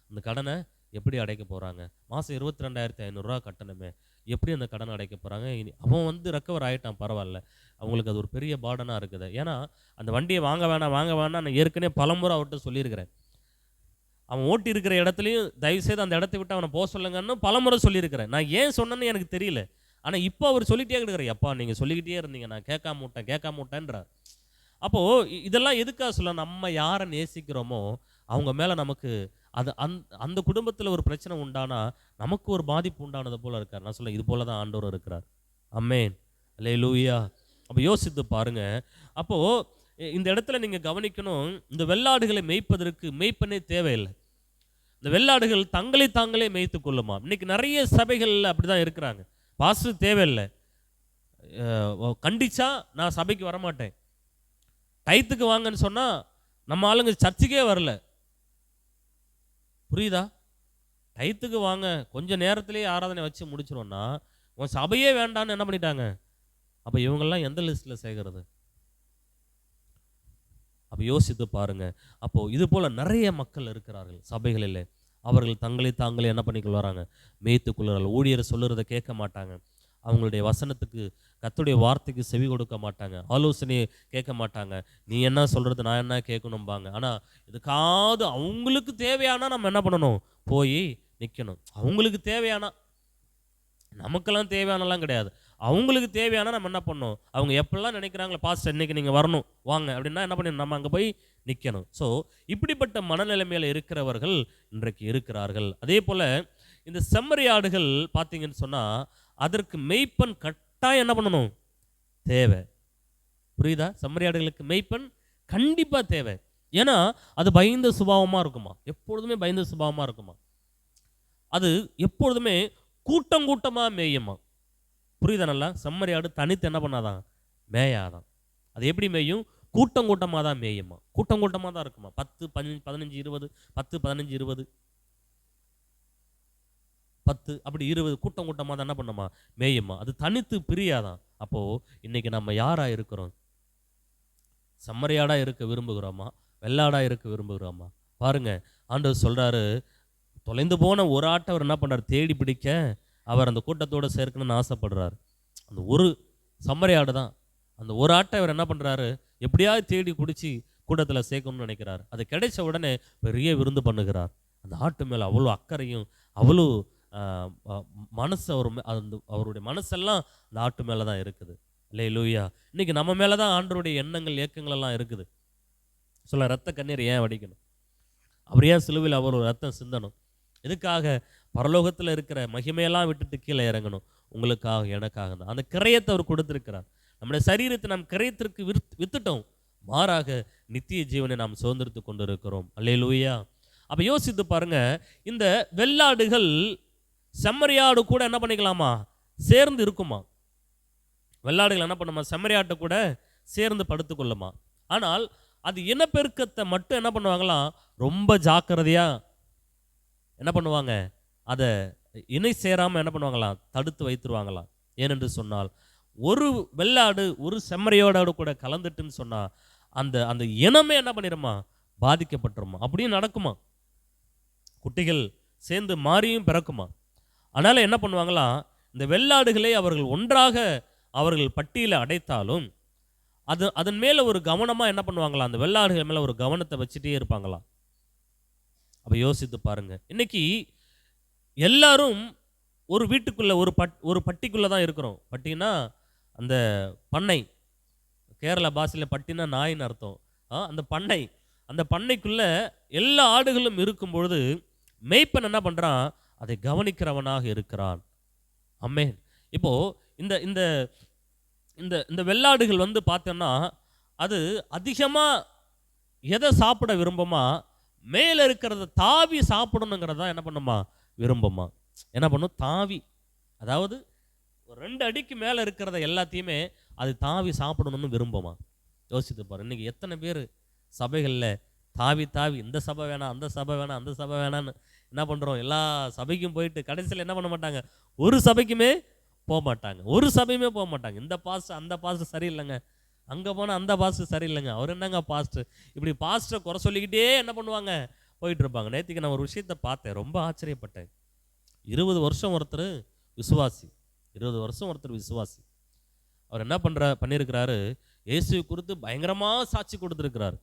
[SPEAKER 1] அந்த கடனை எப்படி அடைக்க போகிறாங்க, மாதம் 22,500 கட்டணமே, எப்படி அந்த கடனை அடைக்க போகிறாங்க. இனி அவன் வந்து ரெக்கவர் ஆகிட்டான், பரவாயில்ல, அவங்களுக்கு அது ஒரு பெரிய பார்டனாக இருக்குது. ஏன்னா அந்த வண்டியை வாங்க வேணாம் நான் ஏற்கனவே பலமுறை அவர்கிட்ட சொல்லியிருக்கிறேன். அவன் ஓட்டி இருக்கிற இடத்துலையும் தயவுசெய்து அந்த இடத்த விட்டு அவனை போக சொல்லுங்கன்னு பலமுறை சொல்லியிருக்கிறேன். நான் ஏன் சொன்னேன்னு எனக்கு தெரியல. ஆனால் இப்போ அவர் சொல்லிகிட்டே இருக்கிறார், அப்பா நீங்கள் சொல்லிக்கிட்டே இருந்தீங்க, நான் கேட்காம விட்டேன்றார். அப்போது இதெல்லாம் எதுக்காக சொல்ல, நம்ம யாரை நேசிக்கிறோமோ அவங்க மேலே நமக்கு அது அந்த குடும்பத்தில் ஒரு பிரச்சனை உண்டானா நமக்கு ஒரு பாதிப்பு உண்டானது போல் இருக்கார். நான் சொல்ல இது போல தான் ஆண்டவர் இருக்கிறார். அமேன், அல்லேலூயா. அப்போ யோசித்து பாருங்க. அப்போது இந்த இடத்துல நீங்கள் கவனிக்கணும், இந்த வெள்ளாடுகளை மேய்ப்பதற்கு மேய்ப்பனே தேவையில்லை. இந்த வெள்ளாடுகள் தங்களை தாங்களே மேய்த்து கொள்ளுமா. இன்னைக்கு நிறைய சபைகளில் அப்படி தான் இருக்கிறாங்க. பாஸ்டர் தேவையில்லை, கண்டிச்சா நான் சபைக்கு வரமாட்டேன், டயத்துக்கு வாங்கன்னு சொன்னால் நம்ம ஆளுங்க சர்ச்சுக்கே வரல. புரியுதா? டயத்துக்கு வாங்க, கொஞ்சம் நேரத்திலேயே ஆராதனை வச்சு முடிச்சிடும்னா உன் சபையே வேண்டான்னு என்ன பண்ணிட்டாங்க. அப்போ இவங்கெல்லாம் எந்த லிஸ்ட்டில் சேர்க்கறது? அப்போ யோசித்து பாருங்க. அப்போ இது போல நிறைய மக்கள் இருக்கிறார்கள் சபைகளில். அவர்கள் தங்களை தாங்களே என்ன பண்ணிக்கொள்வாங்க, மேய்த்துக் கொள்கிறார்கள். ஊழியர் சொல்லுறதை கேட்க மாட்டாங்க. அவங்களுடைய வசனத்துக்கு, கர்த்தருடைய வார்த்தைக்கு செவி கொடுக்க மாட்டாங்க. ஆலோசனையை கேட்க மாட்டாங்க. நீ என்ன சொல்றது, நான் என்ன கேட்கணும்பாங்க. ஆனால் இதுக்காவது அவங்களுக்கு தேவையானா நம்ம என்ன பண்ணணும், போய் நிற்கணும். அவங்களுக்கு தேவையானா, நமக்கெல்லாம் தேவையானலாம் கிடையாது. அவங்களுக்கு தேவையானா நம்ம என்ன பண்ணணும், அவங்க எப்பெல்லாம் நினைக்கிறாங்களோ பாஸ்டர் இன்னைக்கு நீங்கள் வரணும் வாங்க அப்படின்னா என்ன பண்ணணும், நம்ம அங்கே போய் நிற்கணும். ஸோ இப்படிப்பட்ட மனநிலைமையில் இருக்கிறவர்கள் இன்றைக்கு இருக்கிறார்கள். அதே போல் இந்த செம்மறியாடுகள் பார்த்தீங்கன்னு சொன்னால் அதற்கு மெய்ப்பன் கட்டாயம் என்ன பண்ணணும், தேவை. புரியுதா? செம்மறியாடுகளுக்கு மெய்ப்பன் கண்டிப்பாக தேவை. ஏன்னா அது பயந்த சுபாவமாக இருக்குமா, எப்பொழுதுமே பயந்த சுபாவமாக இருக்குமா. அது எப்பொழுதுமே கூட்டம் கூட்டமாக மேயுமா. புரியுதா? நல்லா செம்மறியாடு தனித்து என்ன பண்ணாதான், மேயாதான். அது எப்படி மேயும், கூட்டம் கூட்டமாக தான் மேயுமா. கூட்டம் கூட்டமாக தான் இருக்குமா. 10 15 20 10 15 20 10 அப்படி 20 கூட்டம் கூட்டமாக தான் என்ன பண்ணுமா, மேயுமா. அது தனித்து பிரியாதான். அப்போது இன்னைக்கு நம்ம யாராக இருக்கிறோம், செம்மறியாடாக இருக்க விரும்புகிறோமா, வெள்ளாடாக இருக்க விரும்புகிறோமா? பாருங்க, ஆண்டவர் சொல்கிறாரு, தொலைந்து போன ஒரு ஆட்டை அவர் என்ன பண்ணுறாரு, தேடி பிடிக்க அவர் அந்த கூட்டத்தோடு சேர்க்கணும்னு ஆசைப்படுறார். அந்த ஒரு செம்மறியாடு தான். அந்த ஒரு ஆட்டை அவர் என்ன பண்ணுறாரு, எப்படியாவது தேடி பிடிச்சி கூட்டத்தில் சேர்க்கணும்னு நினைக்கிறார். அது கிடைச்ச உடனே பெரிய விருந்து பண்ணுகிறார். அந்த ஆட்டு மேலே அவ்வளோ அக்கறையும் அவ்வளோ மனசு அவருடைய மனசெல்லாம் அந்த ஆட்டு மேலே தான் இருக்குது. அல்லேலூயா. இன்னைக்கு நம்ம மேலே தான் ஆண்டவருடைய எண்ணங்கள் ஏக்கங்கள் எல்லாம் இருக்குது. சொல்ல ரத்த கண்ணீர் ஏன் வடிக்கணும், அவர் ஏன் சிலுவையில் அவர் ஒரு ரத்தம் சிந்தணும், எதுக்காக? பரலோகத்தில் இருக்கிற மகிமையெல்லாம் விட்டுட்டு கீழே இறங்கணும். உங்களுக்காக எனக்காக தான். அந்த கிரயத்தை அவர் கொடுத்திருக்கிறார். நம்முடைய சரீரத்தை நாம் கிரயத்திற்கு வித்துட்டோம். மாறாக நித்திய ஜீவனை நாம் சுதந்திரித்து கொண்டு இருக்கிறோம். அல்லேலூயா. அப்போ யோசித்து பாருங்க, இந்த வெள்ளாடுகள் செம்மறியாடு கூட என்ன பண்ணிக்கலாமா, சேர்ந்து இருக்குமா. வெள்ளாடுகள் என்ன பண்ணுமா, செம்மறியாட்டை கூட சேர்ந்து படுத்துக்கொள்ளுமா. ஆனால் அது இனப்பெருக்கத்தை மட்டும் என்ன பண்ணுவாங்களாம், ரொம்ப ஜாக்கிரதையாக என்ன பண்ணுவாங்க, அதை இணை சேராமல் என்ன பண்ணுவாங்களாம், தடுத்து வைத்துருவாங்களாம். ஏனென்று சொன்னால் ஒரு வெள்ளாடு ஒரு செம்மறியோட கூட கலந்துட்டுன்னு சொன்னால் அந்த அந்த இனமே என்ன பண்ணிடுமா, பாதிக்கப்பட்டுருமா. அப்படியும் நடக்குமா. குட்டிகள் சேர்ந்து மாறியும் பிறக்குமா. அதனால் என்ன பண்ணுவாங்களாம், இந்த வெள்ளாடுகளை அவர்கள் ஒன்றாக அவர்கள் பட்டியலை அடைத்தாலும் அதன் மேலே ஒரு கவனமாக என்ன பண்ணுவாங்களாம், அந்த வெள்ளாடுகள் மேலே ஒரு கவனத்தை வச்சுட்டே இருப்பாங்களாம். அப்போ யோசித்து பாருங்க, இன்னைக்கு எல்லாரும் ஒரு வீட்டுக்குள்ளே ஒரு பட்டிக்குள்ளே தான் இருக்கிறோம். பட்டினா அந்த பண்ணை, கேரளா பாஷையில் பட்டினா நாயின்னு அர்த்தம். அந்த பண்ணைக்குள்ளே எல்லா ஆடுகளும் இருக்கும் பொழுது மேய்ப்பன் என்ன பண்ணுறான், அதை கவனிக்கிறவனாக இருக்கிறான். ஆமென். இப்போது இந்த இந்த இந்த இந்த வெள்ளாடுகள் வந்து பார்த்தோன்னா அது அதிகமாக எதை சாப்பிட விரும்புமா, மேலே இருக்கிறத தாவி சாப்பிடணுங்கிறதா என்ன பண்ணுமா, விரும்புமா. என்ன பண்ணும், தாவி, அதாவது ஒரு 2 அடிக்கு மேலே இருக்கிறத எல்லாத்தையுமே அது தாவி சாப்பிடணும்னு விரும்புமா. யோசித்து பாரு, இன்றைக்கி எத்தனை பேர் சபைகளில் தாவி தாவி இந்த சபை வேணாம், அந்த சபை வேணாம், அந்த சபை வேணான்னு என்ன பண்ணுறோம், எல்லா சபைக்கும் போயிட்டு கடைசியில் என்ன பண்ண மாட்டாங்க, ஒரு சபைக்குமே போக மாட்டாங்க. ஒரு சபையுமே போக மாட்டாங்க. இந்த பாஸ்டர் அந்த பாஸ்டர் சரியில்லைங்க, அங்கே போனால் அந்த பாஸ்டர் சரியில்லைங்க, அவர் என்னங்க பாஸ்டர், இப்படி பாஸ்டரை குறை சொல்லிக்கிட்டே என்ன பண்ணுவாங்க, போயிட்டு இருப்பாங்க. நேற்றுக்கு நான் ஒரு விஷயத்தை பார்த்தேன், ரொம்ப ஆச்சரியப்பட்டேன். 20 வருஷம் ஒருத்தர் விசுவாசி, 20 வருஷம் ஒருத்தர் விசுவாசி. அவர் என்ன பண்ணியிருக்கிறாரு, இயேசு குறித்து பயங்கரமாக சாட்சி கொடுத்துருக்கிறார்.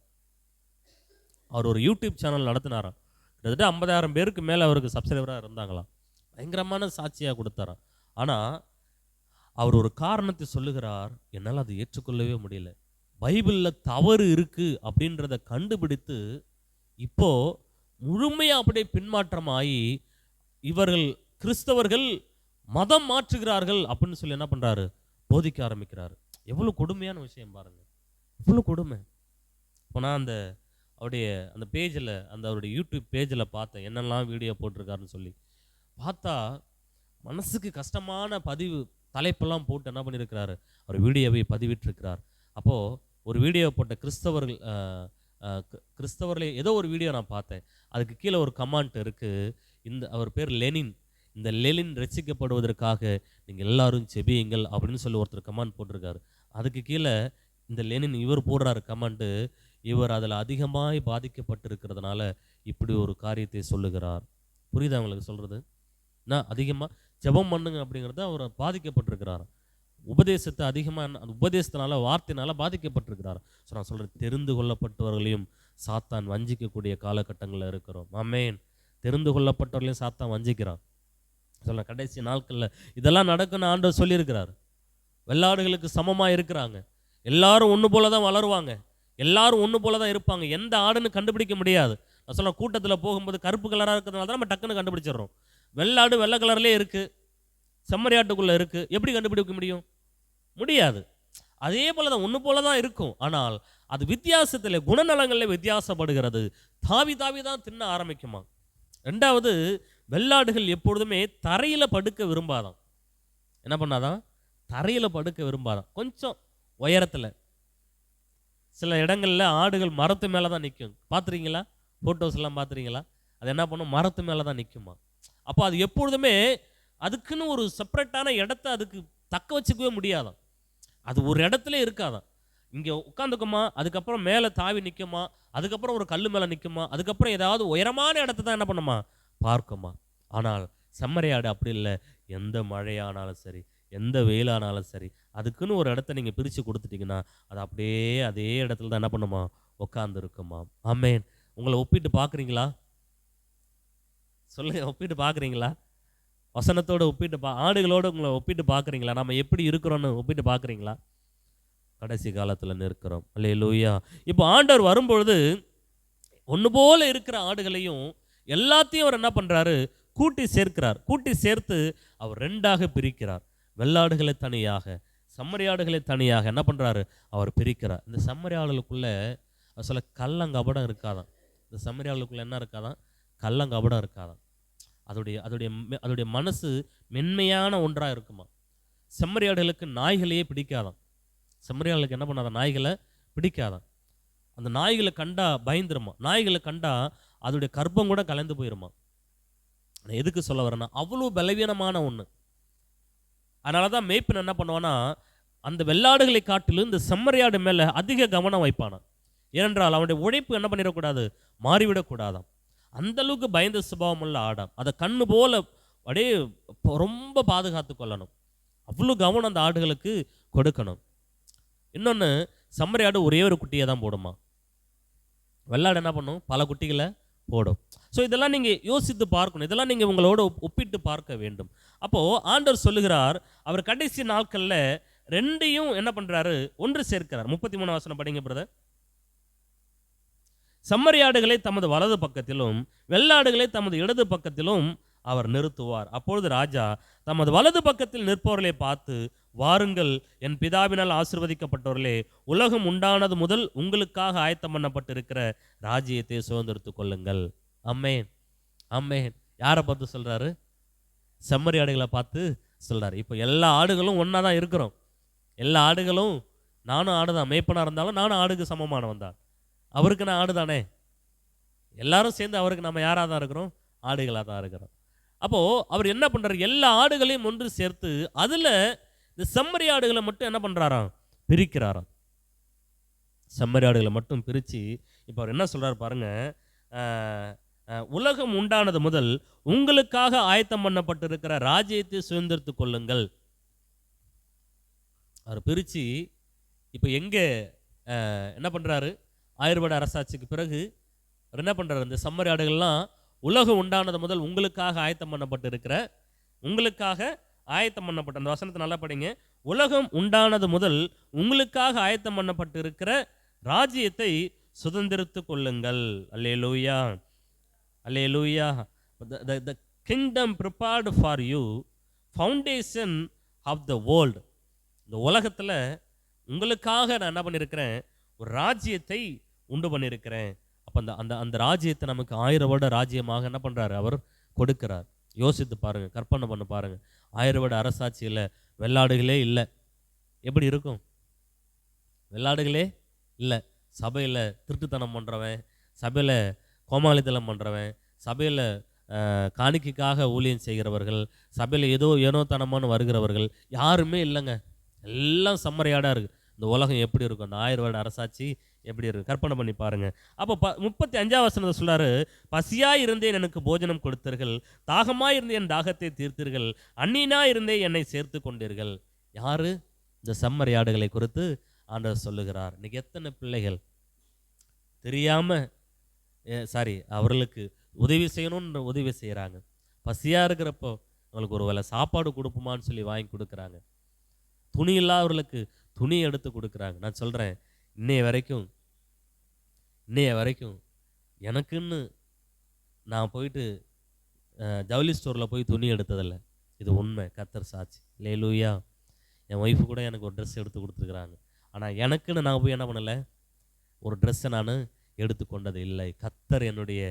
[SPEAKER 1] அவர் ஒரு யூடியூப் சேனல் நடத்தினாராம். கிட்டத்தட்ட 50,000 பேருக்கு மேலே அவருக்கு சப்ஸ்கிரைபராக இருந்தாங்களாம். பயங்கரமான சாட்சியாக கொடுத்தாராம். ஆனால் அவர் ஒரு காரணத்தை சொல்லுகிறார், என்னால் அதை ஏற்றுக்கொள்ளவே முடியல. பைபிளில் தவறு இருக்குது அப்படின்றத கண்டுபிடித்து இப்போது முழுமையாக அப்படியே பின்மாற்றமாகி இவர்கள் கிறிஸ்தவர்கள் மதம் மாற்றுகிறார்கள் அப்படின்னு சொல்லி என்ன பண்ணுறாரு, போதிக்க ஆரம்பிக்கிறாரு. எவ்வளோ கொடுமையான விஷயம் பாருங்கள், எவ்வளோ கொடுமை. இப்போ நான் அவருடைய அந்த பேஜில், அவருடைய யூடியூப் பேஜில் பார்த்தேன், என்னெல்லாம் வீடியோ போட்டிருக்காருன்னு சொல்லி பார்த்தா மனசுக்கு கஷ்டமான தலைப்பெல்லாம் போட்டு என்ன பண்ணியிருக்கிறாரு, அவர் வீடியோவை பதிவிட்டிருக்கிறார். அப்போது ஒரு வீடியோ போட்ட கிறிஸ்தவர்களே ஏதோ ஒரு வீடியோ நான் பார்த்தேன். அதுக்கு கீழே ஒரு கமெண்ட் இருக்குது, அவர் பேர் லெனின், இந்த லெனின் ரசிக்கப்படுவதற்காக நீங்கள் எல்லாரும் செபியுங்கள் அப்படின்னு சொல்லி ஒருத்தர் கமெண்ட் போட்டிருக்காரு. அதுக்கு கீழே இந்த லெனின் இவர் போடுறாரு கமெண்ட்டு, இவர் அதில் அதிகமாய் பாதிக்கப்பட்டிருக்கிறதுனால இப்படி ஒரு காரியத்தை சொல்லுகிறார். புரியுதா உங்களுக்கு சொல்கிறது? நான் அதிகமாக ஜெபம் பண்ணுங்க அப்படிங்கிறத அவர் பாதிக்கப்பட்டிருக்கிறார். உபதேசத்தை அதிகமாக அந்த உபதேசத்தினால வார்த்தையினால பாதிக்கப்பட்டிருக்கிறார். ஸோ நான் சொல்கிறேன், தெரிந்து கொள்ளப்பட்டவர்களையும் சாத்தான் வஞ்சிக்கக்கூடிய காலகட்டங்களில் இருக்கிறோம். ஆமென். தெரிந்து கொள்ளப்பட்டவர்களையும் சாத்தான் வஞ்சிக்கிறான். சொல்ல கடைசி நாட்களில் இதெல்லாம் நடக்குன்னு ஆண்டவர் சொல்லியிருக்கிறார். வெள்ளாடுகளுக்கு சமமாக இருக்கிறாங்க. எல்லாரும் ஒன்று போல தான் வளருவாங்க, எல்லாரும் ஒன்று போல தான் இருப்பாங்க. எந்த ஆடுன்னு கண்டுபிடிக்க முடியாது. நான் சொல்ல கூட்டத்தில் போகும்போது கருப்பு கலராக இருக்கிறதுனால தான் நம்ம டக்குன்னு கண்டுபிடிச்சிடுறோம். வெள்ளாடு வெள்ளை கலர்லேயே இருக்குது, செம்மறியாட்டுக்குள்ளே இருக்குது, எப்படி கண்டுபிடிக்க முடியும்? முடியாது. அதே போல தான் ஒன்று போல தான் இருக்கும். ஆனால் அது வித்தியாசத்தில் குணநலங்களில் வித்தியாசப்படுகிறது. தாவி தாவி தான் தின்ன ஆரம்பிக்குமா. ரெண்டாவது, வெள்ளாடுகள் எப்பொழுதுமே தரையில் படுக்க விரும்பாதான். என்ன பண்ணாதான்? தரையில் படுக்க விரும்பாதான். கொஞ்சம் உயரத்தில் சில இடங்களில் ஆடுகள் மரத்து மேலே தான் நிற்கும். பார்த்துறீங்களா? ஃபோட்டோஸ்லாம் பார்த்துறீங்களா? அது என்ன பண்ணும்? மரத்து மேலே தான் நிற்குமா. அப்போ அது எப்பொழுதுமே அதுக்குன்னு ஒரு செப்பரேட்டான இடத்த அதுக்கு தக்க வச்சுக்கவே முடியாதான். அது ஒரு இடத்துல இருக்காதான். இங்கே உட்காந்துக்குமா, அதுக்கப்புறம் மேலே தாவி நிற்குமா, அதுக்கப்புறம் ஒரு கல் மேலே நிற்குமா, அதுக்கப்புறம் ஏதாவது உயரமான இடத்த தான் என்ன பண்ணுமா பார்க்குமா. ஆனால் செம்மறியாடு அப்படி இல்லை. எந்த மழையானாலும் சரி, எந்த வெயிலானாலும் சரி, அதுக்குன்னு ஒரு இடத்த நீங்கள் பிரித்து கொடுத்துட்டிங்கன்னா அது அப்படியே அதே இடத்துல தான் என்ன பண்ணுமா உட்காந்து இருக்குமா. ஆமென். உங்களை ஒப்பிட்டு பார்க்குறீங்களா? சொல்லுங்க, ஒப்பிட்டு பார்க்குறீங்களா? வசனத்தோடு ஒப்பிட்டு ஆடுகளோடு உங்களை ஒப்பிட்டு பார்க்குறீங்களா? நம்ம எப்படி இருக்கிறோன்னு ஒப்பிட்டு பார்க்குறீங்களா? கடைசி காலத்தில் நிற்கிறோம். அல்லேலூயா. இப்போ ஆண்டவர் வரும்பொழுது ஒன்று போல இருக்கிற ஆடுகளையும் எல்லாத்தையும் அவர் என்ன பண்ணுறாரு? கூட்டி சேர்க்கிறார். கூட்டி சேர்த்து அவர் ரெண்டாக பிரிக்கிறார். வெள்ளாடுகளை தனியாக, செம்மறியாடுகளை தனியாக என்ன பண்ணுறாரு? அவர் பிரிக்கிறார். இந்த செம்மறியாடுகளுக்குள்ளே சில கள்ளங்கபடம் இருக்காதான். இந்த செம்மறியாடுகளுக்குள்ளே என்ன இருக்காதான்? கள்ளங்கபடம் இருக்காதான். அதோடைய மனசு மென்மையான ஒன்றாக இருக்குமா. செம்மறியாடுகளுக்கு நாய்களையே பிடிக்காதான். செம்மறியாடுகளுக்கு என்ன பண்ணாதான்? நாய்களை பிடிக்காதான். அந்த நாய்களை கண்டா பயந்துருமா. நாய்களை கண்டா அதோடைய கர்ப்பம் கூட கலந்து போயிருமா. நான் எதுக்கு சொல்ல வரேன்னா, அவ்வளோ பலவீனமான ஒன்று. அதனால தான் மேய்ப்பன் என்ன பண்ணுவான்னா, அந்த வெள்ளாடுகளை காட்டிலும் இந்த செம்மறியாடு மேலே அதிக கவனம் வைப்பானா. ஏனென்றால் அவனுடைய உழைப்பு என்ன பண்ணிடக்கூடாது? மாறிவிடக்கூடாதாம். அந்த அளவுக்கு பயந்த சுபாவம் உள்ள ஆடாம். அதை கண்ணு போல அப்படியே ரொம்ப பாதுகாத்து கொள்ளணும். அவ்வளோ கவனம் அந்த ஆடுகளுக்கு கொடுக்கணும். இன்னொன்று, செம்மறியாடு ஒரே ஒரு குட்டியை தான் போடுமா. வெள்ளாடு என்ன பண்ணும்? பல குட்டிகளை போடும். ஸோ இதெல்லாம் நீங்கள் யோசித்து பார்க்கணும். இதெல்லாம் நீங்கள் உங்களோட ஒப்பிட்டு பார்க்க வேண்டும். அப்போது ஆண்டவர் சொல்லுகிறார், அவர் கடைசி நாட்களில் ரெண்டையும் என்ன பண்ணுறாரு? ஒன்று சேர்க்கிறார். 33 வசனம் படிங்க பிரதர். செம்மறியாடுகளை தமது வலது பக்கத்திலும் வெள்ளாடுகளை தமது இடது பக்கத்திலும் அவர் நிறுத்துவார். அப்பொழுது ராஜா தமது வலது பக்கத்தில் நிற்பவர்களை பார்த்து, வாருங்கள் என் பிதாவினால் ஆசீர்வதிக்கப்பட்டவர்களே, உலகம் உண்டானது முதல் உங்களுக்காக ஆயத்தம் பண்ணப்பட்டிருக்கிற ராஜ்யத்தை சுதந்திரித்து கொள்ளுங்கள். Amen, amen. யாரை பார்த்து சொல்றாரு? செம்மறியாடுகளை பார்த்து சொல்றாரு. இப்போ எல்லா ஆடுகளும் ஒன்றா தான் இருக்கிறோம். எல்லா ஆடுகளும், நானும் ஆடுதான், மேய்ப்பனாக இருந்தாலும் நானும் ஆடுக்கு சமமானவன் தான். அவருக்கு நான் ஆடு தானே. எல்லாரும் சேர்ந்து அவருக்கு நம்ம யாராக தான் இருக்கிறோம்? ஆடுகளாக தான் இருக்கிறோம். அப்போது அவர் என்ன பண்ணுறாரு? எல்லா ஆடுகளையும் ஒன்று சேர்த்து அதில் இந்த செம்மறி ஆடுகளை மட்டும் என்ன பண்ணுறாராம்? பிரிக்கிறாராம். செம்மறி ஆடுகளை மட்டும் பிரித்து இப்போ அவர் என்ன சொல்கிறார் பாருங்க. உலகம் உண்டானது முதல் உங்களுக்காக ஆயத்தம் பண்ணப்பட்டிருக்கிற ராஜ்யத்தை சுதந்திரித்து கொள்ளுங்கள். அவர் பிரித்து இப்போ எங்கே என்ன பண்ணுறாரு? ஆயர்வாடு அரசாட்சிக்கு பிறகு என்ன பண்ணுறாரு? இந்த செம்மறி ஆடுகள்லாம் உலகம் உண்டானது முதல் உங்களுக்காக ஆயத்தம் பண்ணப்பட்டிருக்கிற, உங்களுக்காக ஆயத்தம் பண்ணப்பட்ட, அந்த வசனத்தை நல்லா படிங்க. உலகம் உண்டானது முதல் உங்களுக்காக ஆயத்தம் பண்ணப்பட்டிருக்கிற ராஜ்யத்தை சுதந்திரித்து கொள்ளுங்கள். அல்லேலூயா, அல்லேலூயா. The kingdom prepared for you, foundation of the world. இந்த உலகத்தில் உங்களுக்காக நான் என்ன பண்ணியிருக்கிறேன்? ஒரு ராஜ்யத்தை உண்டு பண்ணியிருக்கிறேன். அப்போ அந்த ராஜ்யத்தை நமக்கு 1000 வருட ராஜ்யமாக என்ன பண்ணுறாரு? அவர் கொடுக்கிறார். யோசித்து பாருங்கள், கற்பனை பண்ண பாருங்கள். 1000 வருட அரசாட்சியில் வெள்ளாடுகளே இல்லை. எப்படி இருக்கும்? வெள்ளாடுகளே இல்லை. சபையில் திருட்டுத்தனம் பண்ணுறவன், சபையில் கோமாளித்தனம் பண்ணுறவன், சபையில் காணிக்கைக்காக ஊழியம் செய்கிறவர்கள், சபையில் ஏனோத்தனமான வருகிறவர்கள் யாருமே இல்லைங்க. எல்லாம் செம்மறியாடாக இருக்குது. இந்த உலகம் எப்படி இருக்கும்? அந்த 1000 வருட அரசாட்சி எப்படி இருக்கு கற்பனை பண்ணி பாருங்க. அப்போ 35ஆம் வசனத்தை சொல்றாரு, பசியாய் இருந்தேன் எனக்கு போஜனம் கொடுத்தீர்கள், தாகமாய் இருந்தேன் என் தாகத்தை தீர்த்தீர்கள், அந்நியனாய் இருந்தே என்னை சேர்த்து கொண்டீர்கள். யாரு? இந்த செம்மறியாடுகளை குறித்து ஆண்டவர் சொல்லுகிறார். இன்னைக்கு எத்தனை பிள்ளைகள் தெரியாம அவர்களுக்கு உதவி செய்யணும்னு உதவி செய்கிறாங்க. பசியாக இருக்கிறப்போ அவங்களுக்கு ஒரு வேளை சாப்பாடு கொடுப்போமான்னு சொல்லி வாங்கி கொடுக்குறாங்க. துணி இல்லாதவர்களுக்கு துணி எடுத்து கொடுக்குறாங்க. நான் சொல்கிறேன், இன்னைய வரைக்கும் எனக்குன்னு நான் போயிட்டு ஜவுளி ஸ்டோரில் போய் துணி எடுத்ததில்லை. இது உண்மை, கர்த்தர் சாட்சி. அல்லேலூயா. என் ஒய்ஃபு கூட எனக்கு ஒரு ட்ரெஸ் எடுத்து கொடுத்துருக்குறாங்க. ஆனால் எனக்குன்னு நான் போய் என்ன பண்ணலை, ஒரு ட்ரெஸ்ஸை நான் எடுத்துக்கொண்டது இல்லை. கர்த்தர் என்னுடைய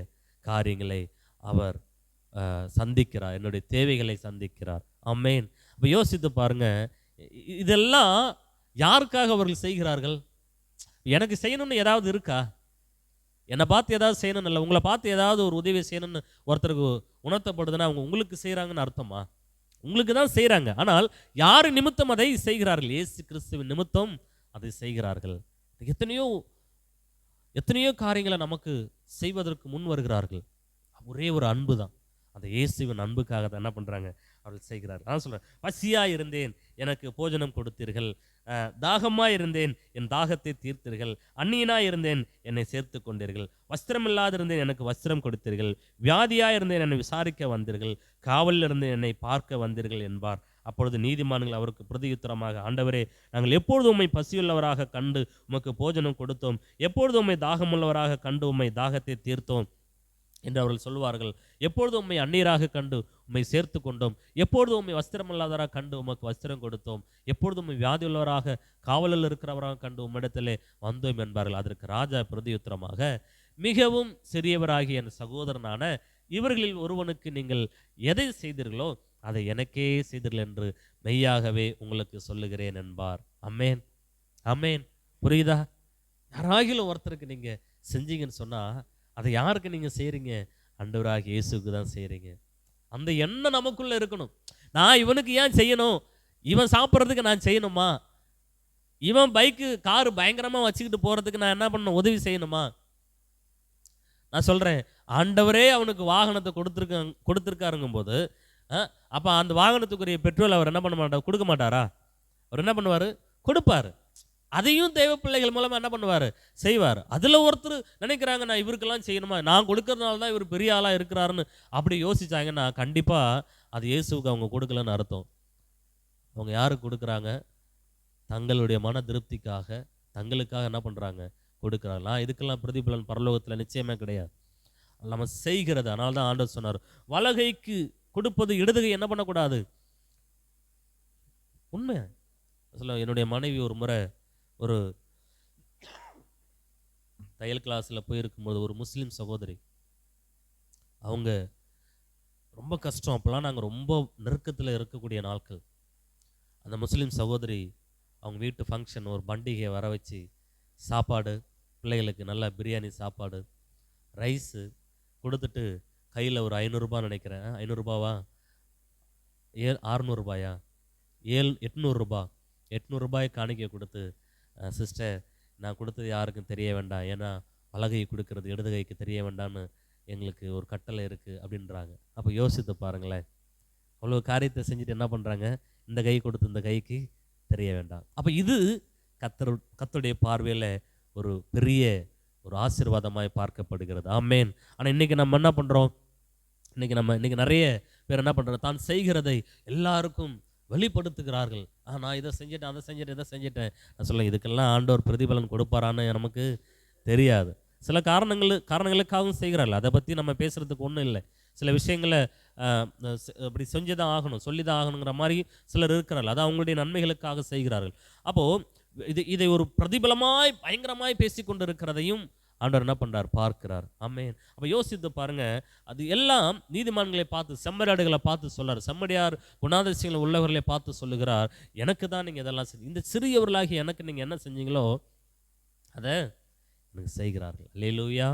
[SPEAKER 1] காரியங்களை அவர் சந்திக்கிறார், என்னுடைய தேவைகளை சந்திக்கிறார். ஆமென். அப்போ யோசித்து பாருங்க, இதெல்லாம் யாருக்காக அவர்கள் செய்கிறார்கள்? எனக்கு செய்யணும்னு ஏதாவது இருக்கா? என்னை பார்த்து ஏதாவது செய்யணும்னு இல்லை, உங்களை பார்த்து ஏதாவது ஒரு உதவி செய்யணும்னு ஒருத்தருக்கு உணர்த்தப்படுதுன்னா அவங்க உங்களுக்கு செய்கிறாங்கன்னு அர்த்தமா? உங்களுக்கு தான் செய்கிறாங்க. ஆனால் யார் நிமித்தம் அதை செய்கிறார்கள்? இயேசு கிறிஸ்துவின் நிமித்தம் அதை செய்கிறார்கள். எத்தனையோ காரியங்களை நமக்கு செய்வதற்கு முன் வருகிறார்கள். ஒரே ஒரு அன்பு தான், அந்த இயேசுவின் அன்புக்காக தான் என்ன பண்ணுறாங்க, அவர்கள் செய்கிறார்கள். நான் சொல்கிறேன், பசியாக இருந்தேன் எனக்கு போஜனம் கொடுத்தீர்கள், தாகமாக இருந்தேன் என் தாகத்தை தீர்த்தீர்கள், அந்நியனாக இருந்தேன் என்னை சேர்த்து கொண்டீர்கள், வஸ்திரம் இல்லாதிருந்தேன் எனக்கு வஸ்திரம் கொடுத்தீர்கள், வியாதியாக இருந்தேன் என்னை விசாரிக்க வந்தீர்கள், காவலில் இருந்து என்னை பார்க்க வந்தீர்கள் என்பார். அப்பொழுது நீதிமான்கள் அவருக்கு பிரதியுத்தரமாக, ஆண்டவரே, நாங்கள் எப்பொழுது உம்மை பசியுள்ளவராக கண்டு உமக்கு போஜனம் கொடுத்தோம், எப்பொழுது உம்மை தாகமுள்ளவராக கண்டு உம்மை தாகத்தை தீர்த்தோம் என்று அவர்கள் சொல்வார்கள். எப்பொழுது உம்மை அந்நியராக கண்டு உம்மை சேர்த்து கொண்டோம், எப்பொழுது உம்மை வஸ்திரமில்லாதவராக கண்டு உமக்கு வஸ்திரம் கொடுத்தோம், எப்பொழுது உம்மை வியாதியுள்ளவராக காவலில் இருக்கிறவராக கண்டு உம்மிடத்திலே வந்தோம் என்பார்கள். அதற்கு ராஜா பிரதியுத்தரமாக, மிகவும் சிறியவராகிய என் சகோதரனான இவர்களில் ஒருவனுக்கு நீங்கள் எதை செய்தீர்களோ அதை எனக்கே செய்தீர்கள் என்று மெய்யாகவே உங்களுக்கு சொல்லுகிறேன் என்பார். அமேன், அமேன். புரியுதா? யாராகிலும் ஒருத்தருக்கு நீங்கள் செஞ்சீங்கன்னு சொன்னால் அதை யாருக்கு நீங்கள் செய்கிறீங்க? ஆண்டவராகிய இயேசுவுக்கு தான் செய்கிறீங்க. அந்த எண்ணம் நமக்குள்ளே இருக்கணும். நான் இவனுக்கு ஏன் செய்யணும்? இவன் சாப்பிட்றதுக்கு நான் செய்யணுமா? இவன் பைக்கு காரு பயங்கரமாக வச்சுக்கிட்டு போகிறதுக்கு நான் என்ன பண்ண உதவி செய்யணுமா? நான் சொல்கிறேன், ஆண்டவரே அவனுக்கு வாகனத்தை கொடுத்துருக்காருங்கும் போது அப்போ அந்த வாகனத்துக்குரிய பெட்ரோல் அவர் என்ன பண்ண மாட்டார்? கொடுக்க மாட்டாரா? அவர் என்ன பண்ணுவார்? கொடுப்பார். அதையும் தெய்வ பிள்ளைகள் மூலமாக என்ன பண்ணுவார்? செய்வார். அதில் ஒருத்தர் நினைக்கிறாங்க, நான் இவருக்கெல்லாம் செய்யணுமா, நான் கொடுக்கறதுனால தான் இவர் பெரிய ஆளாக இருக்கிறாருன்னு அப்படி யோசிச்சாங்கன்னா கண்டிப்பாக அது இயேசுவுக்கு அவங்க கொடுக்கலன்னு அர்த்தம். அவங்க யாருக்கு கொடுக்குறாங்க? தங்களுடைய மன திருப்திக்காக, தங்களுக்காக என்ன பண்ணுறாங்க? கொடுக்குறாங்க. இதுக்கெல்லாம் பிரதிபலன் பரலோகத்தில் நிச்சயமே கிடையாது. நம்ம செய்கிறது. அதனால தான் ஆண்டவர் சொன்னார், வலகைக்கு கொடுப்பது இடதுகை என்ன பண்ணக்கூடாது. உண்மை சொல்ல, என்னுடைய மனைவி ஒரு முறை ஒரு தையல் கிளாஸில் போயிருக்கும்போது ஒரு முஸ்லீம் சகோதரி, அவங்க ரொம்ப கஷ்டம், அப்போல்லாம் நாங்கள் ரொம்ப நெருக்கத்தில் இருக்கக்கூடிய நாட்கள். அந்த முஸ்லீம் சகோதரி அவங்க வீட்டு ஃபங்க்ஷன், ஒரு பண்டிகையை வர வச்சு சாப்பாடு, பிள்ளைகளுக்கு நல்லா பிரியாணி சாப்பாடு, ரைஸு கொடுத்துட்டு கையில் ஒரு 500 ரூபா நினைக்கிறேன், 500 ரூபாவா 600 ரூபாயா 800 ரூபா 800 ரூபாய் காணிக்கை கொடுத்து, சிஸ்டர் நான் கொடுத்தது யாருக்கும் தெரிய வேண்டாம், ஏன்னா வலகை கொடுக்கறது இடதுகைக்கு தெரிய வேண்டாம்னு எங்களுக்கு ஒரு கட்டளை இருக்குது அப்படின்றாங்க. அப்போ யோசித்து பாருங்களேன், அவ்வளோ காரியத்தை செஞ்சுட்டு என்ன பண்ணுறாங்க? இந்த கை கொடுத்து இந்த கைக்கு தெரிய வேண்டாம். அப்போ இது கர்த்தருடைய பார்வையில் ஒரு பெரிய ஒரு ஆசீர்வாதமாய் பார்க்கப்படுகிறது. ஆமேன். ஆனால் இன்றைக்கி நம்ம என்ன பண்ணுறோம்? இன்றைக்கி நிறைய பேர் என்ன பண்ணுறோம்? தான் செய்கிறதை எல்லாருக்கும் வெளிப்படுத்துகிறார்கள். நான் இதை செஞ்சிட்டேன், அதை செஞ்சுட்டேன், இதை செஞ்சுட்டேன். நான் சொல்ல, இதுக்கெல்லாம் ஆண்டவர் பிரதிபலன் கொடுப்பாரான்னு நமக்கு தெரியாது. சில காரணங்களுக்காகவும் செய்கிறார்கள். அதை பற்றி நம்ம பேசுகிறதுக்கு ஒன்றும் இல்லை. சில விஷயங்களை அப்படி செஞ்சு தான் ஆகணும், சொல்லி தான் ஆகணுங்கிற மாதிரி சிலர் இருக்கிறார்கள். அது அவங்களுடைய நன்மைகளுக்காக செய்கிறார்கள். அப்போது இதை ஒரு பிரதிபலமாய் பயங்கரமாய் பேசி கொண்டு இருக்கிறதையும் ஆண்டவர் என்ன பண்ணுறார்? பார்க்கிறார். ஆமென். அப்போ யோசித்து பாருங்க, அது எல்லாம் நீதிமான்களை பார்த்து, செம்மறியாடுகளை பார்த்து சொல்றார். செம்மறியார் குணாதிசயங்கள் உள்ளவர்களை பார்த்து சொல்லுகிறார், எனக்கு தான் நீங்கள் இதெல்லாம் செஞ்சு, இந்த சிறியவர்களாகி எனக்கு நீங்கள் என்ன செஞ்சீங்களோ அதை எனக்கு செய்கிறார்கள். அல்லேலூயா.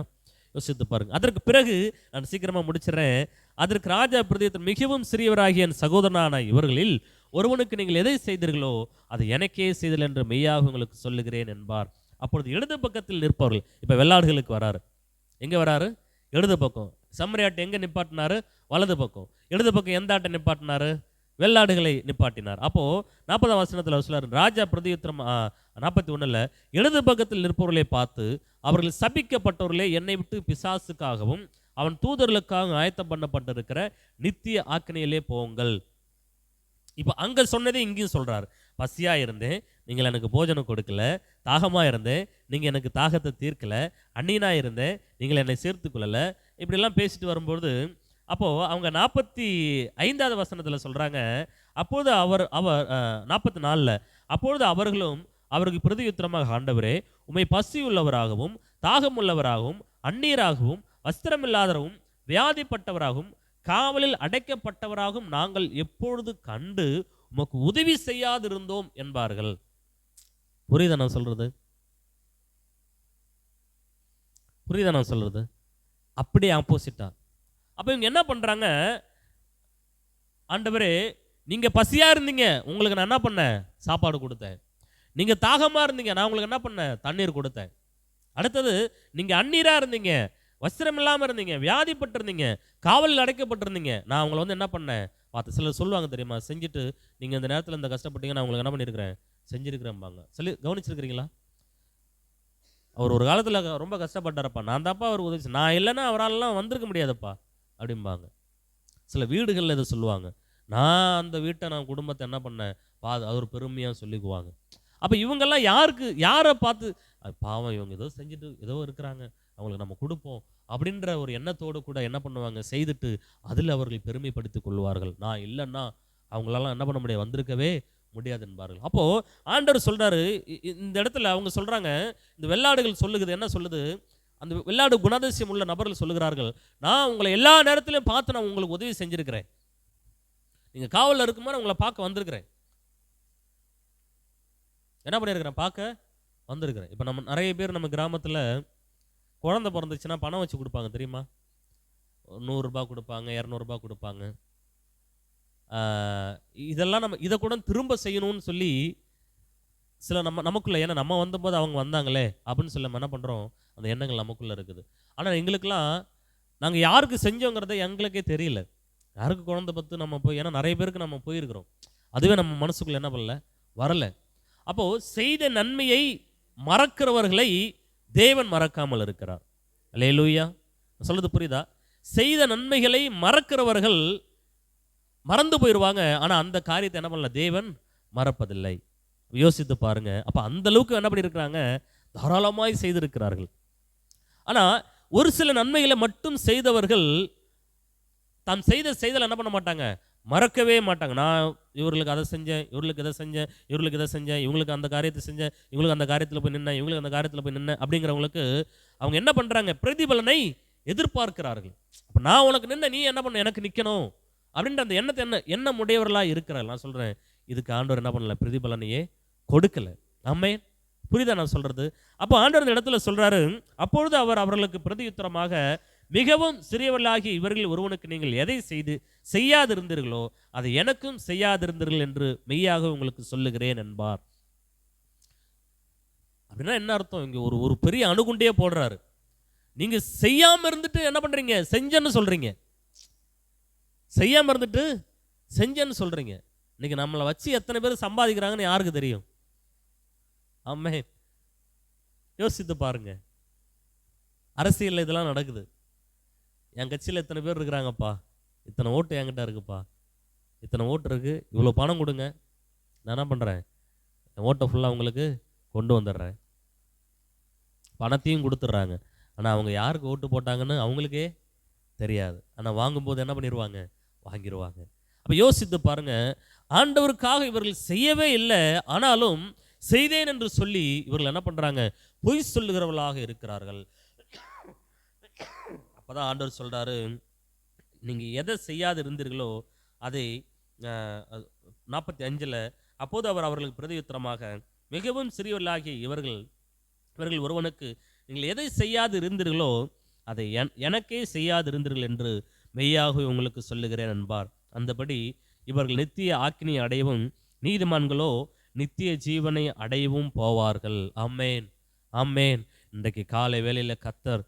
[SPEAKER 1] யோசித்து பாருங்க. அதற்கு பிறகு நான் சீக்கிரமாக முடிச்சிடறேன். அதற்கு ராஜா பிரதியுத்தரம், மிகவும் சிறியவராகிய என் சகோதரனான இவர்களில் ஒருவனுக்கு நீங்கள் எதை செய்தீர்களோ அதை எனக்கே செய்தல் என்று மெய்யாக உங்களுக்கு சொல்லுகிறேன் என்பார். அப்பொழுது இடது பக்கத்தில் நிற்பவர்கள், இப்போ வெள்ளாடுகளுக்கு வராரு, எங்கே வராரு? இடது பக்கம். சம்மரியாட்டை எங்கே நிப்பாட்டினாரு? வலது பக்கம். இடது பக்கம் எந்த ஆட்டை நிப்பாட்டினாரு? வெள்ளாடுகளை நிப்பாட்டினார். அப்போது 40ஆம் வசனத்தில் சொல்றாரு, ராஜா பிரதியுத்தரம் 41 இடது பக்கத்தில் நிற்பவர்களை பார்த்து, அவர்கள் சபிக்கப்பட்டவர்களே, என்னை விட்டு பிசாசுக்காகவும் அவன் தூதர்களுக்காக ஆயத்தம் பண்ணப்பட்டிருக்கிற நித்திய ஆக்கினையிலே போங்கள். இப்போ அங்கே சொன்னதே இங்கேயும் சொல்கிறார். பசியாக இருந்தேன், நீங்கள் எனக்கு போஜனம் கொடுக்கல. தாகமாக இருந்தேன், நீங்கள் எனக்கு தாகத்தை தீர்க்கலை. அந்நியனாக இருந்தேன், நீங்கள் என்னை சேர்த்து கொள்ளலை. இப்படிலாம் பேசிட்டு வரும்போது அப்போது அவங்க 45ஆவது வசனத்தில் சொல்கிறாங்க, அப்போது அவர் 44 அப்பொழுது அவர்களும் அவருக்கு பிரதியுத்தரமாக, ஆண்டவரே, உம்மை பசி உள்ளவராகவும் தாகம் உள்ளவராகவும் அந்நீராகவும் வஸ்திரமில்லாதவரும் வியாதிப்பட்டவராகவும் காவலில் அடைக்கப்பட்டவராகவும் நாங்கள் எப்பொழுது கண்டு உமக்கு உதவி செய்யாதிருந்தோம் என்பார்கள். புரியுதா நான் சொல்றது? புரியுதா நான் சொல்றது? அப்படியே ஆப்போசிட்டா. அப்போ இவங்க என்ன பண்றாங்க, ஆண்டவரே நீங்க பசியா இருந்தீங்க, உங்களுக்கு நான் என்ன பண்ணேன்? சாப்பாடு கொடுத்தேன். நீங்க தாகமா இருந்தீங்க, நான் உங்களுக்கு என்ன பண்ணேன்? தண்ணீர் கொடுத்தேன். அடுத்தது, நீங்க அந்நீரா இருந்தீங்க, வஸ்திரம் இல்லாமல் இருந்தீங்க, வியாதிப்பட்டிருந்தீங்க, காவலில் அடைக்கப்பட்டிருந்தீங்க, நான் உங்களை வந்து என்ன பண்ணேன்? பார்த்து சிலர் சொல்லுவாங்க தெரியுமா, செஞ்சுட்டு நீங்கள் இந்த நேரத்தில் இந்த கஷ்டப்பட்டீங்க, நான் உங்களுக்கு என்ன பண்ணியிருக்கிறேன்? செஞ்சுருக்கிறேன்பாங்க. சொல்லி கவனிச்சிருக்கிறீங்களா? அவர் ஒரு காலத்தில் ரொம்ப கஷ்டப்பட்டாரப்பா, நான் தான்ப்பா அவர் உதவி, நான் இல்லைன்னா அவராலலாம் வந்திருக்க முடியாதப்பா அப்படிம்பாங்க. சில வீடுகளில் இதை சொல்லுவாங்க, நான் அந்த வீட்டை நான் குடும்பத்தை என்ன பண்ணேன் அது ஒரு பெருமையாக சொல்லிக்குவாங்க. அப்போ இவங்கெல்லாம் யாரை பார்த்து பாவம் இவங்க ஏதோ செஞ்சுட்டு ஏதோ இருக்கிறாங்க, அவங்களுக்கு நம்ம கொடுப்போம் அப்படின்ற ஒரு எண்ணத்தோடு கூட என்ன பண்ணுவாங்க, செய்துட்டு அதில் அவர்கள் பெருமைப்படுத்திக் கொள்வார்கள். நான் இல்லைன்னா அவங்களாலாம் என்ன பண்ண முடியாது, வந்திருக்கவே முடியாது என்பார்கள். அப்போது ஆண்டவர் சொல்கிறாரு, இந்த இடத்துல அவங்க சொல்கிறாங்க, இந்த வெள்ளாடுகள் சொல்லுகிறது என்ன சொல்லுது, அந்த வெள்ளாடு குணாதிசயம் உள்ள நபர்கள் சொல்லுகிறார்கள், நான் உங்களை எல்லா நேரத்திலையும் பார்த்து நான் உங்களுக்கு உதவி செஞ்சுருக்கிறேன், நீங்கள் காவலில் இருக்கும்போது உங்களை பார்க்க வந்திருக்கிறேன், என்ன பண்ணியிருக்கிறேன், பார்க்க வந்திருக்கிறேன். இப்போ நம்ம நிறைய பேர் நம்ம கிராமத்தில் குழந்தை பிறந்துச்சுன்னா பணம் வச்சு கொடுப்பாங்க தெரியுமா? 100 ரூபாய் கொடுப்பாங்க, 200 ரூபாய் கொடுப்பாங்க. இதெல்லாம் நம்ம இதை கூட திரும்ப செய்யணும்னு சொல்லி சில நமக்குள்ளே, ஏன்னா நம்ம வந்தபோது அவங்க வந்தாங்களே அப்படின்னு சொல்லி நம்ம என்ன பண்ணுறோம், அந்த எண்ணங்கள் நமக்குள்ளே இருக்குது. ஆனால் எங்களுக்கெல்லாம் நாங்கள் யாருக்கு செஞ்சோங்கிறத எங்களுக்கே தெரியல. யாருக்கு குழந்தை பத்து நம்ம போய், ஏன்னா நிறைய பேருக்கு நம்ம போயிருக்கிறோம், அதுவே நம்ம மனசுக்குள்ளே என்ன பண்ணல, வரலை. அப்போது செய்த நன்மையை மறக்கிறவர்களை தேவன் மறக்காமல் இருக்கிறார். அல்லேலூயா, சொல்றது புரியுதா? செய்த நன்மைகளை மறக்கிறவர்கள் மறந்து போயிடுவாங்க, ஆனால் அந்த காரியத்தை என்ன பண்ணல, தேவன் மறப்பதில்லை. யோசித்து பாருங்க. அப்போ அந்த அளவுக்கு என்ன பண்ணியிருக்கிறாங்க, தாராளமாய் செய்திருக்கிறார்கள். ஆனால் ஒரு சில நன்மைகளை மட்டும் செய்தவர்கள் தாம் செய்தல் என்ன பண்ண மாட்டாங்க, மறக்கவே மாட்டாங்க. நான் இவர்களுக்கு அதை செஞ்சேன், இவர்களுக்கு இதை செஞ்சேன், இவர்களுக்கு இதை செஞ்சேன், இவங்களுக்கு அந்த காரியத்தை செஞ்சேன், இவங்களுக்கு அந்த காரியத்தில் போய் நின்னேன், இவங்களுக்கு அந்த காரியத்தில் போய் நின்னேன் அப்படிங்கிறவங்களுக்கு அவங்க என்ன பண்ணுறாங்க, பிரதிபலனை எதிர்பார்க்கிறார்கள். அப்போ நான் உனக்கு நின்ன, நீ என்ன பண்ண, எனக்கு நிற்கணும் அப்படின்ற அந்த எண்ணத்தை என்ன உடையவர்களாக இருக்கிறார்கள். நான் சொல்கிறேன், இதுக்கு ஆண்டவர் என்ன பண்ணல, பிரதிபலனையே கொடுக்கல. ஆமென், புரியுதா நான் சொல்கிறது? அப்போ ஆண்டவர் இந்த இடத்துல சொல்கிறாரு, அப்பொழுது அவர் அவர்களுக்கு பிரதியுத்தரமாக, மிகவும் சிறியவர்களாகி இவர்கள் ஒருவனுக்கு நீங்கள் எதை செய்யாதிருந்தீர்களோ அதை எனக்கும் செய்யாதிருந்தீர்கள் என்று மெய்யாக உங்களுக்கு சொல்லுகிறேன் என்பார். அப்படின்னா என்ன அர்த்தம்? இங்கே ஒரு பெரிய அணுகுண்டே போடுறாரு. நீங்கள் செய்யாமல் இருந்துட்டு என்ன பண்ணுறீங்க, செஞ்சேன்னு சொல்கிறீங்க, செய்யாமல் இருந்துட்டு செஞ்சேன்னு சொல்கிறீங்க. இன்னைக்கு நம்மளை வச்சு எத்தனை பேர் சம்பாதிக்கிறாங்கன்னு யாருக்கு தெரியும்? ஆமே, யோசித்து பாருங்க. அரசியலில் இதெல்லாம் நடக்குது. என் கட்சியில் இத்தனை பேர் இருக்கிறாங்கப்பா, இத்தனை ஓட்டு என்கிட்ட இருக்குப்பா, இத்தனை ஓட்டு இருக்குது, இவ்வளோ பணம் கொடுங்க, நான் என்ன பண்ணுறேன், என் ஓட்டை ஃபுல்லாக அவங்களுக்கு கொண்டு வந்துடுறேன், பணத்தையும் கொடுத்துட்றாங்க. ஆனால் அவங்க யாருக்கு ஓட்டு போட்டாங்கன்னு அவங்களுக்கே தெரியாது. ஆனால் வாங்கும்போது என்ன பண்ணிடுவாங்க, வாங்கிடுவாங்க. அப்போ யோசித்து பாருங்க, ஆண்டவருக்காக இவர்கள் செய்யவே இல்லை, ஆனாலும் செய்தேன் என்று சொல்லி இவர்கள் என்ன பண்ணுறாங்க, பொய் சொல்லுகிறவர்களாக இருக்கிறார்கள். அப்போதான் ஆண்டவர் சொல்கிறாரு, நீங்கள் எதை செய்யாது இருந்தீர்களோ அதை 45 அப்போது அவர் அவர்களுக்கு பிரதியுத்தரமாக, மிகவும் சிறியவர்களாகிய இவர்கள் ஒருவனுக்கு நீங்கள் எதை செய்யாது இருந்தீர்களோ அதை எனக்கே செய்யாது இருந்தீர்கள் என்று மெய்யாக உங்களுக்கு சொல்லுகிறேன் என்பார். அந்தபடி இவர்கள் நித்திய ஆக்கினை அடையவும் நீதிமான்களோ நித்திய ஜீவனை அடையவும் போவார்கள். ஆமென். ஆமேன். இன்றைக்கு காலை வேளையில் கர்த்தர்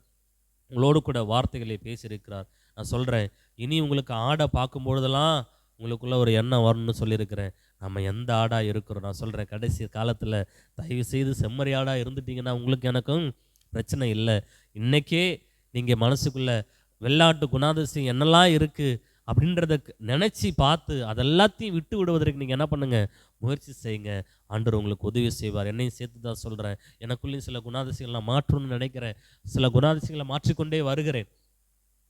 [SPEAKER 1] உங்களோடு கூட வார்த்தைகளை பேசியிருக்கிறார். நான் சொல்கிறேன், இனி உங்களுக்கு ஆடை பார்க்கும் பொழுதெல்லாம் உங்களுக்குள்ள ஒரு எண்ணம் வரணும்னு சொல்லியிருக்கிறேன். நம்ம எந்த ஆடாக இருக்கிறோம்? நான் சொல்கிறேன், கடைசி காலத்தில் தயவு செய்து செம்மறி ஆடாக இருந்துட்டிங்கன்னா உங்களுக்கு எனக்கும் பிரச்சனை இல்லை. இன்றைக்கே நீங்கள் மனசுக்குள்ளே வெள்ளாட்டு குணாதிசயம் என்னெல்லாம் இருக்குது அப்படின்றத நினச்சி பார்த்து அதெல்லாத்தையும் விட்டு விடுவதற்கு நீங்கள் என்ன பண்ணுங்கள், முயற்சி செய்யுங்க. ஆண்டவர் உங்களுக்கு உதவி செய்வார். என்னையும் சேர்த்து தான் சொல்கிறேன். எனக்குள்ளேயும் சில குணாதிசயங்களை நான் மாற்றணும்னு நினைக்கிறேன். சில குணாதிசயங்களை மாற்றிக்கொண்டே வருகிறேன்.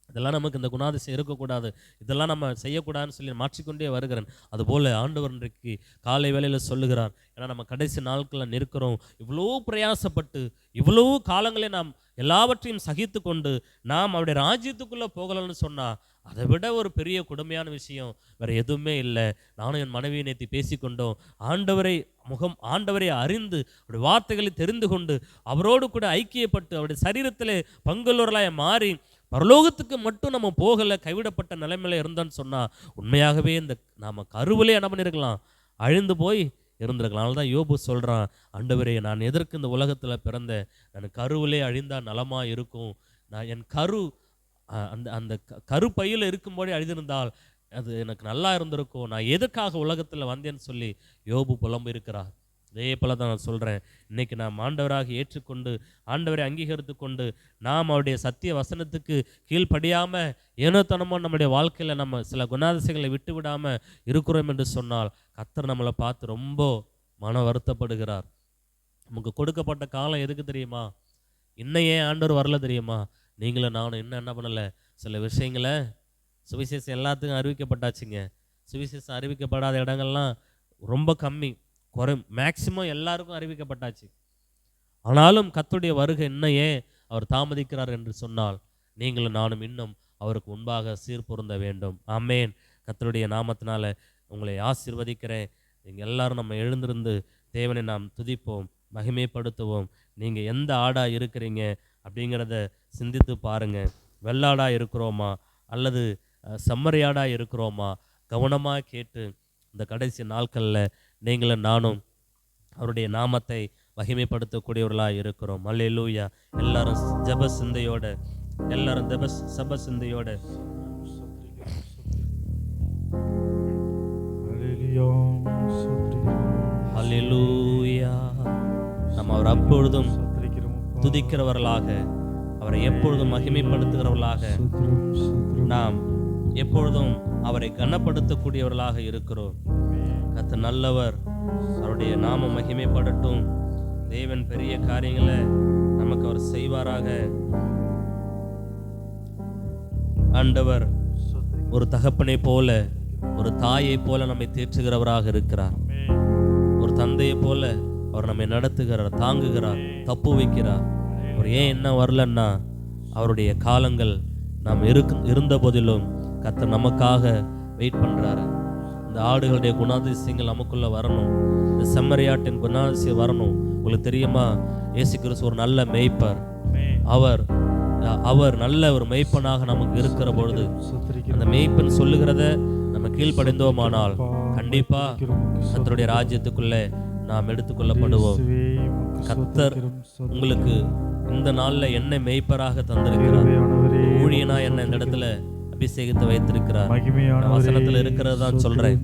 [SPEAKER 1] இதெல்லாம் நமக்கு இந்த குணாதிசயம் இருக்கக்கூடாது, இதெல்லாம் நம்ம செய்யக்கூடாதுன்னு சொல்லி மாற்றிக்கொண்டே வருகிறேன். அதுபோல் ஆண்டவர் இன்றைக்கு காலை வேளையில் சொல்லுகிறார். ஏன்னா நம்ம கடைசி நாட்களில் நிற்கிறோம். இவ்வளோ பிரயாசப்பட்டு இவ்வளோ காலங்களே நாம் எல்லாவற்றையும் சகித்து கொண்டு நாம் அவருடைய ராஜ்யத்துக்குள்ளே போகலன்னு சொன்னால் அதை விட ஒரு பெரிய கொடுமையான விஷயம் வேறு எதுவுமே இல்லை. நானும் என் மனைவியை நேற்று பேசிக்கொண்டோம். ஆண்டவரை அறிந்து அவருடைய வார்த்தைகளை தெரிந்து கொண்டு அவரோடு கூட ஐக்கியப்பட்டு அவருடைய சரீரத்திலே பங்குள்ளவர்களாக மாறி பரலோகத்துக்கு மட்டும் நம்ம போகலை, கைவிடப்பட்ட நிலைமையில இருந்தோன்னு சொன்னால் உண்மையாகவே இந்த நாம் கருவிலே என்ன பண்ணியிருக்கலாம், அழிந்து போய் இருந்திருக்கலாம். அதனால தான் யோபு சொல்கிறான், ஆண்டவரே நான் எதற்கு இந்த உலகத்தில் பிறந்தேன், நான் கருவிலே அழிந்தால் நலமாக இருக்கும். நான் என் அந்த கருப்பையில் இருக்கும்போதே அழிந்திருந்தால் அது எனக்கு நல்லா இருந்திருக்கும். நான் எதுக்காக உலகத்தில் வந்தேன்னு சொல்லி யோபு புலம்பு இருக்கிறார். இதே போல தான் நான் சொல்கிறேன், இன்றைக்கி நாம் ஆண்டவராக ஏற்றுக்கொண்டு ஆண்டவரை அங்கீகரித்து கொண்டு நாம் அவருடைய சத்திய வசனத்துக்கு கீழ்ப்படியாமல் ஏனோத்தனமாக நம்முடைய வாழ்க்கையில் நம்ம சில குணாதிசயங்களை விட்டு விடாமல் இருக்கிறோம் என்று சொன்னால் கர்த்தர் நம்மளை பார்த்து ரொம்ப மன வருத்தப்படுகிறார். நமக்கு கொடுக்கப்பட்ட காலம் எதுக்கு தெரியுமா? இன்னும் ஏன் ஆண்டவர் வரல தெரியுமா? நீங்களும் நானும் என்ன பண்ணலை, சில விஷயங்களை சுவிசேஷம் எல்லாத்துக்கும் அறிவிக்கப்பட்டாச்சுங்க. சுவிசேஷம் அறிவிக்கப்படாத இடங்கள்லாம் ரொம்ப கம்மி, மேக்சிமம் எல்லாருக்கும் அறிவிக்கப்பட்டாச்சு. ஆனாலும் கர்த்தருடைய வருகை இன்னும் ஏன் அவர் தாமதிக்கிறார் என்று சொன்னால் நீங்களும் நானும் இன்னும் அவருக்கு முன்பாக சீர்பொருந்த வேண்டும். ஆமேன். கர்த்தருடைய நாமத்தினால உங்களை ஆசீர்வதிக்கிறேன். நீங்கள் எல்லாரும் நம்ம எழுந்திருந்து தேவனை நாம் துதிப்போம், மகிமைப்படுத்துவோம். நீங்கள் எந்த ஆடாக இருக்கிறீங்க அப்படிங்கிறத சிந்தித்து பாருங்கள். வெள்ளாடாக இருக்கிறோமா அல்லது செம்மறியாடாக இருக்கிறோமா? கவனமாக கேட்டு இந்த கடைசி நாட்களில் நீங்களும் நானும் அவருடைய நாமத்தை மகிமைப்படுத்தக்கூடியவர்களாக இருக்கிறோம். அல்லேலூயா. எல்லாரும் ஜெப சிந்தையோட, எல்லாரும் ஜெப சிந்தையோட அல்லேலூயா. நம்ம அவர் அப்பொழுதும் துதிக்கிறவர்களாக, அவரை எப்பொழுதும் மகிமைப்படுத்துகிறவர்களாக, நாம் எப்பொழுதும் அவரை கனப்படுத்தக்கூடியவர்களாக இருக்கிறோம். கர்த்தர் நல்லவர், அவருடைய நாமம் மகிமைப்படட்டும். தேவன் பெரிய காரியங்களை நமக்கு அவர் செய்வாராக. ஆண்டவர் ஒரு தகப்பனை போல, ஒரு தாயை போல நம்மை தேற்றுகிறவராக இருக்கிறார். ஒரு தந்தையை போல அவர் நம்மை நடத்துகிறார், தாங்குகிறார், தப்பு வைக்கிறார். அவர் ஏன் என்ன வரலன்னா அவருடைய காலங்கள் நாம் இருந்த போதிலும் கர்த்தர் நமக்காக வெயிட் பண்ணுறாரு. இந்த ஆடுகளுடைய குணாதிசயங்கள் நமக்குள்ளே வரணும், இந்த செம்மறியாட்டின் குணாதிசயம் வரணும். உங்களுக்கு தெரியுமா, இயேசு கிறிஸ்து ஒரு நல்ல மேய்ப்பர். அவர் நல்ல ஒரு மேய்ப்பனாக நமக்கு இருக்கிற பொழுது அந்த மேய்ப்பன் சொல்லுகிறத நம்ம கீழ்ப்படைந்தோமானால் கண்டிப்பா கர்த்தருடைய ராஜ்யத்துக்குள்ளே நாம் எடுத்துக்கொள்ளப்படுவோம். கர்த்தர் உங்களுக்கு இந்த நாளில் என்ன மேய்ப்பராக தந்திருக்கிறார், ஊழியனா என்ன இந்த இடத்துல அபிஷேகத்தை வைத்திருக்கிறார். வசனத்தில் இருக்கிறது தான் சொல்றேன்.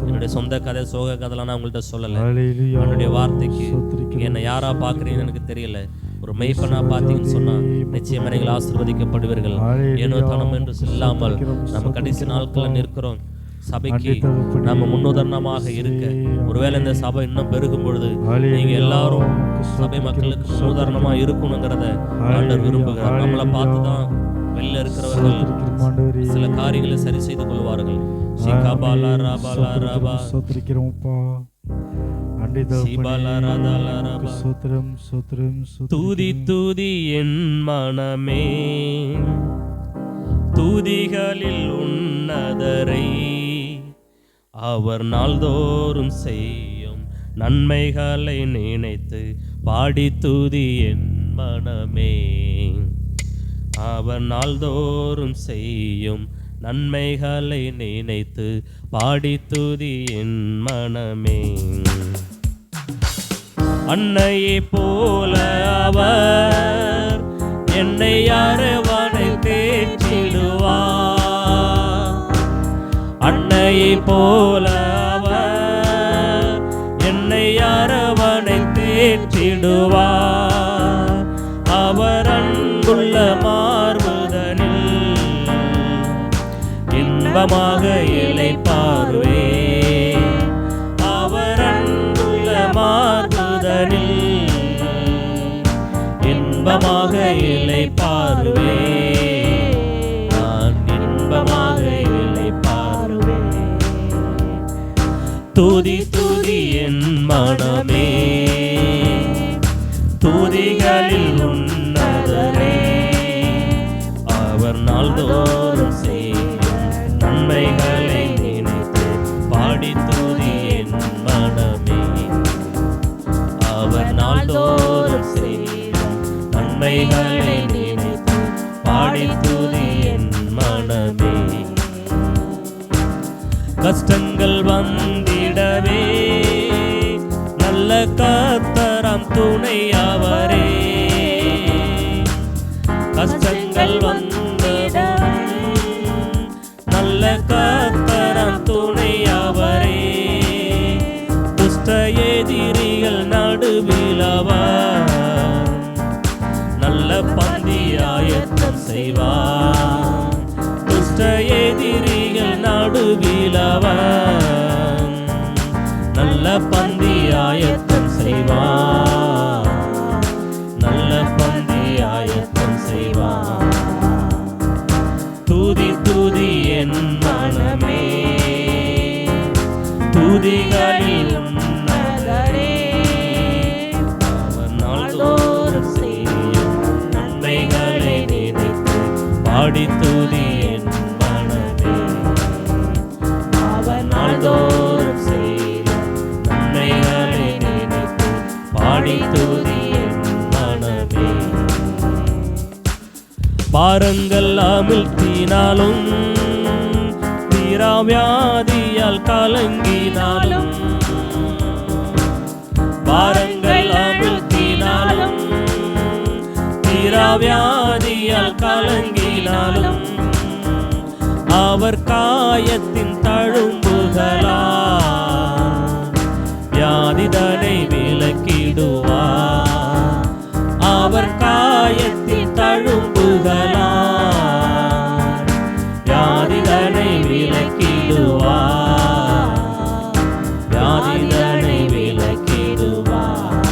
[SPEAKER 1] என்னுடைய சொந்த கதை, சோக கதைலாம் நான் உங்கள்கிட்ட சொல்லலை. என்னுடைய வார்த்தைக்கு என்னை யாரா பார்க்குறீங்கன்னு எனக்கு தெரியல. ஒரு மெய்ப்பனா பார்த்தீங்கன்னு சொன்னா நிச்சயமா நீங்கள் ஆசீர்வதிக்கப்படுவீர்கள். ஏனோ தனம் என்று சொல்லாமல் நம்ம கடைசி நாட்களில் நிற்கிறோம். சபைக்கு நம்ம முன்னுதாரணமாக இருக்க, ஒருவேளை இந்த சபை இன்னும் பெருகும் பொழுது நீங்க எல்லாரும் சபை மக்களுக்கு முன்னுதாரணமா இருக்கணுங்கிறத ஆண்டவர் விரும்புகிறார். நம்மளை பார்த்துதான் வெளில இருக்கிறவர்கள் சில காரியங்களை சரி செய்து கொள்வார்கள். தூதி தூதி என் மனமே, தூதிகளில் உன்னதரை அவர் நாள்தோறும் செய்யும் நன்மைகளை நினைத்து பாடி தூதி என் மனமே. அவர் நாள்தோறும் செய்யும் நன்மைகளை நினைத்து பாடி தூதி என் மனமே. அன்னையை போல அவர் என்னை அரவணை தேற்றிடுவார். அன்னையை போல அவர் என்னை அரவணை தேற்றிடுவார். அவர் அன்புள்ள மார்புதனில் இன்பமாக இளைப்பாறுவே. அவர் அன்புள்ள மார்புதனில் இன்பமாக இளைப்பாறுவே. நான் இன்பமாக இளைப்பாறுவே. துதி துதி என் மனமே, துதிகளில் உன்னதரே. அவர் நாள்தோறும் செய்யும் நன்மைகளை நினைத்து பாடி துதி என் மனமே. அவர் நாள்தோறும் செய்யும் நன்மைகளை நினைத்து பாடி துதி என் மனமே. கஷ்டங்கள் வந்திடவே நல்ல கர்த்தராம் துணை அவரே. கஷ்டங்கள் வந்ததும் நல்ல கர்த்தராம் துணை அவரே. துஷ்ட எதிரிகள் நடுவில் அவர் நல்ல பந்தி ஆயத்தம் செய்வார். துஷ்ட எதிரிகள் நடுவில் அவர் நல்ல பந்தி ஆயத்தம் செய்வார். நல்ல பந்தி ஆயத்தம் செய்வார். துதி துதி என் மனமே, துதிகளில் உன்னதரே. அவர் நாள்தோறும் செய்யும் நன்மைகளை நினைத்து பாடி துதி என் மனமே. அவர் நாள்தோறும் செய்யும் நன்மைகளை நினைத்து பாடி துதி என் மனமே. பாரங்கள் அமிழ்த்தினாலும் தீராவியாதியால் கலங்கினாலும், பாரங்கள் அமிழ்த்தினாலும் தீராவியாதியால் கலங்கினாலும், அவர் காயத்தின் தழும்புகளால் வியாதிதனை விலக்கிடுவார். அவர் காயத்தின் தழும்புகளால் வியாதிதனை விலக்கிடுவார். வியாதிதனை விலக்கிடுவார்.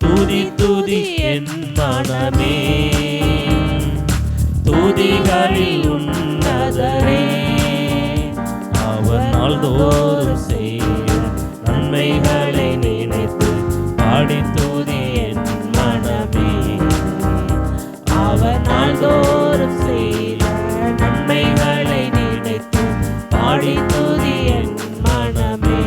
[SPEAKER 1] துதி துதி என் மனமே, துதிகளில் உன்னதரே. அவர் நாள்தோறும் செய்யும் நன்மைகளை நினைத்து பாடி துதி என் மனமே. அவர் நாள்தோறும் செய்யும் நன்மைகளை நினைத்து பாடி துதி என் மனமே.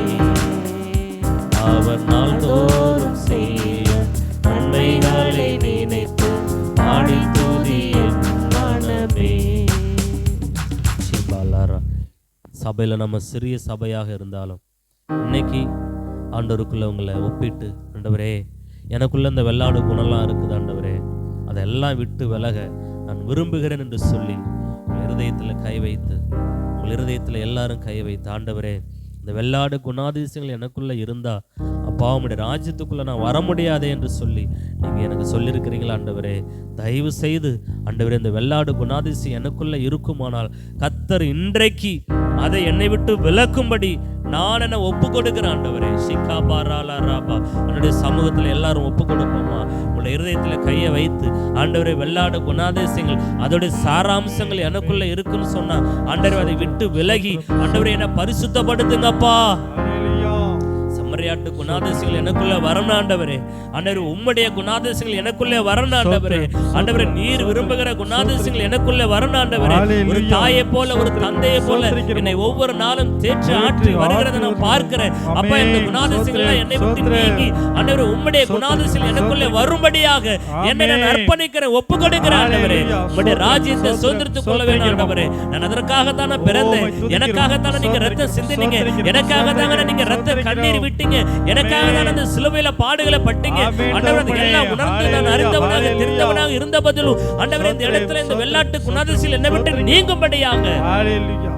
[SPEAKER 1] அவர் நாள்தோறும் செய்யும் நன்மைகளை நினைத்து பாடி துதி என் மனமே. சபையில் நம்ம சிறிய சபையாக இருந்தாலும் இன்னைக்கு ஆண்டவருக்குள்ள உங்களை ஒப்பிட்டு, ஆண்டவரே எனக்குள்ள இந்த வெள்ளாடு குணம்லாம் இருக்குது ஆண்டவரே, அதெல்லாம் விட்டு விலக நான் விரும்புகிறேன் என்று சொல்லி உங்கள் இருதயத்தில் கை வைத்து, உங்கள் இருதயத்தில் எல்லாரும் கை வைத்து, ஆண்டவரே இந்த வெள்ளாடு குணாதிசயங்கள் எனக்குள்ளே இருந்தால் அப்பா உம்முடைய ராஜ்யத்துக்குள்ளே நான் வர முடியாதே என்று சொல்லி நீங்கள் எனக்கு சொல்லியிருக்கிறீங்களா ஆண்டவரே. தயவு செய்து ஆண்டவரே இந்த வெள்ளாடு குணாதிசயம் எனக்குள்ளே இருக்குமானால் கர்த்தர் இன்றைக்கு அதை என்னை விட்டு விலக்கும்படி நான் என்ன ஒப்பு கொடுக்கிறேன் ஆண்டவரே. ஷிகா பாராலா ராபா என்னுடைய சமூகத்தில் எல்லாரும் ஒப்பு கொடுப்போமா? உங்களுடைய இருதயத்தில் கையை வைத்து, ஆண்டவரே வெள்ளாடு குணாதிசயங்கள் அதோடைய சாராம்சங்கள் எனக்குள்ள இருக்குன்னு சொன்னா ஆண்டவரே அதை விட்டு விலகி ஆண்டவரே என்னை பரிசுத்தப்படுத்துங்கப்பா. செம்மறியாட்டு குணாதிசயங்கள் எனக்குள்ள வரணும் ஆண்டவரே. ஆண்டவரே உம்முடைய குணாதிசயங்கள் எனக்குள்ளே வரணும் ஆண்டவரே. ஆண்டவரே நீர் விரும்புகிற குணாதிசயங்கள் எனக்குள்ளே வரணும் ஆண்டவரே. ஒரு தாயை போல ஒரு தந்தையை போல என்னை ஒவ்வொரு நாளும் தேற்றி ஆற்றி வருகிறத நான் பார்க்கிறேன். அப்பா இந்த குணாதிசயங்கள் என்னை விட்டு நீங்கி ஆண்டவரே உம்முடைய குணாதிசயங்கள் எனக்குள்ளே வரும்படியாக என்னை நான் அர்ப்பணிக்கிறேன், ஒப்பு கொடுக்கிறேன் ஆண்டவரே. உம்முடைய ராஜ்யத்தை சுதந்திரத்துக் கொள்ள வேண்டும் ஆண்டவரே. நான் அதற்காகத்தானே பிறந்தேன், எனக்காகத்தானே நீங்க ரத்தம் சிந்தினீங்க, எனக்காகத்தானே நீங்க ரத்த கண்ணீர் விட்டீங்க கொடுத்தீங்க, எனக்காக தான் அந்த சிலுவையில பாடுகளை பட்டீங்க
[SPEAKER 2] ஆமென்
[SPEAKER 1] ஆண்டவரே.
[SPEAKER 2] தகப்பனே.
[SPEAKER 1] எல்லாம் உணர்ந்து நான்
[SPEAKER 2] ஹalleluya,
[SPEAKER 1] அறிந்தவனாக
[SPEAKER 2] ஹalleluya.
[SPEAKER 1] தெரிந்தவனாக இருந்த பதிலும் ஆண்டவரே இந்த இடத்துல இந்த வெள்ளாட்டு குணாதிசையில் என்னை விட்டு நீங்கும்படியாக
[SPEAKER 2] ஹalleluya.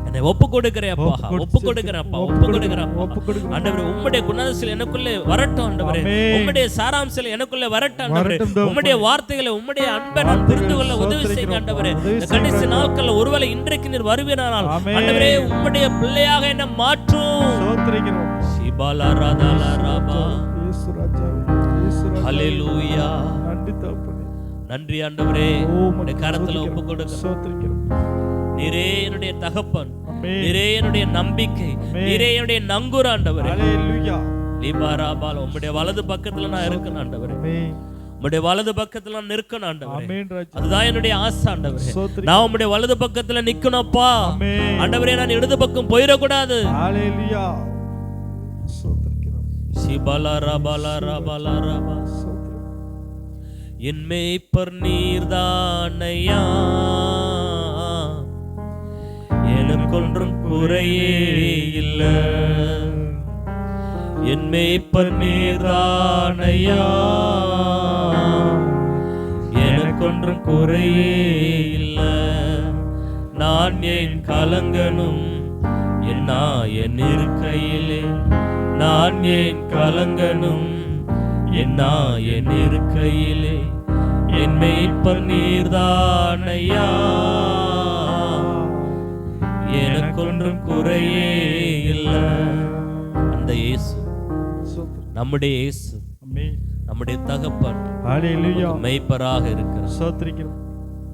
[SPEAKER 1] என்னை ஒப்பு கொடுக்கிறேன் அப்பா,
[SPEAKER 2] ஒப்பு
[SPEAKER 1] ஒப்பு கொடுக்கிறேன் அப்பா, ஒப்பு கொடுக்கிறேன் அப்பா.
[SPEAKER 2] ஒப்பு கொடுக்கிறேன்.
[SPEAKER 1] ஆண்டவரே உம்முடைய குணாதிசையில் எனக்குள்ளே வரட்டும் ஆண்டவரே.
[SPEAKER 2] ஆமென்.
[SPEAKER 1] உம்முடைய சாராம்சம் எனக்குள்ளே வரட்டும் ஆண்டவரே.
[SPEAKER 2] வரட்டும் தகப்பனே.
[SPEAKER 1] உம்முடைய வார்த்தைகளை உம்முடைய அன்பை நான் புரிந்து கொள்ள உதவி செய்யுங்க ஆண்டவரே. இந்த கடைசி நாட்கள்ல ஒருவேளை இன்றைக்கு நீர் வருவீரானால்
[SPEAKER 2] ஆமென்.
[SPEAKER 1] ஆண்டவரே உம்முடைய பிள்ளையாக என்னை மாற்றும்.
[SPEAKER 2] ஸ்தோத்திரிக்கிறோம்.
[SPEAKER 1] சிபாலா ராதாலா ராபா.
[SPEAKER 2] இயேசு ராஜாவே, இயேசு ராஜாவே.
[SPEAKER 1] ஹல்லேலூயா.
[SPEAKER 2] நன்றி தகப்பனே.
[SPEAKER 1] நன்றி ஆண்டவரே.
[SPEAKER 2] ஓ,
[SPEAKER 1] உம்முடைய கரத்துல ஒப்பு கொடுக்கிறேன்.
[SPEAKER 2] ஸ்தோத்திரிக்கிறோம்.
[SPEAKER 1] நீரே என்னுடைய தகப்பன்,
[SPEAKER 2] ஆமென்.
[SPEAKER 1] நீரே என்னுடைய நம்பிக்கை,
[SPEAKER 2] ஆமென்.
[SPEAKER 1] நீரே என்னுடைய நங்கூர் ஆண்டவரே.
[SPEAKER 2] ஹalleluya.
[SPEAKER 1] லீபாராபால் உம்முடைய வலது பக்கத்துல நான் இருக்கணும் ஆண்டவரே.
[SPEAKER 2] ஆமென்.
[SPEAKER 1] உம்முடைய வலது பக்கத்துல நான் நிற்கணும் ஆண்டவரே.
[SPEAKER 2] ஆமென் ராஜா.
[SPEAKER 1] அதுதான் என்னுடைய ஆசை ஆண்டவரே.
[SPEAKER 2] ஸ்தோத்திரிக்கிறோம்.
[SPEAKER 1] நான் உம்முடைய வலது பக்கத்துல நிக்கணும்ப்பா
[SPEAKER 2] ஆமென்.
[SPEAKER 1] ஆண்டவரே. நான் இடது பக்கம் போயிடக்கூடாது.
[SPEAKER 2] ஹalleluya. ஸ்தோத்திரிக்கிறோம்.
[SPEAKER 1] சிபாலா ராபாலா ராபாலா ராபா.
[SPEAKER 2] ஸ்தோத்திரம்.
[SPEAKER 1] என் மேய்ப்பர் நீர்தானையா, எனக்கொன்றும் குறையே இல்ல. என் மேய்ப்பர் நீர்தானையா, எனக்கொன்றும் குறையே இல்ல. நான் ஏன் கலங்கனும் என் இருக்கையிலே, நான் ஏன் கலங்கனும் என் இருக்கையிலே. என் மேய்ப்பர் நீர்தானையா, எனக்கொன்றும் குறையே இல்ல. அந்த இயேசு,
[SPEAKER 2] ஸ்தோத்திரம்.
[SPEAKER 1] நம்முடைய இயேசு,
[SPEAKER 2] ஆமென்.
[SPEAKER 1] நம்முடைய தகப்பன்
[SPEAKER 2] ஹalleluya.
[SPEAKER 1] மெய்ப்பராக இருக்கிறார்.
[SPEAKER 2] ஸ்தோத்திரிக்கிறோம்.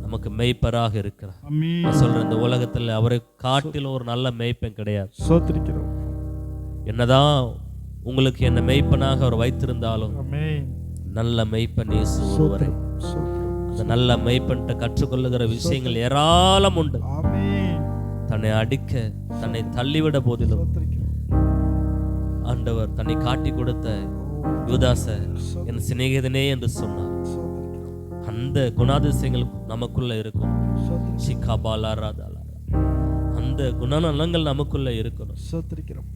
[SPEAKER 1] நமக்கு மெய்ப்பராக இருக்கிறார்.
[SPEAKER 2] ஆமென்.
[SPEAKER 1] நான் சொல்றேன், இந்த உலகத்துல அவரை காட்டிலும் ஒரு நல்ல மெய்ப்பன் கிடையாது.
[SPEAKER 2] ஸ்தோத்திரிக்கிறோம்.
[SPEAKER 1] என்னதான் உங்களுக்கு என்ன மெய்ப்பனாக அவர் வைத்திருந்தாலும்
[SPEAKER 2] ஆமென்.
[SPEAKER 1] நல்ல மெய்ப்பன் இயேசு ஒருவரே.
[SPEAKER 2] ஸ்தோத்திரம். ஸ்தோத்திரம்.
[SPEAKER 1] அந்த நல்ல மெய்ப்பன்ட்ட கற்றுக்கொள்ளுகிற விஷயங்கள் ஏராளம் உண்டு.
[SPEAKER 2] ஆமென்.
[SPEAKER 1] தன்னை அடிக்க, தன்னை தள்ளிவிட போதிலும்
[SPEAKER 2] ஸ்தோத்திரிக்கிறோம்.
[SPEAKER 1] ஆண்டவர் தன்னை காட்டி கொடுத்த யூதாச என் சிநேகிதனே என்று சொன்னார்.
[SPEAKER 2] ஸ்தோத்திரிக்கிறோம்.
[SPEAKER 1] அந்த குணாதிசயங்கள் நமக்குள்ள இருக்கும்.
[SPEAKER 2] ஸ்தோத்திரிக்கிறோம்.
[SPEAKER 1] சிகாபாலாராதாலா. அந்த குணநலங்கள் நமக்குள்ள இருக்கணும்.
[SPEAKER 2] ஸ்தோத்திரிக்கிறோம்.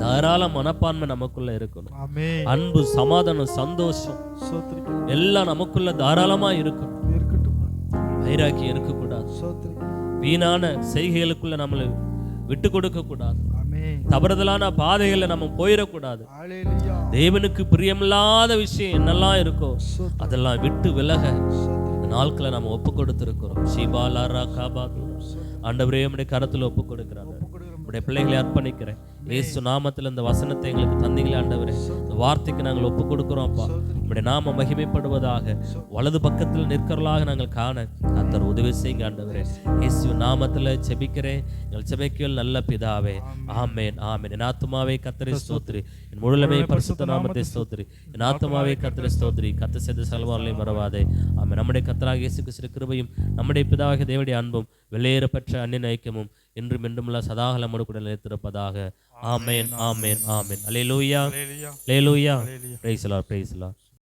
[SPEAKER 1] தாராள மனப்பான்மை நமக்குள்ள இருக்கணும்.
[SPEAKER 2] ஆமென்.
[SPEAKER 1] அன்பு, சமாதானம், சந்தோஷம்
[SPEAKER 2] ஸ்தோத்திரிக்கிறோம்.
[SPEAKER 1] எல்லாம் நமக்குள்ள தாராளமா இருக்கணும்.
[SPEAKER 2] இருக்கட்டும்.
[SPEAKER 1] வைராக்கியம் இருக்கக்கூடாது.
[SPEAKER 2] ஸ்தோத்திரிக்கிறோம்.
[SPEAKER 1] வீணான செய்கைகளுக்குள்ள நம்மளை விட்டு கொடுக்க கூடாது.
[SPEAKER 2] ஆமென்.
[SPEAKER 1] தவறுதலான பாதைகளை நம்ம போயிடக்கூடாது.
[SPEAKER 2] ஹalleluya.
[SPEAKER 1] தேவனுக்கு பிரியமில்லாத விஷயம் என்னெல்லாம் இருக்கோ
[SPEAKER 2] ஸ்தோத்திரம்.
[SPEAKER 1] அதெல்லாம் விட்டு விலக
[SPEAKER 2] ஸ்தோத்திரம்.
[SPEAKER 1] இந்த நாட்களை நம்ம ஒப்பு கொடுத்திருக்கிறோம். ஷீபாலாரா காபாது. ஆண்டவரே உம்முடைய கரத்துல ஒப்பு கொடுக்கிறாங்க. உடைய பிள்ளைகளை அர்ப்பணிக்கிறேன். இயேசு நாமத்தில் இந்த வசனத்தை எங்களுக்கு தந்தீங்களே ஆண்டவரே. இந்த வார்த்தைக்கு நாங்கள் ஒப்பு கொடுக்கிறோம் அப்பா. உடைய நாம மகிமைப்படுவதாக. வலது பக்கத்தில் நிற்கிறவர்களாக நாங்கள் காண கர்த்தர் உதவி செய்யுங்க ஆண்டவரே. இயேசு நாமத்தில் செபிக்கிறேன். எங்கள் செபிக்கையில் நல்ல பிதாவே. ஆமென், ஆமென். என் ஆத்துமாவே கர்த்தரை ஸ்தோத்திரி, என் முழுமை பரிசுத்த நாமத்தை ஸ்தோத்திரி. என் ஆத்துமாவே கர்த்தரை ஸ்தோத்திரி, கர்த்தர் செய்த சகலவற்றையும் மறவாதே. ஆமென். நம்முடைய கர்த்தராகிய இயேசு கிறிஸ்து கிருபையும் நம்முடைய பிதாவாகிய தேவனுடைய அன்பும் வெளியேறப்பெற்ற அன்னின் ஐக்கியமும் இன்றும் என்றுமுள்ள சதாகாலமோடு கூட நிலைத்திருப்பதாக. Amen, amen, amen. Hallelujah, hallelujah. Praise the Lord, praise the Lord.